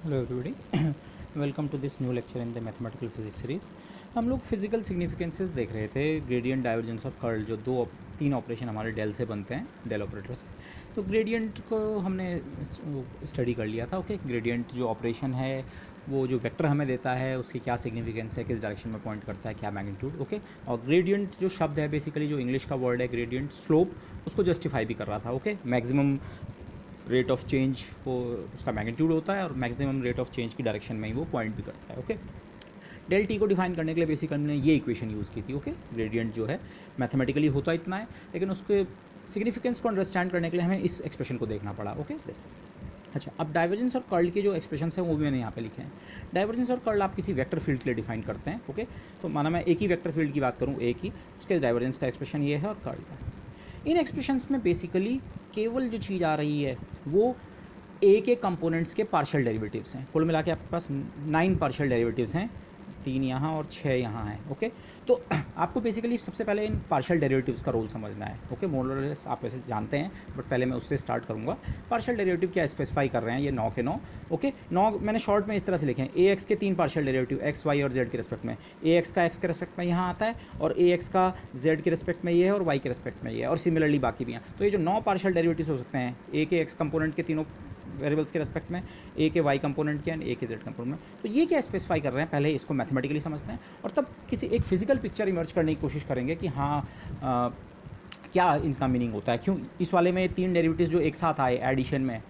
Hello everybody, welcome to this new lecture in the mathematical physics series. हम लोग physical significances देख रहे थे, ग्रेडियंट, डाइवर्जेंस और कर्ल, जो तीन ऑपरेशन हमारे डेल से बनते हैं, डेल ऑपरेटर से। तो ग्रेडियंट को हमने स्टडी कर लिया था। ओके, ग्रेडियंट जो ऑपरेशन है वो जो वेक्टर हमें देता है उसकी क्या सिग्निफिकेंस है, किस डायरेक्शन में पॉइंट करता है, क्या मैग्नीट्यूड। ओके, और ग्रेडियंट जो शब्द है, बेसिकली जो इंग्लिश का वर्ड है ग्रेडियंट, स्लोप, उसको जस्टिफाई भी कर रहा था। Okay, maximum rate of change वो उसका मैग्नीट्यूड होता है और मैक्सिमम रेट ऑफ चेंज की डायरेक्शन में ही वो पॉइंट भी करता है। ओके, डेल टी को डिफाइन करने के लिए बेसिक हमने ये इक्वेशन यूज़ की थी। ओके, ग्रेडियंट जो है मैथमेटिकली होता इतना है, लेकिन उसके सिग्निफिकेंस को अंडरस्टैंड करने के लिए हमें इस एक्सप्रेशन को देखना पड़ा। Okay, this. अच्छा, अब डाइवर्जेंस और कर्ल के जो एक्सप्रेशन हैं वो भी मैंने यहाँ पे लिखे हैं। डाइवर्जेंस और कर्ल आप किसी वेक्टर फील्ड के लिए डिफाइन करते हैं। ओके, तो माना मैं एक ही वेक्टर फील्ड की बात करूँ, एक ही, उसके डाइवर्जेंस का एक्सप्रेशन ये है और कर्ल का। इन एक्सप्रेशंस में बेसिकली केवल जो चीज़ आ रही है वो ए के कंपोनेंट्स के पार्शियल डेरिवेटिव्स हैं। कुल मिला के आपके पास 9 पार्शियल डेरिवेटिव्स हैं, 3 यहाँ और 6 यहाँ हैं। ओके, तो आपको बेसिकली सबसे पहले इन पार्शियल डेरिवेटिव्स का रोल समझना है। ओके, मोर और लेस आप वैसे जानते हैं, बट पहले मैं उससे स्टार्ट करूँगा। पार्शियल डेरिवेटिव क्या स्पेसिफाई कर रहे हैं, ये 9 के 9। ओके, 9 मैंने शॉर्ट में इस तरह से लिखे हैं, ए एक्स के 3 पार्शियल डेरिवेटिव, एक्स वाई और जेड के रेस्पेक्ट में। ए एक्स का एक्स के रेस्पेक्ट में यहाँ आता है, और ए एक्स का जेड के रेस्पेक्ट में ये है, और वाई के रेस्पेक्ट में ये है, और सिमिलरली बाकी भी हैं। तो ये जो 9 पार्शियल डेरिवेटिव्स हो सकते हैं, ए के एक्स कंपोनेंट के तीनों वेरिएबल्स के रेस्पेक्ट में, ए के वाई कंपोनेंट के एंड ए के जेड कंपोनेंट में, तो ये क्या स्पेसिफाई कर रहे हैं, पहले इसको मैथमेटिकली समझते हैं और तब किसी एक फिजिकल पिक्चर इमर्ज करने की कोशिश करेंगे कि हाँ क्या इनका मीनिंग होता है, क्यों इस वाले में 3 डेरिवेटिव्स जो एक साथ आए एडिशन में,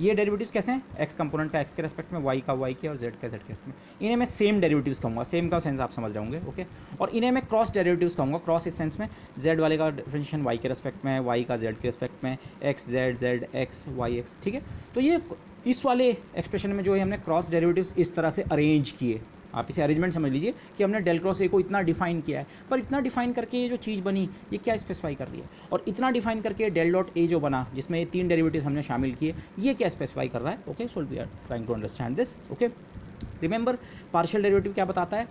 ये डेरिवेटिव्स कैसे हैं, एक्स कंपोनेंट का एक्स के रेस्पेक्ट में, वाई का वाई के और जेड का जेड के रेस्पेक्ट में। इन्हें मैं सेम डेरिवेटिव्स कहूँगा, सेम का सेंस आप समझ जाओगे। ओके, और इन्हें मैं क्रॉस डेरिवेटिव्स कहूँगा, क्रॉस इस सेंस में जेड वाले का डिफरेंशिएशन वाई के रेस्पेक्ट में, वाई का जेड के रेस्पेक्ट में, x z z x y x. ठीक है, तो ये इस वाले एक्सप्रेशन में जो है हमने क्रॉस डेरिवेटिव्स इस तरह से अरेंज किए। आप इसे अरेंजमेंट समझ लीजिए कि हमने डेल क्रॉस ए को इतना डिफाइन किया है, पर इतना डिफाइन करके ये जो चीज़ बनी ये क्या स्पेसिफाई कर रही है, और इतना डिफाइन करके डेल डॉट ए जो बना जिसमें ये 3 डेरिवेटिव्स हमने शामिल किए, ये क्या स्पेसिफाई कर रहा है। Okay, so we are trying to understand this. Okay, remember partial derivative क्या बताता है,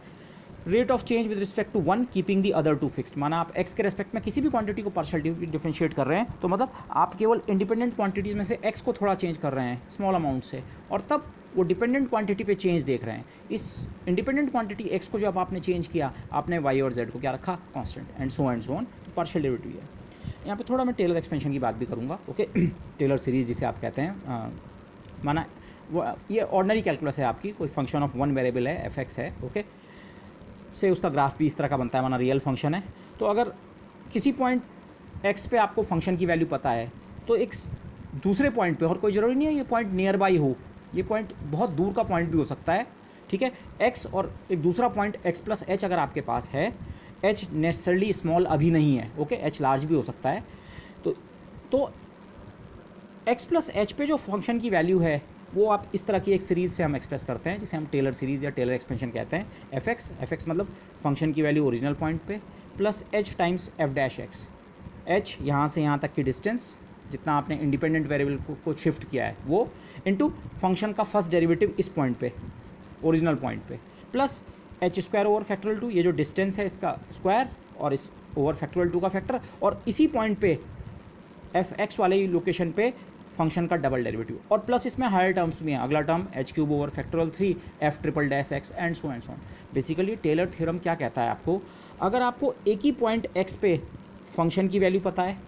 rate of change with respect to one keeping the other two fixed. माना आप एक्स के रेस्पेक्ट में किसी भी क्वांटिटी को पार्शियल डिफरेंशिएट कर रहे हैं, तो मतलब आप केवल इंडिपेंडेंट क्वांटिटीज़ में से एक्स को थोड़ा चेंज कर रहे हैं स्मॉल अमाउंट से, और तब वो डिपेंडेंट क्वांटिटी पे चेंज देख रहे हैं। इस इंडिपेंडेंट क्वांटिटी एक्स को जब आपने चेंज किया, आपने वाई और जेड को क्या रखा, कांस्टेंट, एंड सो ऑन। तो पार्शियल डेरिवेटिव है। यहाँ पे थोड़ा मैं टेलर एक्सपेंशन की बात भी करूँगा। ओके, टेलर सीरीज जिसे आप कहते हैं, माना वो ये ऑर्डनरी कैलकुलस है आपकी, कोई फंक्शन ऑफ वन वेरिएबल है, एफ एक्स है। ओके, से उसका ग्राफ भी इस तरह का बनता है, माना रियल फंक्शन है। तो अगर किसी पॉइंट एक्स पे आपको फंक्शन की वैल्यू पता है, तो एक दूसरे पॉइंट पे, और कोई ज़रूरी नहीं है ये पॉइंट नियर बाई हो, ये पॉइंट बहुत दूर का पॉइंट भी हो सकता है। ठीक है, एक्स और एक दूसरा पॉइंट एक्स प्लस एच अगर आपके पास है, एच नेसेसरली स्मॉल अभी नहीं है। ओके, एच लार्ज भी हो सकता है। तो एक्स प्लस एच पे जो फंक्शन की वैल्यू है वो आप इस तरह की एक सीरीज़ से हम एक्सप्रेस करते हैं, जिसे हम टेलर सीरीज़ या टेलर एक्सपेंशन कहते हैं। एफ एक्स मतलब फंक्शन की वैल्यू ओरिजिनल पॉइंट पे plus H times F dash x. H यहाँ से यहाँ तक की डिस्टेंस जितना आपने इंडिपेंडेंट वेरिएबल को शिफ्ट किया है वो, इनटू फंक्शन का फर्स्ट डेरिवेटिव इस पॉइंट पे, ओरिजिनल पॉइंट पे, plus H square over factorial 2, ये जो डिस्टेंस है इसका स्क्वायर और इस ओवर फैक्टोरियल 2 का फैक्टर, और इसी पॉइंट पे एफ एक्स वाले लोकेशन पे फंक्शन का डबल डेरिवेटिव, और प्लस इसमें हायर टर्म्स भी हैं, अगला term h cube over factorial 3 f triple dash x and so and so on. Basically Taylor theorem क्या कहता है आपको, अगर आपको एक ही पॉइंट एक्स पे फंक्शन की वैल्यू पता है,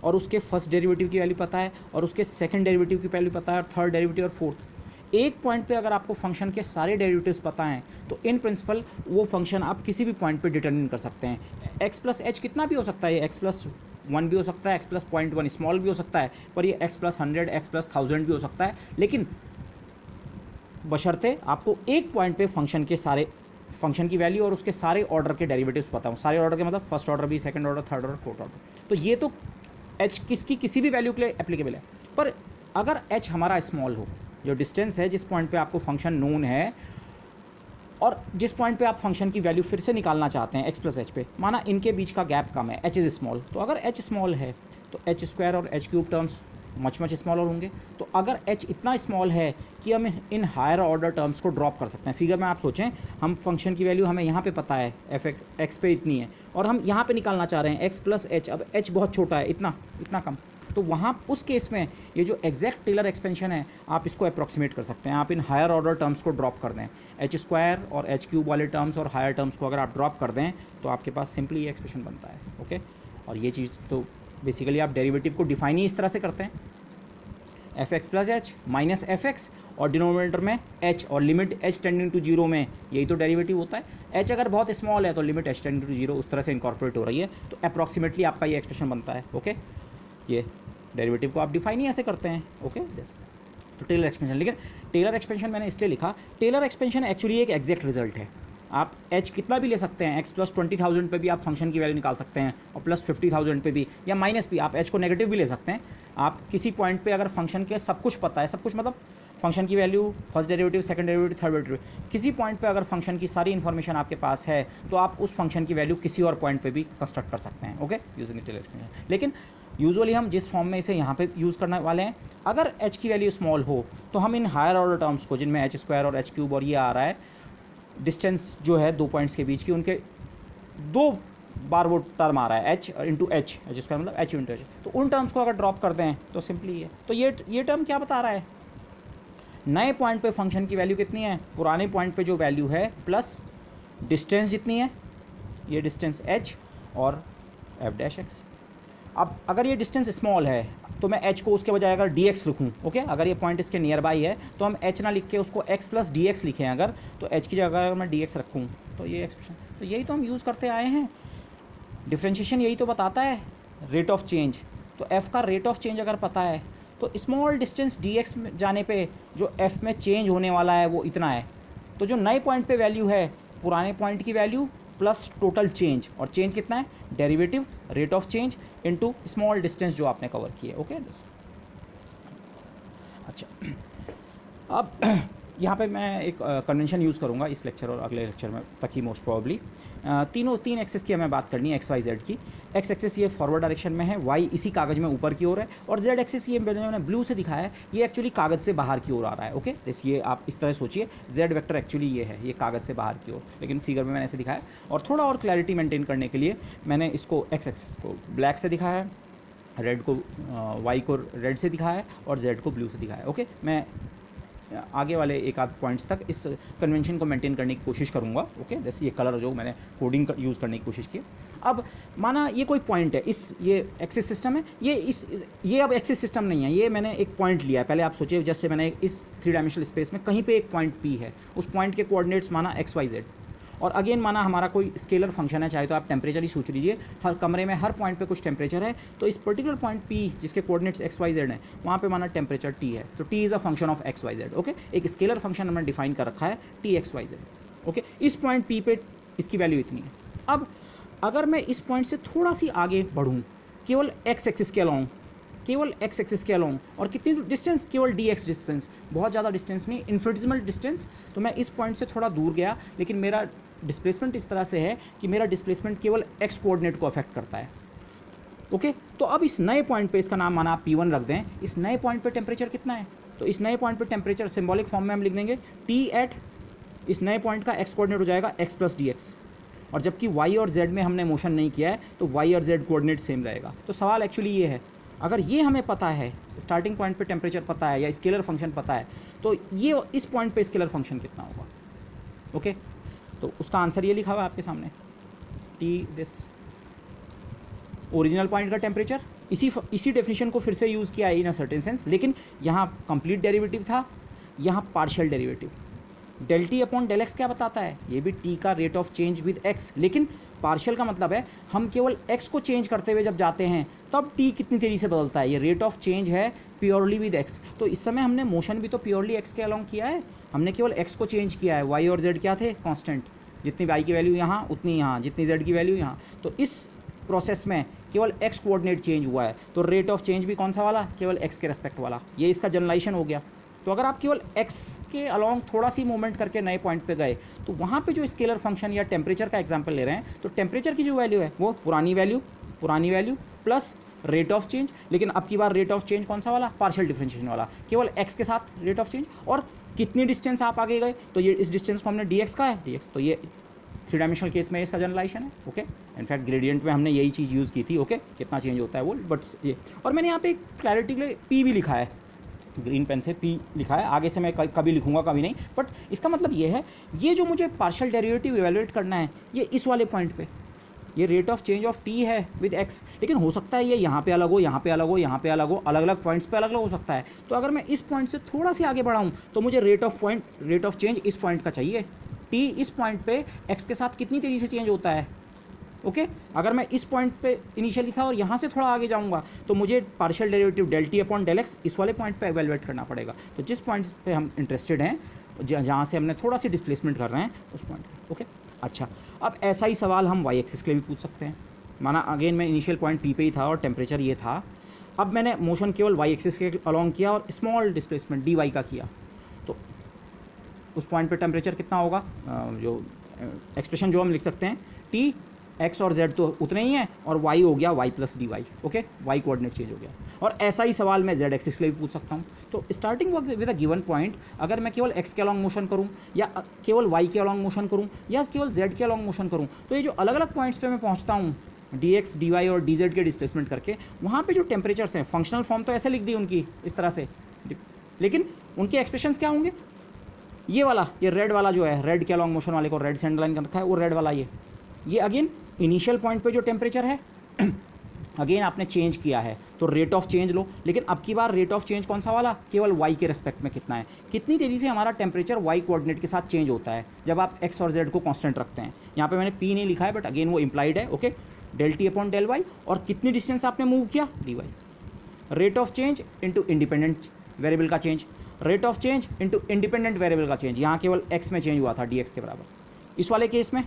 और उसके फर्स्ट डेरिवेटिव की वैल्यू पता है, और उसके सेकंड डेरिवेटिव की वैल्यू पता है, और थर्ड डेरिवेटिव और फोर्थ, एक पॉइंट पे अगर आपको फंक्शन के सारे डेरिवेटिव्स पता हैं, तो इन प्रिंसिपल वो फंक्शन आप किसी भी पॉइंट पे डिटरमिन कर सकते हैं। एक्स प्लस एच कितना भी हो सकता है, एक्स प्लस 1 भी हो सकता है, एक्स प्लस 0.1 स्मॉल भी हो सकता है, पर ये एक्स प्लस 100 एक्स प्लस 1000 भी हो सकता है, लेकिन बशर्ते आपको एक पॉइंट पे फंक्शन के सारे फंक्शन की वैल्यू और उसके सारे ऑर्डर के डेरिवेटिव्स पता हो। सारे ऑर्डर के मतलब फर्स्ट ऑर्डर भी, second order, third order, fourth order. तो ये तो एच किसकी किसी भी वैल्यू के लिए एप्लीकेबल है। पर अगर एच हमारा स्मॉल हो, जो डिस्टेंस है जिस पॉइंट पे आपको फंक्शन नोन है और जिस पॉइंट पे आप फंक्शन की वैल्यू फिर से निकालना चाहते हैं एक्स प्लस एच पे, माना इनके बीच का गैप कम है, एच इज़ स्मॉल, तो अगर एच स्मॉल है तो एच स्क्वायर और H cube terms much smaller होंगे। तो अगर एच इतना स्मॉल है कि हम इन हायर ऑर्डर टर्म्स को ड्रॉप कर सकते हैं। फिगर में आप सोचें, हम फंक्शन की वैल्यू हमें यहाँ पे पता है एफ एक्स पे इतनी है, और हम यहाँ पे निकालना चाह रहे हैं एक्स प्लस एच, अब एच बहुत छोटा है, इतना कम, तो वहाँ उस केस में ये जो एग्जैक्ट टेलर एक्सपेंशन है आप इसको अप्रॉक्सीमेट कर सकते हैं। आप इन हायर ऑर्डर टर्म्स को ड्रॉप कर दें, एच स्क्वायर और एच क्यूब वाले टर्म्स और हायर टर्म्स को अगर आप ड्रॉप कर दें तो आपके पास सिंपली ये एक्सप्रेशन बनता है। ओके, और ये चीज़ तो बेसिकली आप डेरिवेटिव को डिफाइन ही इस तरह से करते हैं, f x plus h minus f x और डिनोमिनेटर में एच और limit h tending to zero में, यही तो डेरिवेटिव होता है। एच अगर बहुत स्मॉल है तो limit h tending to zero उस तरह से इनकॉर्पोरेट हो रही है, तो अप्रॉक्सीमेटली आपका ये एक्सप्रेशन बनता है। ओके, ये डेरिवेटिव को आप डिफाइन ही ऐसे करते हैं। ओके दिस तो टेलर एक्सपेंशन। लेकिन टेलर एक्सपेंशन मैंने इसलिए लिखा, टेलर एक्सपेंशन एक्चुअली एक एग्जैक्ट रिजल्ट है। आप एच कितना भी ले सकते हैं, एक्स प्लस 20,000 पे भी आप फंक्शन की वैल्यू निकाल सकते हैं और प्लस 50,000 पे भी, या माइनस भी, आप एच को नेगेटिव भी ले सकते हैं। आप किसी पॉइंट पे अगर फंक्शन के सब कुछ पता है, सब कुछ मतलब फंक्शन की value, first derivative, second derivative, third derivative, किसी पॉइंट पे अगर फंक्शन की सारी इन्फॉर्मेशन आपके पास है तो आप उस फंक्शन की वैल्यू किसी और पॉइंट पे भी कंस्ट्रक्ट कर सकते हैं। Okay, using Taylor expansion. लेकिन यूजुअली हम जिस फॉर्म में इसे यहाँ पे यूज़ करने वाले हैं, अगर एच की वैल्यू स्मॉल हो तो हम इन हायर ऑर्डर टर्म्स को, जिनमें एच स्क्वायर और एच क्यूब और ये आ रहा है, डिस्टेंस जो है दो पॉइंट्स के बीच की, उनके दो बार वो टर्म आ रहा है H into H, H square मतलब एच इंटू एच, तो उन टर्म्स को अगर ड्रॉप कर दें तो सिंपली है। तो ये टर्म क्या बता रहा है, नए पॉइंट पे फंक्शन की वैल्यू कितनी है, पुराने पॉइंट पे जो वैल्यू है प्लस डिस्टेंस जितनी है, ये डिस्टेंस एच और एफ डैश एक्स। अब अगर ये डिस्टेंस स्मॉल है तो मैं h को उसके बजाय अगर dx लिखूँ, ओके, अगर ये पॉइंट इसके नियर बाई है तो हम h ना लिख के उसको x प्लस dx लिखें अगर, तो h की जगह अगर मैं dx रखूँ तो ये एक्सप्रेशन, तो यही तो हम यूज़ करते आए हैं। डिफ्रेंशिएशन यही तो बताता है, रेट ऑफ चेंज। तो f का रेट ऑफ चेंज अगर पता है तो स्मॉल डिस्टेंस dx में जाने पे जो f में चेंज होने वाला है वो इतना है। तो जो नए पॉइंट पे वैल्यू है पुराने पॉइंट की वैल्यू प्लस टोटल चेंज, और चेंज कितना है, derivative rate of change into small distance जो आपने कवर किया है। Okay this. अच्छा, अब यहाँ पे मैं एक कन्वेंशन यूज़ करूँगा इस लेक्चर और अगले लेक्चर में तक ही मोस्ट प्रॉब्ली। तीन एक्सेस की हमें बात करनी है, एक्स वाई जेड की। एक्स एक्सेस ये फॉरवर्ड डायरेक्शन में है, वाई इसी कागज़ में ऊपर की ओर है, और जेड एक्सेस ये मैंने ब्लू से दिखाया है, ये एक्चुअली कागज़ से बाहर की ओर आ रहा है। ओके दिस, ये आप इस तरह सोचिए, जेड वेक्टर एक्चुअली ये है, ये कागज़ से बाहर की ओर, लेकिन फिगर में मैंने ऐसे दिखाया। और थोड़ा और क्लैरिटी मेंटेन करने के लिए मैंने इसको एक्स एक्सेस को ब्लैक से दिखाया है, रेड को वाई को रेड से दिखाया है, और जेड को ब्लू से दिखाया है। ओके, मैं आगे वाले एक आध पॉइंट्स तक इस कन्वेंशन को मेंटेन करने की कोशिश करूंगा। ओके, जैसे ये कलर जो मैंने कोडिंग यूज़ करने की कोशिश की। अब माना ये कोई पॉइंट है, इस ये एक्सिस सिस्टम है, ये अब एक्सिस सिस्टम नहीं है, ये मैंने एक पॉइंट लिया है। पहले आप सोचिए, जैसे मैंने इस 3 डायमेंशनल स्पेस में कहीं पे एक पॉइंट पी है, उस पॉइंट के कोऑर्डिनेट्स माना एक्स वाई जेड, और अगेन माना हमारा कोई स्केलर फंक्शन है, चाहे तो आप टेम्परेचर ही सोच लीजिए, हर कमरे में हर पॉइंट पे कुछ टेम्परेचर है, तो इस पर्टिकुलर पॉइंट P जिसके कोऑर्डिनेट्स एक्स वाई जेड हैं, वहाँ पे माना टेम्परेचर T है, तो T is a function of x Y Z. Okay, एक स्केलर फंक्शन हमने डिफाइन कर रखा है T x Y Z. Okay, इस पॉइंट P पे इसकी वैल्यू इतनी है। अब अगर मैं इस पॉइंट से थोड़ा सी आगे बढ़ूँ, केवल एक्स एक्सिस के अलॉन्ग, केवल एक्स एक्सिस के अलॉन्ग, और कितनी डिस्टेंस, केवल dx डिस्टेंस, बहुत ज़्यादा डिस्टेंस नहीं, इन्फिनिटेसिमल डिस्टेंस, तो मैं इस पॉइंट से थोड़ा दूर गया, लेकिन मेरा डिस्प्लेसमेंट इस तरह से है कि मेरा डिस्प्लेसमेंट केवल एक्स कोऑर्डिनेट को अफेक्ट करता है। ओके, तो अब इस नए पॉइंट पे, इसका नाम माना आप P1 रख दें, इस नए पॉइंट पे टेम्परेचर कितना है, तो इस नए पॉइंट पे टेम्परेचर सिंबॉलिक फॉर्म में हम लिख देंगे T एट, इस नए पॉइंट का एक्स कोऑर्डिनेट हो जाएगा x प्लस dx, और जबकि y और z में हमने मोशन नहीं किया है तो y और z कोऑर्डिनेट सेम रहेगा। तो सवाल एक्चुअली ये है, अगर ये हमें पता है, स्टार्टिंग पॉइंट पे टेम्परेचर पता है या स्केलर फंक्शन पता है, तो ये इस पॉइंट पे स्केलर फंक्शन कितना होगा। ओके, तो उसका आंसर ये लिखा हुआ है आपके सामने, T दिस ओरिजिनल पॉइंट का टेम्परेचर। इसी डेफिनेशन को फिर से यूज़ किया इन अ सर्टेन सेंस, लेकिन यहाँ कंप्लीट डेरिवेटिव था, यहाँ partial derivative. Del T upon del x क्या बताता है, ये भी टी का rate of change with x, लेकिन पार्शियल का मतलब है हम केवल एक्स को चेंज करते हुए जब जाते हैं तब टी कितनी तेज़ी से बदलता है, ये रेट ऑफ चेंज है प्योरली विद एक्स। तो इस समय हमने मोशन भी तो प्योरली एक्स के अलॉन्ग किया है, हमने केवल एक्स को चेंज किया है, वाई और जेड क्या थे, कांस्टेंट, जितनी वाई की वैल्यू यहाँ उतनी यहाँ, जितनी जेड की वैल्यू यहाँ। तो इस प्रोसेस में केवल एक्स कोऑर्डिनेट चेंज हुआ है, तो रेट ऑफ चेंज भी कौन सा वाला, केवल एक्स के रेस्पेक्ट वाला। ये इसका जनरलाइजेशन हो गया। तो अगर आप केवल x के अलॉन्ग थोड़ा सी मूवमेंट करके नए पॉइंट पे गए, तो वहाँ पे जो स्केलर फंक्शन या टेम्परेचर का एग्जांपल ले रहे हैं, तो टेम्परेचर की जो वैल्यू है वो पुरानी value plus rate of change, लेकिन अब की बार रेट ऑफ चेंज कौन सा वाला, पार्शियल डिफरेंशिएशन वाला, केवल x के साथ रेट ऑफ चेंज। और कितनी डिस्टेंस आप आगे गए, तो ये इस डिस्टेंस को हमने dx का है, dx, तो ये थ्री डायमेंशनल केस में इसका जनरलाइजेशन है। ओके, इनफैक्ट ग्रेडियंट में हमने यही चीज़ यूज़ की थी। ओके, कितना चेंज होता है वो, बट ये, और मैंने यहाँ पे क्लैरिटी के लिए पी भी लिखा है, ग्रीन पेन से पी लिखा है, आगे से मैं कभी लिखूंगा कभी नहीं, बट इसका मतलब ये है, ये जो मुझे पार्शियल डेरिवेटिव इवेलुएट करना है ये इस वाले पॉइंट पे, ये rate of change of T है विद एक्स, लेकिन हो सकता है ये यहाँ पे अलग हो, यहाँ पे अलग हो, यहाँ पे अलग हो, अलग अलग पॉइंट्स पे अलग अलग हो सकता है। तो अगर मैं इस पॉइंट से थोड़ा सी आगे बढ़ाऊँ तो मुझे रेट ऑफ चेंज इस पॉइंट का चाहिए। टी इस पॉइंट पे एक्स के साथ कितनी तेज़ी से चेंज होता है। ओके, अगर मैं इस पॉइंट पे इनिशियली था और यहाँ से थोड़ा आगे जाऊँगा तो मुझे partial derivative del T upon del x इस वाले पॉइंट पे एवेलुएट करना पड़ेगा। तो जिस पॉइंट पे हम इंटरेस्टेड हैं, जहाँ से हमने थोड़ा सी डिस्प्लेसमेंट कर रहे हैं उस पॉइंट पे। ओके, अच्छा, अब ऐसा ही सवाल हम वाई एक्सिस के लिए भी पूछ सकते हैं। माना अगेन मैं इनिशियल पॉइंट पी पे ही था और टेम्परेचर ये था, अब मैंने मोशन केवल वाई एक्सिस के अलॉन्ग किया और स्मॉल डिस्प्लेसमेंट डी वाई का किया, तो उस पॉइंट पे टेम्परेचर कितना होगा, जो एक्सप्रेशन जो हम लिख सकते हैं, टी एक्स और जेड तो उतने ही हैं और वाई हो गया y plus d y. Okay, y coordinate change हो गया। और ऐसा ही सवाल मैं जेड एक्सिस के लिए भी पूछ सकता हूँ। तो starting with a given point, अगर मैं केवल एक्स के अलॉन्ग मोशन करूँ या केवल वाई के अलॉन्ग मोशन करूँ या केवल जेड के अलॉन्ग मोशन करूँ, तो ये जो अलग अलग पॉइंट्स पे मैं पहुँचता हूँ डी एक्स डी वाई और डी जेड के डिस्प्लेसमेंट करके, वहाँ पे जो टेम्परेचर्स हैं, फंक्शनल फॉर्म तो ऐसे लिख दी उनकी इस तरह से, लेकिन उनके एक्सप्रेशंस क्या होंगे, ये वाला, ये रेड वाला जो है, रेड के अलॉन्ग मोशन वाले को रेड से अंडरलाइन कर रखा है, वो रेड वाला ये अगेन इनिशियल पॉइंट पे जो टेम्परेचर है अगेन आपने चेंज किया है तो रेट ऑफ चेंज लो, लेकिन अब की बार रेट ऑफ चेंज कौन सा वाला, केवल वाई के रेस्पेक्ट में कितना है, कितनी तेज़ी से हमारा टेम्परेचर वाई कोऑर्डिनेट के साथ चेंज होता है जब आप एक्स और जेड को कांस्टेंट रखते हैं। यहाँ पे मैंने पी नहीं लिखा है बट अगेन वो इंप्लाइड है। Okay, del T upon del Y, और कितनी डिस्टेंस आपने मूव किया, D Y. Rate of change into independent variable का change, rate of change into independent variable का चेंज, यहाँ केवल एक्स में चेंज हुआ था डी एक्स के बराबर। इस वाले केस में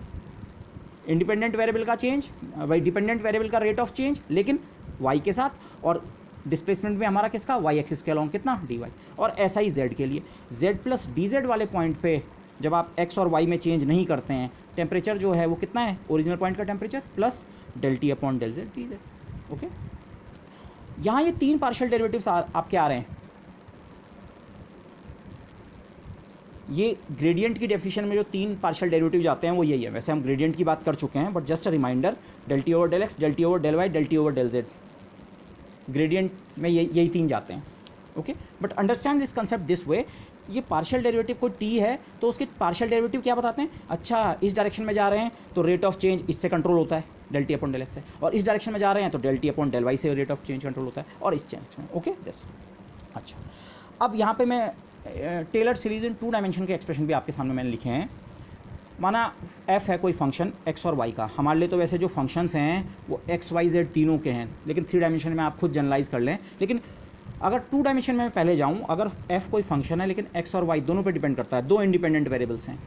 इंडिपेंडेंट वेरिएबल का चेंज बाई डिपेंडेंट वेरिएबल का रेट ऑफ चेंज, लेकिन वाई के साथ, और डिस्प्लेसमेंट में हमारा किसका, वाई एक्सिस के अलॉन्ग कितना, डी वाई। और ऐसा ही जेड के लिए, जेड प्लस डी जेड वाले पॉइंट पे जब आप एक्स और वाई में चेंज नहीं करते हैं, टेम्परेचर जो है वो कितना है, ओरिजिनल पॉइंट का temperature plus del T upon del z d z. Okay, यहाँ ये तीन पार्शियल डेरिवेटिव्स आपके आ रहे हैं। ये ग्रेडियंट की डेफिनेशन में जो तीन पार्शियल डेरिवेटिव जाते हैं वो यही है। वैसे हम ग्रेडियंट की बात कर चुके हैं, but just a reminder, del T over del x, del T over del y, del T over del z, gradient में यही तीन जाते हैं। Okay, but understand this concept this way, ये पार्शियल डेरिवेटिव को टी है तो उसके पार्शियल डेरिवेटिव क्या बताते हैं, अच्छा इस डायरेक्शन में जा रहे हैं तो रेट ऑफ चेंज इससे कंट्रोल होता है, del T upon del x से, और इस डायरेक्शन में जा रहे हैं तो del T upon del y से रेट ऑफ चेंज कंट्रोल होता है, और इस चेंज में। Okay, this. अच्छा, अब यहाँ पे मैं Taylor series in two dimension के एक्सप्रेशन भी आपके सामने मैंने लिखे हैं। माना एफ है कोई फंक्शन एक्स और वाई का, हमारे लिए तो वैसे जो फंक्शंस हैं वो एक्स वाई जेड तीनों के हैं, लेकिन थ्री डायमेंशन में आप खुद जनरलाइज कर लें। लेकिन अगर टू डायमेंशन में मैं पहले जाऊँ, अगर एफ कोई फंक्शन है लेकिन एक्स और वाई दोनों पे डिपेंड करता है, दो इंडिपेंडेंट वेरिएबल्स हैं,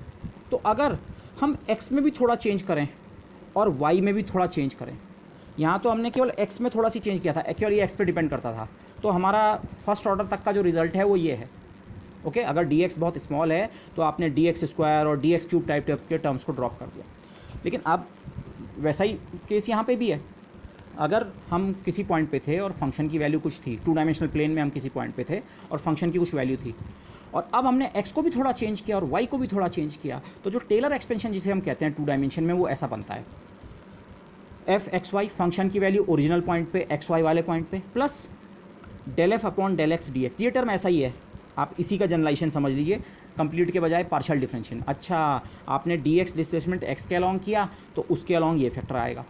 तो अगर हम एक्स में भी थोड़ा चेंज करें और वाई में भी थोड़ा चेंज करें, यहाँ तो हमने केवल एक्स में थोड़ा सी चेंज किया था, केवल ये एक्स पे डिपेंड करता था, तो हमारा फर्स्ट ऑर्डर तक का जो रिजल्ट है वो ये है। ओके, अगर डी एक्स बहुत स्मॉल है तो आपने डी एक्स स्क्वायर और डी एक्स क्यूब टाइप के टर्म्स को ड्रॉप कर दिया। लेकिन अब वैसा ही केस यहाँ पे भी है, अगर हम किसी पॉइंट पे थे और फंक्शन की वैल्यू कुछ थी, टू डायमेंशनल प्लेन में हम किसी पॉइंट पे थे और फंक्शन की कुछ वैल्यू थी, और अब हमने एक्स को भी थोड़ा चेंज किया और वाई को भी थोड़ा चेंज किया, तो जो टेलर एक्सपेंशन जिसे हम कहते हैं टू डायमेंशन में, वो ऐसा बनता है, एफ एक्स वाई फंक्शन की वैल्यू ओरिजिनल पॉइंट पे एक्स वाई वाले पॉइंट पे, plus del f upon del x D x. ये टर्म ऐसा ही है, आप इसी का जनरलाइजेशन समझ लीजिए, कंप्लीट के बजाय पार्शियल डिफरेंशिएशन। अच्छा, आपने डी एक्स डिस्प्लेसमेंट एक्स के अलॉन्ग किया तो उसके अलॉन्ग ये फैक्टर आएगा,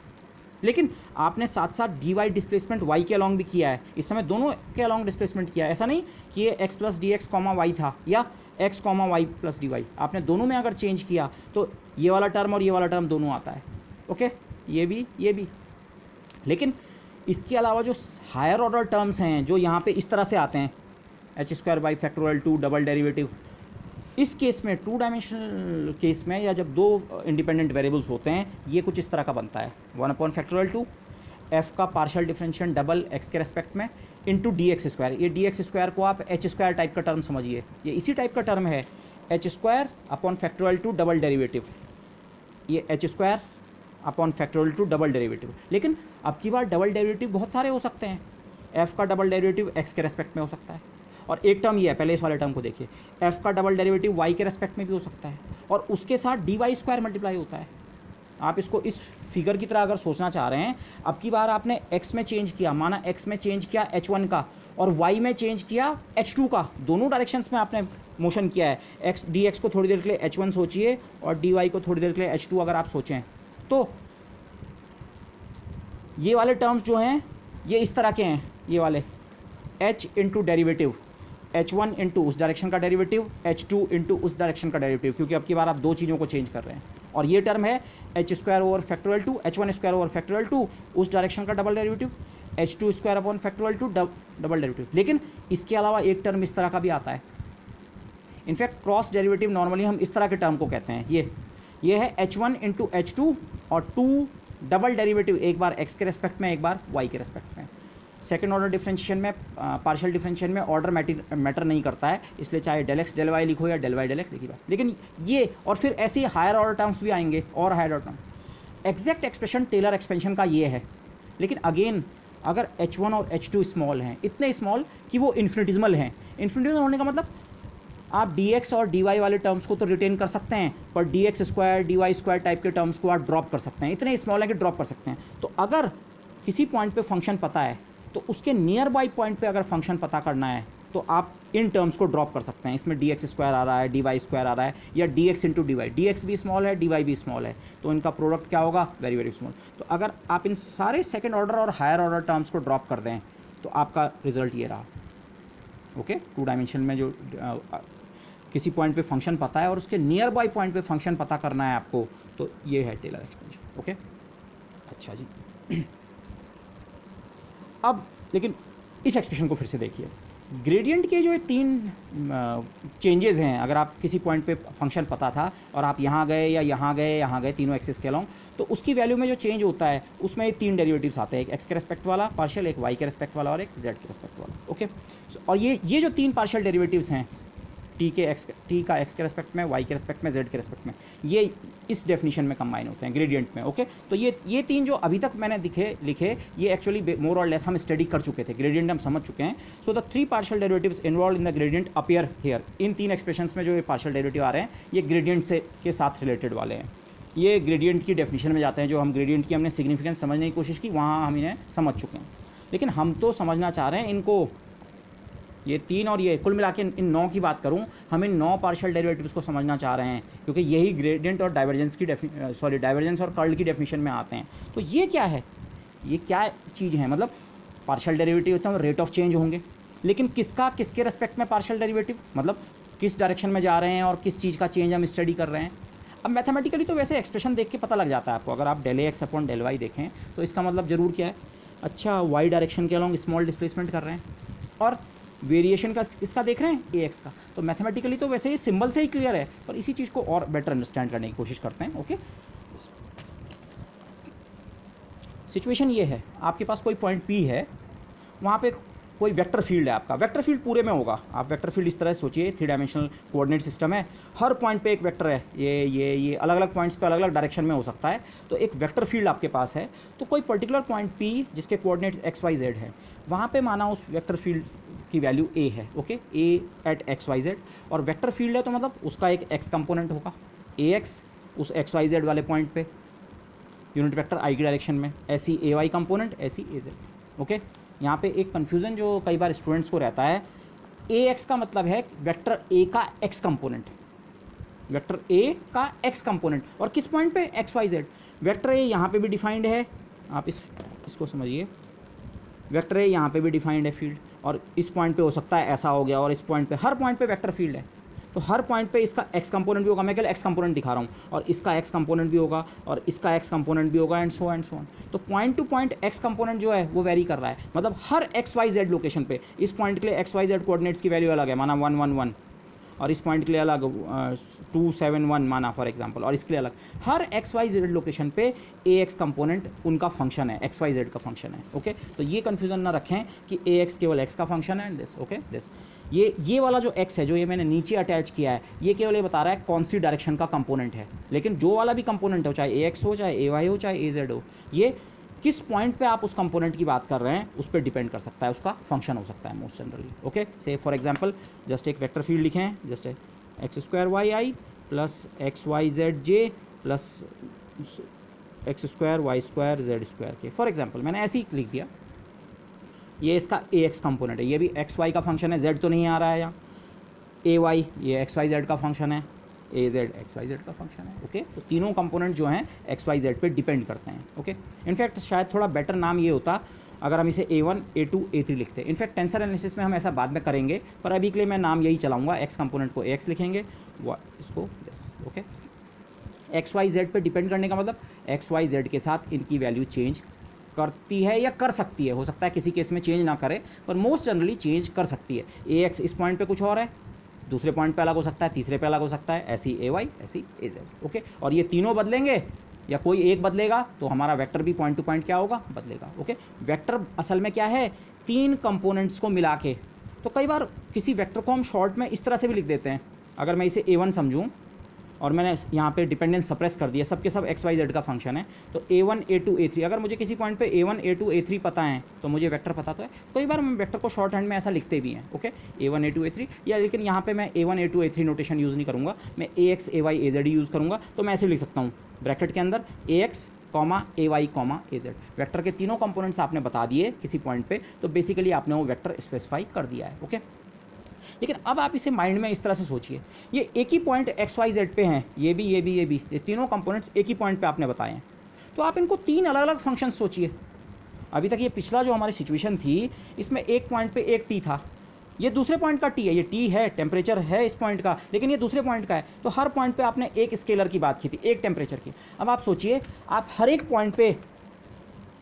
लेकिन आपने साथ साथ डी वाई डिस्प्लेसमेंट वाई के अलॉन्ग भी किया है, इस समय दोनों के अलॉन्ग डिस्प्लेसमेंट किया है। ऐसा नहीं कि ये x plus D x comma y था या x comma y plus d y, आपने दोनों में अगर चेंज किया तो ये वाला टर्म और ये वाला टर्म दोनों आता है। ओके, ये भी, लेकिन इसके अलावा जो हायर ऑर्डर टर्म्स हैं जो यहाँ पे इस तरह से आते हैं, H square by factorial 2 double derivative, इस केस में टू डायमेंशनल केस में या जब दो इंडिपेंडेंट वेरिएबल्स होते हैं, ये कुछ इस तरह का बनता है, 1 अपॉन फैक्टोरियल 2 एफ का पार्शियल डिफरेंशिएशन डबल एक्स के रेस्पेक्ट में इंटू डी एक्स स्क्वायर। ये डी एक्स स्क्वायर को आप एच स्क्वायर टाइप का टर्म समझिए, ये इसी टाइप का टर्म है, H square upon factorial 2 double derivative, ये H square upon factorial 2 double derivative. लेकिन अब की बार डबल डेरिवेटिव बहुत सारे हो सकते हैं, एफ का डबल डेरिवेटिव एक्स के रेस्पेक्ट में हो सकता है, और एक टर्म ये है, पहले इस वाले टर्म को देखिए, एफ का डबल डेरिवेटिव वाई के रेस्पेक्ट में भी हो सकता है, और उसके साथ डी वाई स्क्वायर मल्टीप्लाई होता है। आप इसको इस फिगर की तरह अगर सोचना चाह रहे हैं, अब की बार आपने x में चेंज किया, माना x में चेंज किया h1 का और y में चेंज किया h2 का, दोनों डायरेक्शंस में आपने मोशन किया है। x dx को थोड़ी देर के लिए h1 सोचिए और dy को थोड़ी देर के लिए h2 अगर आप सोचें, तो ये वाले टर्म्स जो हैं ये इस तरह के हैं, ये वाले h into derivative h1 into उस डायरेक्शन का डेरिवेटिव, h2 इंटू उस डायरेक्शन का डेरिवेटिव, क्योंकि अब की बार आप दो चीज़ों को चेंज कर रहे हैं। और ये टर्म है h square over factorial two h1 square over factorial two उस डायरेक्शन का double derivative, h2 square upon factorial two double derivative. लेकिन इसके अलावा एक टर्म इस तरह का भी आता है। इनफैक्ट क्रॉस डेरिवेटिव नॉर्मली हम इस तरह के टर्म को कहते हैं। ये है h1 इंटू h2 और 2 डबल डेरिवेटिव, एक बार x के रेस्पेक्ट में एक बार y के रेस्पेक्ट में। सेकेंड ऑर्डर डिफरेंशिएशन में, पार्शियल डिफरेंशिएशन में ऑर्डर मैटर नहीं करता है, इसलिए चाहे डेल एक्स डेल वाई लिखो या डेल वाई डेल एक्स, एक ही बात। लेकिन ये और फिर ऐसे ही हायर ऑर्डर टर्म्स भी आएंगे और higher order term. Exact expression Taylor expansion का ये है, लेकिन अगेन अगर h1 और h2 स्मॉल हैं, इतने स्मॉल कि वो इन्फिनिटिज्मल हैं। इन्फिनिटिज्मल होने का मतलब आप dx और dy वाले टर्म्स को तो रिटेन कर सकते हैं, पर dx square dy square type के टर्म्स को आप ड्रॉप कर सकते हैं, इतने स्मॉल हैं कि ड्रॉप कर सकते हैं। तो अगर किसी पॉइंट पे फंक्शन पता है तो उसके नियर बाई पॉइंट पे अगर फंक्शन पता करना है तो आप इन टर्म्स को ड्रॉप कर सकते हैं। इसमें dx स्क्वायर आ रहा है, dy स्क्वायर आ रहा है, या dx into D y, dx भी स्मॉल है, dy भी स्मॉल है, तो इनका प्रोडक्ट क्या होगा, वेरी वेरी स्मॉल। तो अगर आप इन सारे सेकेंड ऑर्डर और हायर ऑर्डर टर्म्स को ड्रॉप कर दें तो आपका रिजल्ट ये रहा। ओके, टू डायमेंशन में जो किसी पॉइंट पे फंक्शन पता है और उसके नियर बाई पॉइंट पे फंक्शन पता करना है आपको, तो ये है टेलर एक्सपेंशन। ओके, अच्छा जी। अब लेकिन इस एक्सप्रेशन को फिर से देखिए, ग्रेडियंट के जो ये तीन चेंजेस हैं, अगर आप किसी पॉइंट पे फंक्शन पता था और आप यहाँ गए या यहाँ गए तीनों एक्सिस के अलोंग, तो उसकी वैल्यू में जो चेंज होता है उसमें ये तीन डेरिवेटिव्स आते हैं, एक एक्स के रेस्पेक्ट वाला पार्शियल, एक वाई के रेस्पेक्ट वाला और एक जेड के रेस्पेक्ट वाला। ओके, और ये जो तीन पार्शियल डेरिवेटिव्स हैं, टी का एक्स के रेस्पेक्ट में, वाई के रेस्पेक्ट में, जेड के रेस्पेक्ट में, ये इस डेफिनेशन में कंबाइन होते हैं ग्रेडियंट में। ओके, तो ये तीन जो अभी तक मैंने लिखे ये एक्चुअली मोर और लेस हम स्टडी कर चुके थे, ग्रेडियंट हम समझ चुके हैं। So the three partial derivatives involve in the gradient appear here. इन तीन एक्सप्रेशंस में जो ये पार्शियल डेरिवेटिव आ रहे हैं ये ग्रेडियंट से के साथ रिलेटेड वाले हैं। ये ग्रेडियंट की डेफिनेशन में जाते हैं, जो हम ग्रेडियंट की हमने सिग्निफिकेंस समझने की कोशिश की, वहाँ हम इन्हें समझ चुके हैं। लेकिन हम तो समझना चाह रहे हैं इनको, ये तीन और ये कुल मिला के इन 9 की बात करूं, हम इन 9 पार्शियल डेरिवेटिव्स को समझना चाह रहे हैं, क्योंकि यही ग्रेडियंट और डाइवर्जेंस की डाइवर्जेंस और कर्ल की डेफिनेशन में आते हैं। तो ये क्या है, ये क्या चीज़ है, मतलब पार्शियल डेरिवेटिव होते हैं रेट ऑफ चेंज होंगे, लेकिन किसके रेस्पेक्ट में पार्शियल डेरिवेटिव, मतलब किस डायरेक्शन में जा रहे हैं और किस चीज़ का चेंज हम स्टडी कर रहे हैं। अब मैथमेटिकली तो वैसे एक्सप्रेशन देख के पता लग जाता है आपको, अगर आप del x upon del y देखें तो इसका मतलब ज़रूर क्या है, अच्छा वाई डायरेक्शन के अलॉन्ग स्मॉल डिस्प्लेसमेंट कर रहे हैं और वेरिएशन का इसका देख रहे हैं ए एक्स का। तो मैथमेटिकली तो वैसे ही सिंबल से ही क्लियर है, पर इसी चीज़ को और बेटर अंडरस्टैंड करने की कोशिश करते हैं। ओके, सिचुएशन ये है, आपके पास कोई पॉइंट पी है, वहाँ पे कोई वेक्टर फील्ड है आपका, वेक्टर फील्ड पूरे में होगा। आप वेक्टर फील्ड इस तरह सोचिए, 3 डायमेंशनल कोऑर्डिनेट सिस्टम है, हर पॉइंट पे एक वेक्टर है, ये अलग अलग पॉइंट्स पे अलग अलग डायरेक्शन में हो सकता है, तो एक वेक्टर फील्ड आपके पास है। तो कोई पर्टिकुलर पॉइंट पी जिसके कोऑर्डिनेट्स एक्स वाई जेड है, वहाँ पे माना उस वेक्टर फील्ड की वैल्यू ए है। Okay, A at X Y Z, और वेक्टर फील्ड है तो मतलब उसका एक एक्स कंपोनेंट होगा, ए एक्स उस एक्स वाई जेड वाले पॉइंट पे यूनिट वेक्टर आई की डायरेक्शन में, ऐसी ए वाई कंपोनेंट, ऐसी ए जेड। ओके, यहाँ पे एक कन्फ्यूज़न जो कई बार स्टूडेंट्स को रहता है, ए एक्स का मतलब है वेक्टर ए का एक्स कंपोनेंट, वेक्टर ए का एक्स कंपोनेंट, और किस पॉइंट पे, x Y z. Vector A यहाँ पे भी डिफाइंड है, आप इसको समझिए, वेक्टर ए यहाँ पे भी डिफाइंड है फील्ड, और इस पॉइंट पे हो सकता है ऐसा हो गया, और इस पॉइंट पे, हर पॉइंट पे वेक्टर फील्ड है। तो हर पॉइंट पे इसका एक्स कंपोनेंट भी होगा, मैं केवल एक्स कंपोनेंट दिखा रहा हूँ, और इसका एक्स कंपोनेंट भी होगा, और इसका एक्स कंपोनेंट भी होगा, एंड सो ऑन। तो point to point x component जो है वो वेरी कर रहा है, मतलब हर एक्स वाई जेड लोकेशन पे, इस पॉइंट के लिए एक्स वाई जेड कोऑर्डिनेट्स की वैल्यू अलग है, माना 1 1 1, और इस पॉइंट के लिए अलग 2 7 1 माना फॉर एग्जांपल, और इसके लिए अलग। हर एक्स वाई जेड लोकेशन पे ए एक्स कंपोनेंट उनका फंक्शन है, एक्स वाई जेड का फंक्शन है। ओके, तो ये कन्फ्यूजन ना रखें कि ए एक्स केवल एक्स का फंक्शन है, दिस। ओके, दिस ये वाला जो एक्स है जो ये मैंने नीचे अटैच किया है, ये केवल ये बता रहा है कौन सी डायरेक्शन का कंपोनेंट है, लेकिन जो वाला भी कंपोनेंट हो, चाहे ए एक्स हो, चाहे ए वाई हो, चाहे ए जेड हो, ये किस पॉइंट पे आप उस कंपोनेंट की बात कर रहे हैं उस पर डिपेंड कर सकता है, उसका फंक्शन हो सकता है most generally. Okay, say for example just एक वेक्टर फील्ड लिखें, just X square Y I plus X Y Z J plus X square Y square Z square K. For example मैंने ऐसे ही लिख दिया, ये इसका ए एक्स कंपोनेंट है, ये भी एक्स वाई का फंक्शन है, जेड तो नहीं आ रहा है यहाँ, ए वाई ये एक्स वाई जेड का फंक्शन है, ए जेड एक्स वाई जेड का फंक्शन है। ओके, तो तीनों कंपोनेंट जो हैं एक्स वाई जेड पे डिपेंड करते हैं। ओके, इनफैक्ट शायद थोड़ा बेटर नाम ये होता अगर हम इसे A1 A2 A3 लिखते हैं। इनफैक्ट टेंसर एनालिसिस में हम ऐसा बाद में करेंगे, पर अभी के लिए मैं नाम यही चलाऊंगा, एक्स कंपोनेंट को एक्स लिखेंगे, इसको this. Okay, x Y z पे डिपेंड करने का मतलब एक्स वाई जेड के साथ इनकी वैल्यू चेंज करती है या कर सकती है, हो सकता है किसी केस में चेंज ना करे, पर मोस्ट जनरली चेंज कर सकती है। ए एक्स इस पॉइंट पे कुछ और है, दूसरे पॉइंट पे अलग हो सकता है, तीसरे पे अलग हो सकता है, ऐसी ए वाई ऐसी ए जेड। ओके, और ये तीनों बदलेंगे या कोई एक बदलेगा तो हमारा वेक्टर भी पॉइंट टू पॉइंट क्या होगा, बदलेगा। ओके, वेक्टर असल में क्या है, तीन कंपोनेंट्स को मिला के। तो कई बार किसी वेक्टर को हम शॉर्ट में इस तरह से भी लिख देते हैं, अगर मैं इसे A1 समझूँ और मैंने यहाँ पे डिपेंडेंस सप्रेस कर दिया, सबके सब एक्स वाई जेड का फंक्शन है, तो A1 A2 A3, अगर मुझे किसी पॉइंट पे A1 A2 A3 पता है तो मुझे वेक्टर पता तो है। कई बार हम वेक्टर को शॉर्ट हैंड में ऐसा लिखते भी हैं। ओके, A1 A2 A3, या लेकिन यहाँ पे मैं A1 A2 A3 notation use नहीं करूँगा, मैं AX AY AZ यूज़ करूँगा। तो मैं ऐसे लिख सकता हूँ ब्रैकेट के अंदर AX AY AZ। वेक्टर के तीनों कंपोनेंट्स आपने बता दिए किसी पॉइंट पे, तो बेसिकली आपने वो वेक्टर स्पेसिफाई कर दिया है। ओके, लेकिन अब आप इसे माइंड में इस तरह से सोचिए, ये एक ही पॉइंट एक्स वाई जेड पे हैं, ये भी ये भी ये भी, ये तीनों कंपोनेंट्स एक ही पॉइंट पे आपने बताए हैं, तो आप इनको तीन अलग अलग फंक्शन सोचिए। अभी तक ये पिछला जो हमारी सिचुएशन थी, इसमें एक पॉइंट पे एक टी था, ये दूसरे पॉइंट का टी है, ये टी है, टेम्परेचर है इस पॉइंट का, लेकिन ये दूसरे पॉइंट का है। तो हर पॉइंट पे आपने एक स्केलर की बात की थी, एक टेम्परेचर की। अब आप सोचिए, आप हर एक पॉइंट पे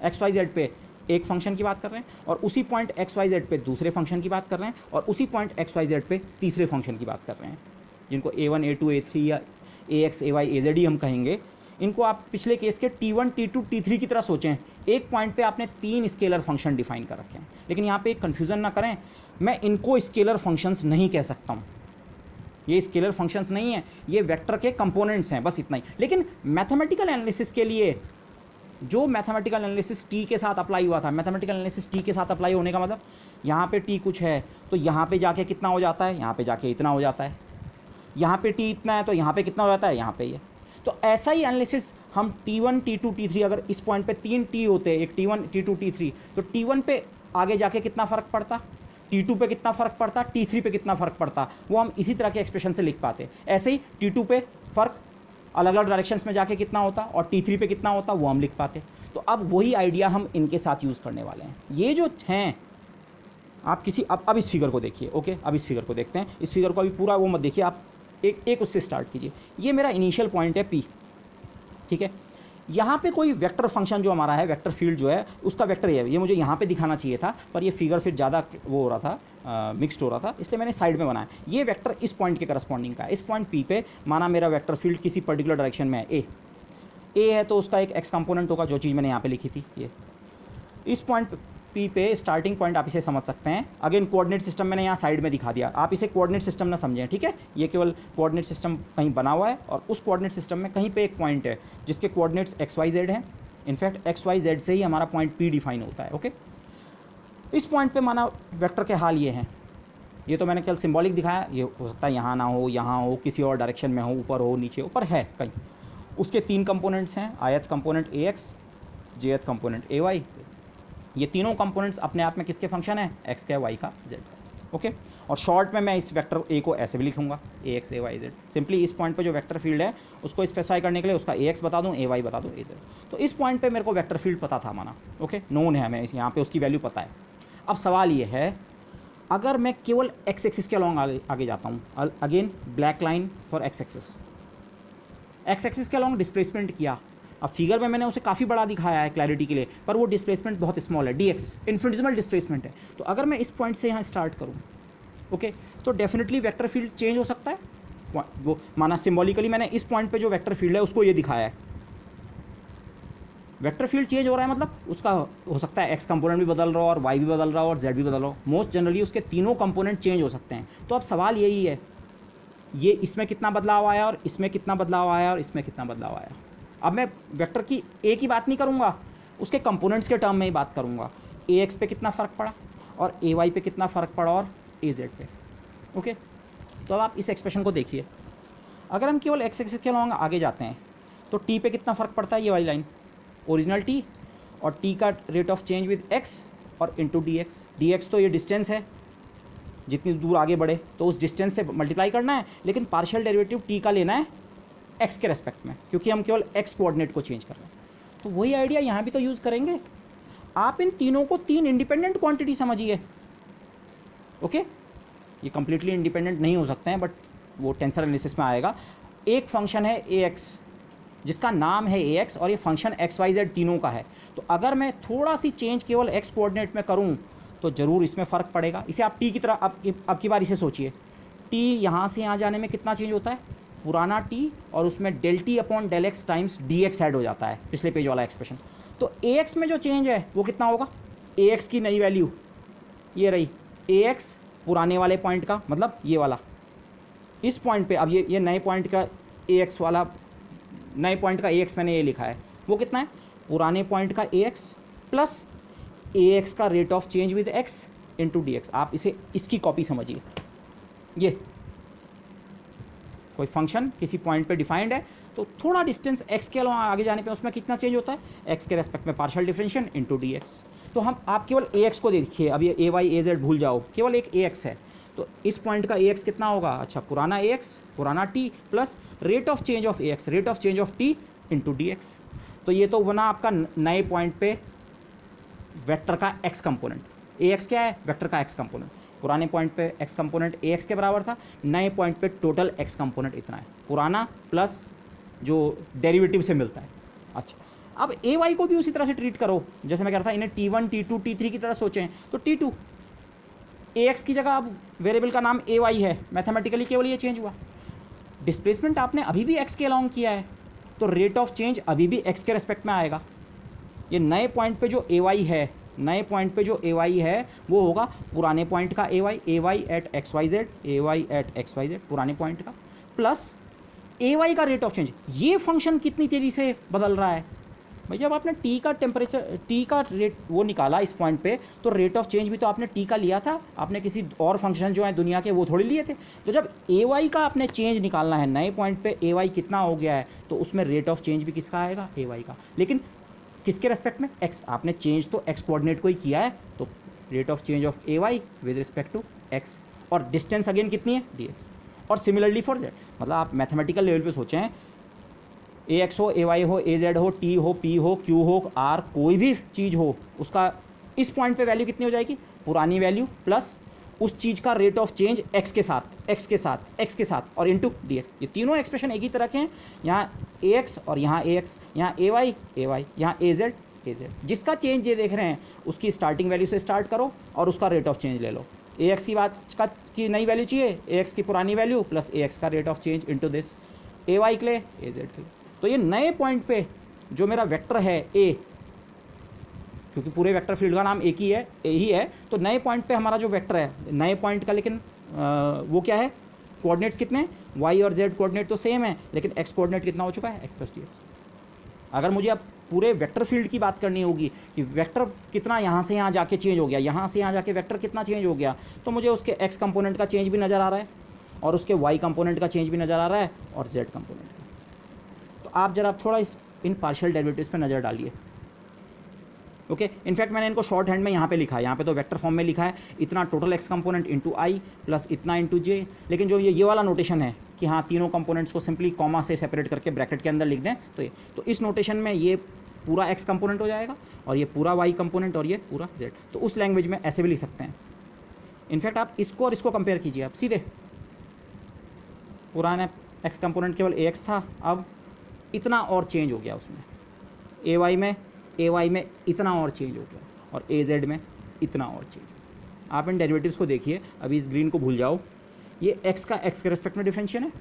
एक्स वाई जेड पे एक फंक्शन की बात कर रहे हैं, और उसी पॉइंट एक्स वाई जेड पे दूसरे फंक्शन की बात कर रहे हैं, और उसी पॉइंट एक्स वाई जेड पे तीसरे फंक्शन की बात कर रहे हैं, जिनको A1 A2 A3 या AX AY AZ ही हम कहेंगे। इनको आप पिछले केस के T1 T2 T3 की तरह सोचें, एक पॉइंट पे आपने तीन स्केलर फंक्शन डिफाइन कर रखे हैं। लेकिन यहाँ पे एक कन्फ्यूज़न ना करें, मैं इनको स्केलर फंक्शंस नहीं कह सकता हूँ, ये स्केलर फंक्शंस नहीं है, ये वेक्टर के कंपोनेंट्स हैं, बस इतना ही। लेकिन मैथमेटिकल एनालिसिस के लिए जो मैथमेटिकल एनालिसिस टी के साथ अप्लाई हुआ था, मैथमेटिकल एनालिसिस टी के साथ अप्लाई होने का मतलब यहाँ पे टी कुछ है तो यहाँ पे जाके कितना हो जाता है, यहाँ पे जाके इतना हो जाता है, यहाँ पे टी इतना है तो यहाँ पे कितना हो जाता है, यहाँ पे ये। तो ऐसा ही एनालिसिस हम T1 T2 T3, अगर इस पॉइंट पे तीन टी होते, एक T1 T2 T3, तो T1 पे आगे जाके कितना फ़र्क पड़ता, T2 पे कितना फ़र्क पड़ता, T3 पे कितना फ़र्क पड़ता, वो हम इसी तरह के एक्सप्रेशन से लिख पाते। ऐसे ही T2 पे फ़र्क अलग अलग डायरेक्शंस में जाके कितना होता और T3 पे कितना होता, वो हम लिख पाते। तो अब वही आइडिया हम इनके साथ यूज़ करने वाले हैं। ये जो हैं, आप किसी अब इस फिगर को देखिए। ओके, अब इस फिगर को देखते हैं। इस फिगर को अभी पूरा वो मत देखिए, आप एक उससे स्टार्ट कीजिए। ये मेरा इनिशियल पॉइंट है P, ठीक है। यहाँ पे कोई वेक्टर फंक्शन जो हमारा है, वेक्टर फील्ड जो है उसका वेक्टर ये मुझे यहाँ पे दिखाना चाहिए था, पर ये फिगर फिर ज़्यादा वो हो रहा था, मिक्स्ड हो रहा था, इसलिए मैंने साइड में बनाया। ये वेक्टर इस पॉइंट के करस्पॉन्डिंग का है। इस पॉइंट P पे माना मेरा वेक्टर फील्ड किसी पर्टिकुलर डायरेक्शन में है, ए है, तो उसका एक एक्स कंपोनेंट होगा, जो चीज़ मैंने यहाँ पे लिखी थी ये। इस पॉइंट P पे स्टार्टिंग पॉइंट आप इसे समझ सकते हैं। अगेन कोऑर्डिनेट सिस्टम मैंने यहाँ साइड में दिखा दिया, आप इसे कोऑर्डिनेट सिस्टम ना समझें, ठीक है। ये केवल कोऑर्डिनेट सिस्टम कहीं बना हुआ है, और उस कोऑर्डिनेट सिस्टम में कहीं पे एक पॉइंट है जिसके कोऑर्डिनेट्स एक्स वाई जेड हैं। इनफैक्ट एक्स वाई जेड से ही हमारा पॉइंट P डिफाइन होता है। ओके, इस पॉइंट पे माना वेक्टर के हाल ये हैं, ये तो मैंने केवल सिंबॉलिक दिखाया, ये हो सकता है यहाँ ना हो, यहाँ हो, किसी और डायरेक्शन में हो, ऊपर हो, नीचे, ऊपर है कहीं। उसके तीन कंपोनेंट्स हैं, आयत कंपोनेंट AX, जेयत कंपोनेंट AY। ये तीनों कंपोनेंट्स अपने आप में किसके फंक्शन है, एक्स का, वाई का, जेड का। ओके, और शॉर्ट में मैं इस वेक्टर ए को ऐसे भी लिखूंगा, AX AY Z। सिंपली इस पॉइंट पे जो वेक्टर फील्ड है उसको स्पेसिफाई करने के लिए उसका AX बता दूं, AY बता दूं, AZ। तो इस पॉइंट पे मेरे को वेक्टर फील्ड पता था माना, ओके, नोन है, हमें यहाँ पे उसकी वैल्यू पता है। अब सवाल ये है, अगर मैं केवल एक्स एक्सिस के अलॉन्ग आगे जाता हूँ, again black line for x axis, x axis के अलॉन्ग डिस्प्लेसमेंट किया। अब फिगर में मैंने उसे काफ़ी बड़ा दिखाया है क्लैरिटी के लिए, पर वो डिस्प्लेसमेंट बहुत स्मॉल है, dx इन्फिनिटेसिमल डिस्प्लेसमेंट है। तो अगर मैं इस पॉइंट से यहाँ स्टार्ट करूँ, ओके, तो डेफिनेटली वेक्टर फील्ड चेंज हो सकता है। वो माना सिम्बॉलिकली मैंने इस पॉइंट पे जो वेक्टर फील्ड है उसको ये दिखाया है, वेक्टर फील्ड चेंज हो रहा है, मतलब उसका हो सकता है एक्स कंपोनेंट भी बदल रहा हो और वाई भी बदल रहा हो और जेड भी बदल रहा हो। मोस्ट जनरली उसके तीनों कंपोनेंट चेंज हो सकते हैं। तो अब सवाल यही है, ये इसमें कितना बदलाव आया और इसमें कितना बदलाव आया और इसमें कितना बदलाव आया। अब मैं वेक्टर की ए की बात नहीं करूँगा, उसके कंपोनेंट्स के टर्म में ही बात करूँगा। AX पे कितना फ़र्क पड़ा और AY पे कितना फ़र्क पड़ा और AZ पे। ओके, तो अब आप इस एक्सप्रेशन को देखिए, अगर हम केवल एक्स एक्सिस के अलॉन्ग आगे जाते हैं तो T पे कितना फ़र्क पड़ता है, ये वाली लाइन, ओरिजिनल टी और टी का rate of change with X और into D X. D X तो ये डिस्टेंस है, जितनी दूर आगे बढ़े तो उस डिस्टेंस से मल्टीप्लाई करना है, लेकिन पार्शियल डेरिवेटिव टी का लेना है एक्स के रेस्पेक्ट में, क्योंकि हम केवल एक्स कोऑर्डिनेट को चेंज कर रहे हैं। तो वही आइडिया यहाँ भी तो यूज़ करेंगे। आप इन तीनों को तीन इंडिपेंडेंट क्वांटिटी समझिए। ओके, ये कंप्लीटली इंडिपेंडेंट नहीं हो सकते हैं, बट वो टेंसर एनालिसिस में आएगा। एक फंक्शन है ए एक्स जिसका नाम है ए एक्स, और ये फंक्शन एक्स वाई जेड तीनों का है। तो अगर मैं थोड़ा सी चेंज केवल एक्स कोऑर्डिनेट में करूँ तो ज़रूर इसमें फ़र्क पड़ेगा। इसे आप टी की तरह अब की बार इसे सोचिए, टी यहाँ से यहाँ जाने में कितना चेंज होता है, पुराना टी और उसमें del T upon del x times d x add हो जाता है, पिछले पेज वाला एक्सप्रेशन। तो ए एक्स में जो चेंज है वो कितना होगा, ए एक्स की नई वैल्यू ये रही, ए एक्स पुराने वाले पॉइंट का, मतलब ये वाला, इस पॉइंट पे अब ये नए पॉइंट का ए एक्स वाला, नए पॉइंट का ए एक्स मैंने ये लिखा है, वो कितना है, पुराने पॉइंट का A x plus A x का rate of change with x into D x. आप इसे इसकी कॉपी समझिए। ये कोई फंक्शन किसी पॉइंट पे डिफाइंड है, तो थोड़ा डिस्टेंस एक्स के अलावा आगे जाने पे उसमें कितना चेंज होता है, एक्स के रेस्पेक्ट में partial differentiation into D X. तो आप केवल ए एक्स को देखिए, अब ये ए वाई ए जेड भूल जाओ, केवल एक ए एक्स है। तो इस पॉइंट का ए एक्स कितना होगा, अच्छा पुराना ए एक्स, पुराना T plus rate of change of A x, rate of change of T into D X. तो ये तो बना आपका नए पॉइंट पे वेक्टर का एक्स कंपोनेंट। ए एक्स क्या है, वेक्टर का एक्स कंपोनेंट। पुराने पॉइंट पे एक्स कंपोनेंट ए एक्स के बराबर था, नए पॉइंट पे टोटल एक्स कंपोनेंट इतना है, पुराना प्लस जो डेरिवेटिव से मिलता है। अच्छा, अब ए वाई को भी उसी तरह से ट्रीट करो जैसे मैं कह रहा था, इन्हें T1 T2 T3 की तरह सोचें। तो T2 ए एक्स की जगह अब वेरिएबल का नाम ए वाई है, मैथमेटिकली केवल ये चेंज हुआ। डिस्प्लेसमेंट आपने अभी भी एक्स के अलाउंग किया है, तो रेट ऑफ चेंज अभी भी एक्स के रेस्पेक्ट में आएगा। ये नए पॉइंट पे जो ए वाई है, नए पॉइंट पे जो ए वाई है वो होगा पुराने पॉइंट का A Y at X Y Z, A Y at X Y Z पुराने पॉइंट का, प्लस ए वाई का रेट ऑफ चेंज। ये फंक्शन कितनी तेज़ी से बदल रहा है भाई, जब आपने टी का टेम्परेचर, टी का रेट वो निकाला इस पॉइंट पे, तो रेट ऑफ चेंज भी तो आपने टी का लिया था, आपने किसी और फंक्शन जो है दुनिया के वो थोड़ी लिए थे। तो जब ए वाई का आपने चेंज निकालना है, नए पॉइंट पे ए वाई कितना हो गया है, तो उसमें रेट ऑफ चेंज भी किसका आएगा, ए वाई का, लेकिन किसके रेस्पेक्ट में, एक्स। आपने चेंज तो एक्स कोऑर्डिनेट को ही किया है, तो rate of change of A y with respect to x, और डिस्टेंस अगेन कितनी है, डी एक्स। और सिमिलरली फॉर जेड, मतलब आप मैथमेटिकल लेवल पे सोचें, ए एक्स हो, ए वाई हो, ए जेड हो, टी हो, पी हो, क्यू हो, आर, कोई भी चीज़ हो, उसका इस पॉइंट पे वैल्यू कितनी हो जाएगी, पुरानी वैल्यू प्लस उस चीज़ का रेट ऑफ चेंज एक्स के साथ, एक्स के साथ, एक्स के साथ, और इंटू डी एक्स। ये तीनों एक्सप्रेशन एक ही तरह के हैं, यहाँ ए एक्स और यहाँ ए एक्स, यहाँ ए वाई, यहाँ ए जेड, ए जेड। जिसका चेंज ये देख रहे हैं उसकी स्टार्टिंग वैल्यू से स्टार्ट करो और उसका रेट ऑफ चेंज ले लो। ए एक्स की बात की नई वैल्यू चाहिए, ए एक्स की पुरानी वैल्यू प्लस ए एक्स का rate of change into this, A y के लिए, ए जेड के लिए। तो ये नए पॉइंट पे जो मेरा वेक्टर है ए, क्योंकि पूरे वेक्टर फील्ड का नाम एक ही है, ए ही है, तो नए पॉइंट पे हमारा जो वेक्टर है, नए पॉइंट का, लेकिन वो क्या है, कोऑर्डिनेट्स कितने हैं, वाई और जेड कोऑर्डिनेट तो सेम है, लेकिन एक्स कोऑर्डिनेट कितना हो चुका है, एक्स प्लस डी एक्स। अगर मुझे अब पूरे वेक्टर फील्ड की बात करनी होगी कि वेक्टर कितना यहाँ से यहाँ जाके चेंज हो गया, यहाँ से यहाँ जाके वेक्टर कितना चेंज हो गया, तो मुझे उसके एक्स कंपोनेंट का चेंज भी नज़र आ रहा है और उसके वाई कंपोनेंट का चेंज भी नज़र आ रहा है और जेड कंपोनेंट का। तो आप जरा थोड़ा इन पार्शियल डेरिवेटिव्स पे नज़र डालिए। ओके, इनफैक्ट मैंने इनको शॉर्ट हैंड में यहाँ पे लिखा है, यहाँ पे तो वेक्टर फॉर्म में लिखा है इतना टोटल एक्स कंपोनेंट इंटू आई प्लस इतना इंटू जे, लेकिन जो ये वाला नोटेशन है कि हाँ तीनों कंपोनेंट्स को सिंपली कॉमा से सेपरेट करके ब्रैकेट के अंदर लिख दें, तो इस नोटेशन में ये पूरा एक्स कंपोनेंट हो जाएगा और ये पूरा वाई कंपोनेंट और ये पूरा जेड। तो उस लैंग्वेज में ऐसे भी लिख सकते हैं। इनफैक्ट आप इसको और इसको कंपेयर कीजिए, आप सीधे, पुराना एक्स कंपोनेंट केवल ए एक्स था, अब इतना और चेंज हो गया उसमें, ए वाई में इतना और चेंज हो गया और ए जेड में इतना और चेंज हो गया। आप इन डेरिवेटिव्स को देखिए, अभी इस ग्रीन को भूल जाओ, ये एक्स का एक्स के रेस्पेक्ट में डिफरेंशिएशन है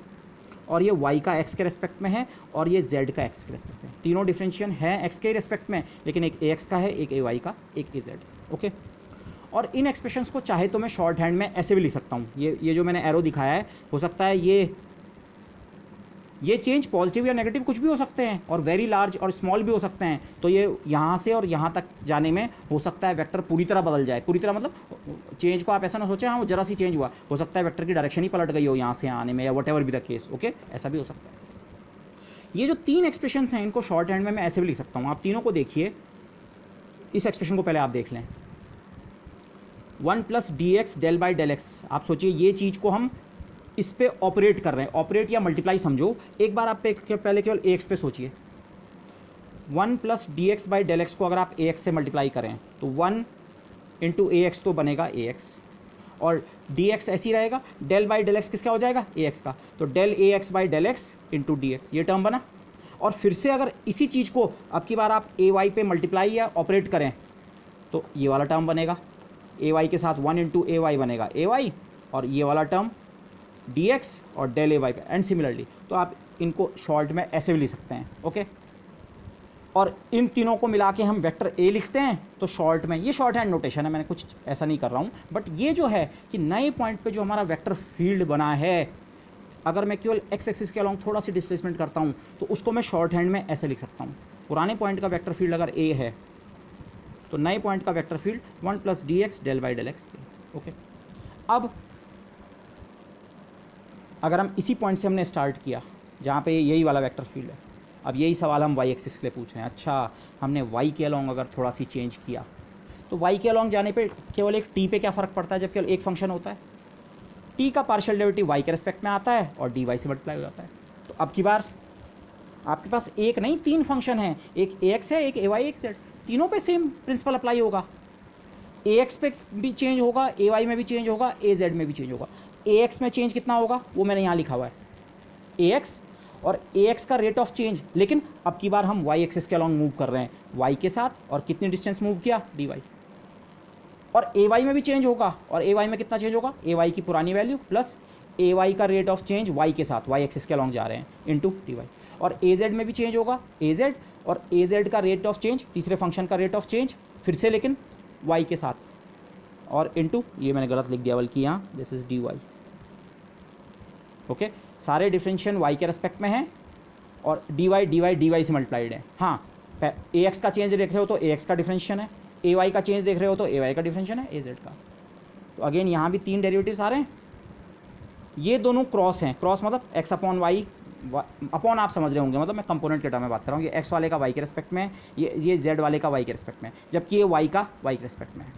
और ये वाई का एक्स के रेस्पेक्ट में है और ये जेड का एक्स के रेस्पेक्ट में। तीनों डिफरेंशिएशन है एक्स के रेस्पेक्ट में, लेकिन एक ए एक्स का है, एक ए वाई का, एक ए जेड। ओके, और इन एक्सप्रेशंस को चाहे तो मैं शॉर्ट हैंड में ऐसे भी लिख सकता हूँ। ये जो मैंने एरो दिखाया है, हो सकता है ये चेंज पॉजिटिव या नेगेटिव कुछ भी हो सकते हैं और वेरी लार्ज और स्मॉल भी हो सकते हैं। तो ये यहाँ से और यहाँ तक जाने में हो सकता है वेक्टर पूरी तरह बदल जाए, पूरी तरह मतलब चेंज को आप ऐसा ना सोचें हाँ वो जरा सी चेंज हुआ, हो सकता है वेक्टर की डायरेक्शन ही पलट गई हो यहाँ से आने में, या what ever be the case. Okay, ऐसा भी हो सकता है। ये जो तीन एक्सप्रेशंस हैं इनको शॉर्ट हैंड में मैं ऐसे भी लिख सकता हूँ। आप तीनों को देखिए, इस एक्सप्रेशन को पहले आप देख लें, 1 plus D x del by del x. आप सोचिए ये चीज़ को हम इस पे ऑपरेट कर रहे हैं, ऑपरेट या मल्टीप्लाई समझो। एक बार आप पहले केवल ए एक्स पे सोचिए, 1 plus D x by del x को अगर आप ए एक्स से मल्टीप्लाई करें तो 1 इंटू ए एक्स तो बनेगा ए एक्स, और डी एक्स ऐसे ही रहेगा, डेल बाई डेल एक्स किसका हो जाएगा, ए एक्स का, तो del A x by del x into D x, ये टर्म बना। और फिर से अगर इसी चीज़ को अब की बार आप ए वाई पे मल्टीप्लाई या ऑपरेट करें तो ये वाला टर्म बनेगा, ए वाई के साथ 1 इंटू ए वाई बनेगा ए वाई, और ये वाला टर्म डी एक्स और डेल ए वाई पे, एंड सिमिलरली। तो आप इनको शॉर्ट में ऐसे भी लिख सकते हैं, ओके। और इन तीनों को मिला के हम वेक्टर ए लिखते हैं तो शॉर्ट में, ये शॉर्ट हैंड नोटेशन है, मैंने कुछ ऐसा नहीं कर रहा हूँ, बट ये जो है कि नए पॉइंट पे जो हमारा वेक्टर फील्ड बना है, अगर मैं केवल एक्स एक्सिस के अलॉन्ग थोड़ा सी डिस्प्लेसमेंट करता हूँ तो उसको मैं शॉर्ट हैंड में ऐसे लिख सकता हूँ। पुराने पॉइंट का वेक्टर फील्ड अगर ए है तो नए पॉइंट का vector field 1 plus D x del by del x, okay. अब अगर हम इसी पॉइंट से हमने स्टार्ट किया जहाँ पे यही वाला वेक्टर फील्ड है, अब यही सवाल हम वाई एक्सिस के लिए पूछ रहे हैं। अच्छा, हमने वाई के अलॉन्ग अगर थोड़ा सी चेंज किया तो वाई के अलॉन्ग जाने पे केवल एक टी पे क्या फ़र्क पड़ता है, जब केवल एक फंक्शन होता है, टी का पार्शियल डेरिवेटिव वाई के रिस्पेक्ट में आता है और डी वाई से मल्टीप्लाई हो जाता है। तो अब की बार आपके पास एक नहीं तीन फंक्शन हैं, एक ए एक्स है, एक ए वाई, एक जेड, तीनों पे सेम प्रिंसिपल अप्लाई होगा। ए एक्स पे भी चेंज होगा, ए वाई में भी चेंज होगा, ए जेड में भी चेंज होगा। ए एक्स में चेंज कितना होगा वो मैंने यहाँ लिखा हुआ है, ए एक्स और ए एक्स का रेट ऑफ चेंज, लेकिन अब की बार हम वाई एक्सिस के अलॉन्ग मूव कर रहे हैं वाई के साथ, और कितनी डिस्टेंस मूव किया, डी वाई। और ए वाई में भी चेंज होगा, और ए वाई में कितना चेंज होगा, ए वाई की पुरानी वैल्यू प्लस ए वाई का रेट ऑफ चेंज वाई के साथ, वाई एक्सिस के अलॉन्ग जा रहे हैं, इनटू डी वाई। और ए जेड में भी चेंज होगा, ए जेड और ए जेड का रेट ऑफ चेंज, तीसरे फंक्शन का रेट ऑफ चेंज फिर से लेकिन वाई के साथ, और इनटू, ये मैंने गलत लिख दिया बल्कि यहाँ, this is d y, okay. सारे डिफरेंशिएशन वाई के रेस्पेक्ट में हैं और डी वाई से मल्टीप्लाइड है। हाँ, ए एक्स का चेंज देख रहे हो तो ए एक्स का डिफरेंशिएशन है, ए वाई का चेंज देख रहे हो तो ए वाई का डिफरेंशिएशन है, ए जेड का। तो अगेन यहाँ भी तीन डेरिवेटिव्स आ रहे हैं, ये दोनों क्रॉस हैं, क्रॉस मतलब एक्स अपॉन वाई, अपॉन आप समझ रहे होंगे, मतलब मैं कंपोनेंट के टर्म में बात कर रहा हूँ, ये एक्स वाले का वाई के रेस्पेक्ट में, ये जेड वाले का वाई के रेस्पेक्ट में, जबकि ये वाई का वाई के रेस्पेक्ट में है।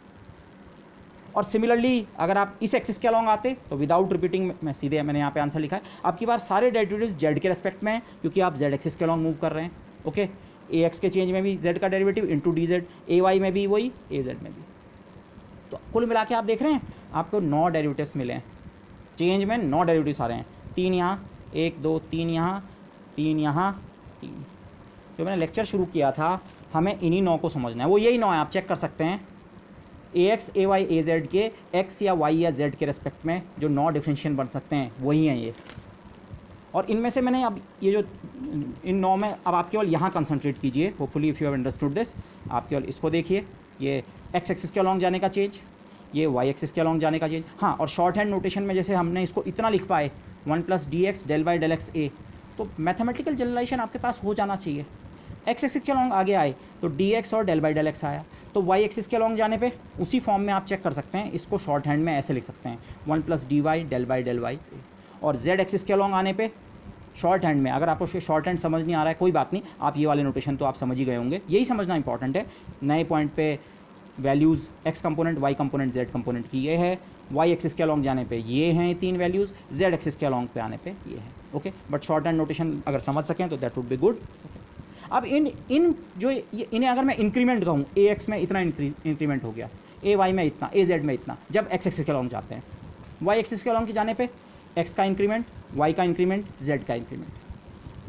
और सिमिलरली अगर आप इस एक्सिस के अलॉन्ग आते तो विदाउट रिपीटिंग, मैं सीधे मैंने यहाँ पे आंसर लिखा है, आपकी बार सारे डेरिवेटिव्स जेड के रेस्पेक्ट में हैं क्योंकि आप जेड एक्सिस के अलॉन्ग मूव कर रहे हैं, ओके। ए एक्स के चेंज में भी जेड का derivative into D Z, A Y में भी वही, ए जेड में भी। तो कुल मिला के आप देख रहे हैं आपको 9 डेरिवेटिव्स मिले हैं, चेंज में 9 डेरिवेटिव्स आ रहे हैं, 3 यहाँ, 1 2 3 यहाँ, 3 यहाँ, 3। जो मैंने लेक्चर शुरू किया था हमें इन्हीं 9 को समझना है, वो यही 9 है, आप चेक कर सकते हैं। ए x, A y, A Z के एक्स या वाई या जेड के रेस्पेक्ट में जो 9 डिफरेंशिएशन बन सकते हैं वही हैं ये। और इनमें से मैंने अब ये जो इन 9 में, अब आप केवल यहाँ कंसंट्रेट कीजिए, hopefully if you have understood this, आप केवल इसको देखिए, ये एक्स एक्सिस के अलॉन्ग जाने का चेंज, ये वाई एक्सिस के अलॉन्ग जाने का चेंज। हाँ, और शॉर्ट हैंड नोटेशन में जैसे हमने इसको इतना लिख पाए 1 plus D x del by del X A, तो मैथमेटिकल जनरलाइजेशन आपके पास हो जाना चाहिए। एक्स एक्सिस के अलॉन्ग आगे आए तो डी एक्स और डेल बाई डेल एक्स आया, तो वाई एक्सिस के अलॉन्ग जाने पे उसी फॉर्म में आप चेक कर सकते हैं, इसको शॉर्ट हैंड में ऐसे लिख सकते हैं 1 plus d y del by del Y. और जेड एक्सिस के अलॉन्ग आने पे शॉर्ट हैंड में, अगर आपको शॉर्ट हैंड समझ नहीं आ रहा है कोई बात नहीं, आप ये वाले नोटेशन तो आप समझ ही गए होंगे, यही समझना इंपॉर्टेंट है। नए पॉइंट पे values x component, y component, z component की ये है, वाई एक्सिस के अलॉन्ग जाने पे ये हैं तीन वैल्यूज़, जेड एक्सिस के अलॉन्ग पे आने पे ये है, okay. But short hand notation अगर समझ सकें तो दैट वुड बी गुड। अब इन जो इन्हें अगर मैं इंक्रीमेंट कहूँ, ए एक्स में इतना इंक्रीमेंट हो गया, ए वाई में इतना, ए जेड में इतना, जब एक्स एक्सिस के अलॉन्ग जाते हैं, वाई एक्सिस के अलॉन्ग के जाने पे एक्स का इंक्रीमेंट, वाई का इंक्रीमेंट, जेड का इंक्रीमेंट,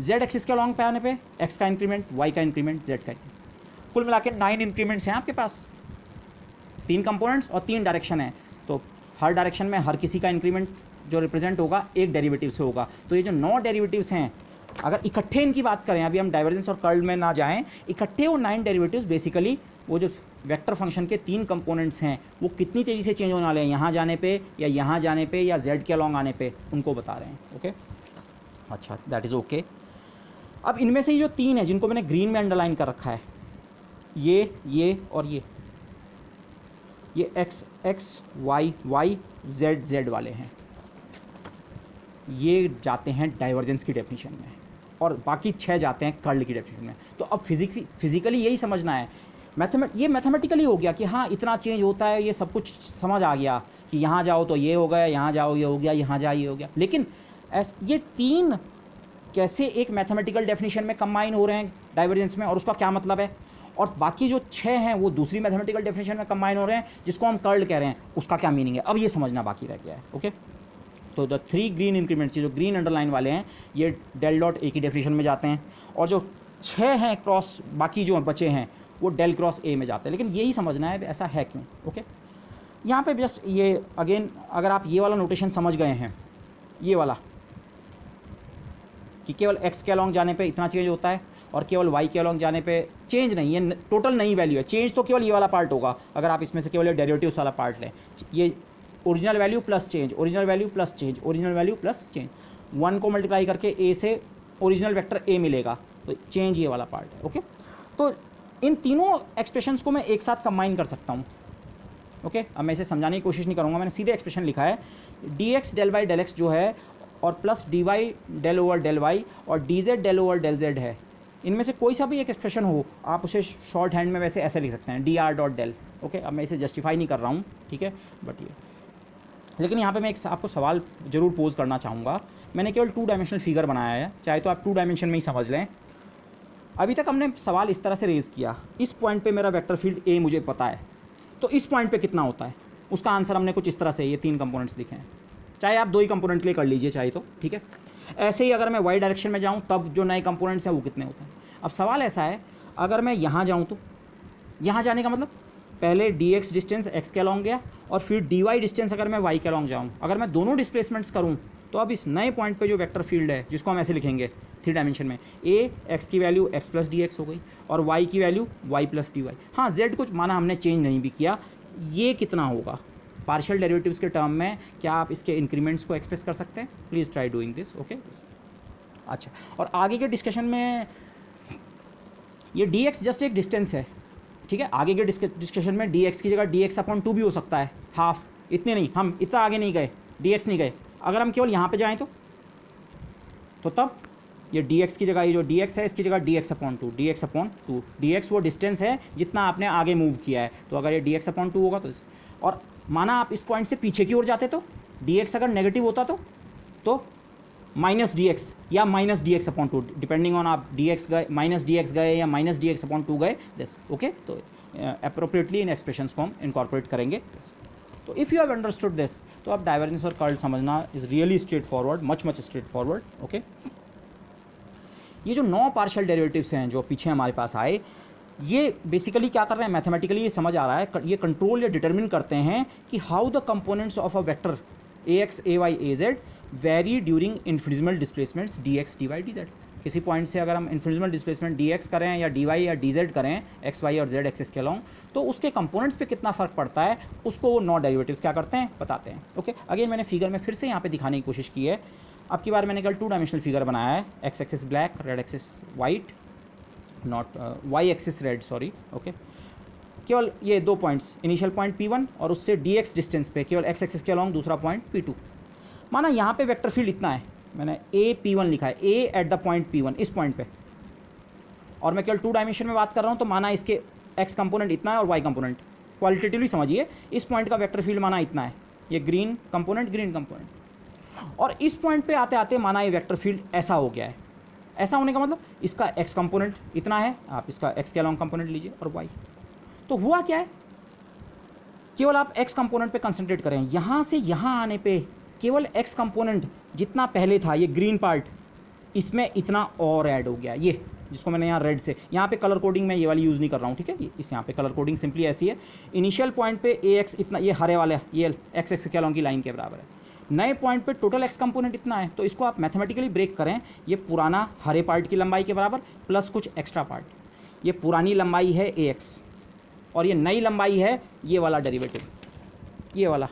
जेड एक्सिस के अलॉन्ग पे आने पे एक्स का इंक्रीमेंट, वाई का इंक्रीमेंट, जेड का इंक्रीमेंट। कुल मिला के 9 इंक्रीमेंट्स हैं आपके पास, 3 कंपोनेंट्स और 3 डायरेक्शन है, तो हर डायरेक्शन में हर किसी का इंक्रीमेंट जो रिप्रेजेंट होगा एक डेरिवेटिव से होगा। तो ये जो 9 डेरिवेटिव्स हैं, अगर इकट्ठे इनकी बात करें, अभी हम डाइवर्जेंस और कर्ल में ना जाएं, इकट्ठे वो 9 डेरिवेटिव्स बेसिकली वो जो वेक्टर फंक्शन के 3 कंपोनेंट्स हैं वो कितनी तेज़ी से चेंज होने वाले हैं यहाँ जाने पे या यहाँ जाने पे या जेड के अलॉन्ग आने पे, उनको बता रहे हैं, ओके। अच्छा, दैट इज़ ओके। अब इनमें से जो 3 है जिनको मैंने ग्रीन में अंडरलाइन कर रखा है, ये और ये x x, y y, z z वाले हैं, ये जाते हैं डाइवर्जेंस की डेफिनेशन में। और बाकी 6 जाते हैं कर्ल की डेफिनेशन में। तो अब फिजिकली यही समझना है, ये मैथमेटिकली हो गया कि हाँ इतना चेंज होता है, ये सब कुछ समझ आ गया कि यहाँ जाओ तो ये हो गया, यहाँ जाओ ये हो गया, यहाँ जाओ ये हो गया। लेकिन ये 3 कैसे एक मैथमेटिकल डेफिनेशन में कंबाइन हो रहे हैं डाइवर्जेंस में, और उसका क्या मतलब है, और बाकी जो 6 हैं वो दूसरी मैथमेटिकल डेफिनेशन में कंबाइन हो रहे हैं जिसको हम कर्ल कह रहे हैं, उसका क्या मीनिंग है, अब ये समझना बाकी रह गया है। ओके, तो द 3 ग्रीन इंक्रीमेंट्स, जो ग्रीन अंडरलाइन वाले हैं, ये डेल डॉट ए की डेफिनेशन में जाते हैं, और जो 6 हैं क्रॉस बाकी जो बचे हैं वो डेल क्रॉस ए में जाते हैं। लेकिन यही समझना है ऐसा है क्यों। ओके, यहाँ पे जस्ट ये अगेन अगर आप ये वाला नोटेशन समझ गए हैं, ये वाला कि केवल x के अलॉन्ग जाने पे इतना चेंज होता है और केवल y के अलॉन्ग जाने पे चेंज नहीं, ये टोटल नई वैल्यू है। चेंज तो केवल ये वाला पार्ट होगा अगर आप इसमें से केवल ये डेरिवेटिव्स वाला पार्ट लें, ये original value plus change, original value plus change, original value plus change, 1 को मल्टीप्लाई करके a से ओरिजिनल वेक्टर a मिलेगा, तो चेंज ये वाला पार्ट है। ओके, तो इन तीनों एक्सप्रेशंस को मैं एक साथ कंबाइन कर सकता हूँ। ओके, अब मैं इसे समझाने की कोशिश नहीं करूँगा, मैंने सीधे एक्सप्रेशन लिखा है dx del y del x जो है, और plus dy del over del Y, और dz del over del z है। इनमें से कोई सा भी एक एक्सप्रेशन हो, आप उसे शॉर्ट हैंड में वैसे ऐसे लिख सकते हैं dr डॉट डेल। ओके, अब मैं इसे जस्टिफाई नहीं कर रहा हूँ, ठीक है, बट ये लेकिन यहाँ पे मैं एक आपको सवाल ज़रूर पोज करना चाहूँगा। मैंने केवल 2 डायमेंशनल फिगर बनाया है, चाहे तो आप 2 डायमेंशन में ही समझ लें। अभी तक हमने सवाल इस तरह से रेज़ किया, इस पॉइंट पे मेरा वेक्टर फील्ड ए मुझे पता है, तो इस पॉइंट पे कितना होता है, उसका आंसर हमने कुछ इस तरह से ये 3 कंपोनेंट्स लिखे हैं। चाहे आप 2 ही कंपोनेंट के लिए कर लीजिए चाहे तो, ठीक है। ऐसे ही अगर मैं वाई डायरेक्शन में जाऊँ तब जो नए कंपोनेंट्स हैं वो कितने होते हैं। अब सवाल ऐसा है, अगर मैं यहाँ जाऊँ तो यहाँ जाने का मतलब पहले dx डिस्टेंस x के अलॉन्ग गया और फिर dy डिस्टेंस अगर मैं y के अलॉन्ग जाऊँ, अगर मैं दोनों डिस्प्लेसमेंट्स करूँ तो अब इस नए पॉइंट पे जो वेक्टर फील्ड है जिसको हम ऐसे लिखेंगे 3 डायमेंशन में, a x की वैल्यू x प्लस dx हो गई और y की वैल्यू y प्लस dy। हाँ, z कुछ माना हमने चेंज नहीं भी किया, ये कितना होगा पार्शियल डेरिवेटिव्स के टर्म में, क्या आप इसके इंक्रीमेंट्स को एक्सप्रेस कर सकते हैं? Please try doing this. Okay, अच्छा, और आगे के डिस्कशन में ये dx जस्ट एक डिस्टेंस है, ठीक है। आगे के डिस्कशन में dx की जगह dx/2 भी हो सकता है, हाफ, इतने नहीं, हम इतना आगे नहीं गए, dx नहीं गए। अगर हम केवल यहाँ पे जाएं तो तब ये dx की जगह, ये जो dx है इसकी जगह dx/2, dx/2, dx वो डिस्टेंस है जितना आपने आगे मूव किया है, तो अगर ये dx/2 होगा तो और माना आप इस पॉइंट से पीछे की ओर जाते तो dx अगर नेगेटिव होता तो माइनस dx या माइनस dx/2, डिपेंडिंग ऑन आप dx गए, माइनस dx गए या माइनस dx/2 गए, दिस। ओके, तो अप्रोप्रिएटली इन एक्सप्रेशंस को हम इनकॉर्पोरेट करेंगे। तो if you have understood this, तो आप डाइवर्जेंस और कर्ल समझना is really straight forward, much straight forward. Okay, ये जो 9 पार्शियल डेरिवेटिव्स हैं जो पीछे हमारे पास आए, ये बेसिकली क्या कर रहे हैं, मैथमेटिकली ये समझ आ रहा है, ये कंट्रोल या डिटरमिन करते हैं कि how the components of a vector ax ay az vary during infinitesimal displacements dx dy dz। किसी पॉइंट से अगर हम इन्फिनिजिमल डिस्प्लेसमेंट dx करें या dy या dz करें x y और z एक्सिस के अलॉन्ग, तो उसके कंपोनेंट्स पे कितना फ़र्क पड़ता है उसको वो 9 डेरिवेटिव्स क्या करते हैं, बताते हैं। ओके, अगेन मैंने फिगर में फिर से यहाँ पे दिखाने की कोशिश की है। अब की बार मैंने कल 2 डायमेंशनल फिगर बनाया है, x axis black, red axis white, not y axis red, sorry. Okay, केवल ये 2 पॉइंट्स, इनिशियल पॉइंट P1 और उससे dx डिस्टेंस पे केवल x एक्सिस के अलॉन्ग दूसरा पॉइंट P2। माना यहाँ पे वेक्टर फील्ड इतना है, मैंने a P1 लिखा है, a at the point P1, इस पॉइंट पे, और मैं केवल 2 डायमेंशन में बात कर रहा हूँ, तो माना इसके x कंपोनेंट इतना है और y कंपोनेंट, क्वालिटेटिवली समझिए, इस पॉइंट का वेक्टर फील्ड माना इतना है, ये ग्रीन कंपोनेंट, और इस पॉइंट पे आते आते माना ये वेक्टर फील्ड ऐसा हो गया है। ऐसा होने का मतलब इसका x कंपोनेंट इतना है, आप इसका x के अलॉन्ग कंपोनेंट लीजिए और y। तो हुआ क्या है, केवल आप x कंपोनेंट पे कंसंट्रेट करें, यहाँ से यहाँ आने पे केवल x कंपोनेंट जितना पहले था, ये ग्रीन पार्ट, इसमें इतना और ऐड हो गया, ये जिसको मैंने यहाँ रेड से, यहाँ पे कलर कोडिंग मैं ये वाली यूज़ नहीं कर रहा हूँ, ठीक है। इस यहाँ पे कलर कोडिंग सिंपली ऐसी है, इनिशियल पॉइंट पे ax इतना, ये हरे वाले, ये x एक्सिस के अलॉन्ग की लाइन के बराबर है। नए पॉइंट पे टोटल x कंपोनेंट इतना है, तो इसको आप मैथमेटिकली ब्रेक करें, ये पुराना हरे पार्ट की लंबाई के बराबर प्लस कुछ एक्स्ट्रा पार्ट, ये पुरानी लंबाई है ax और ये नई लंबाई है ये वाला डेरिवेटिव, ये वाला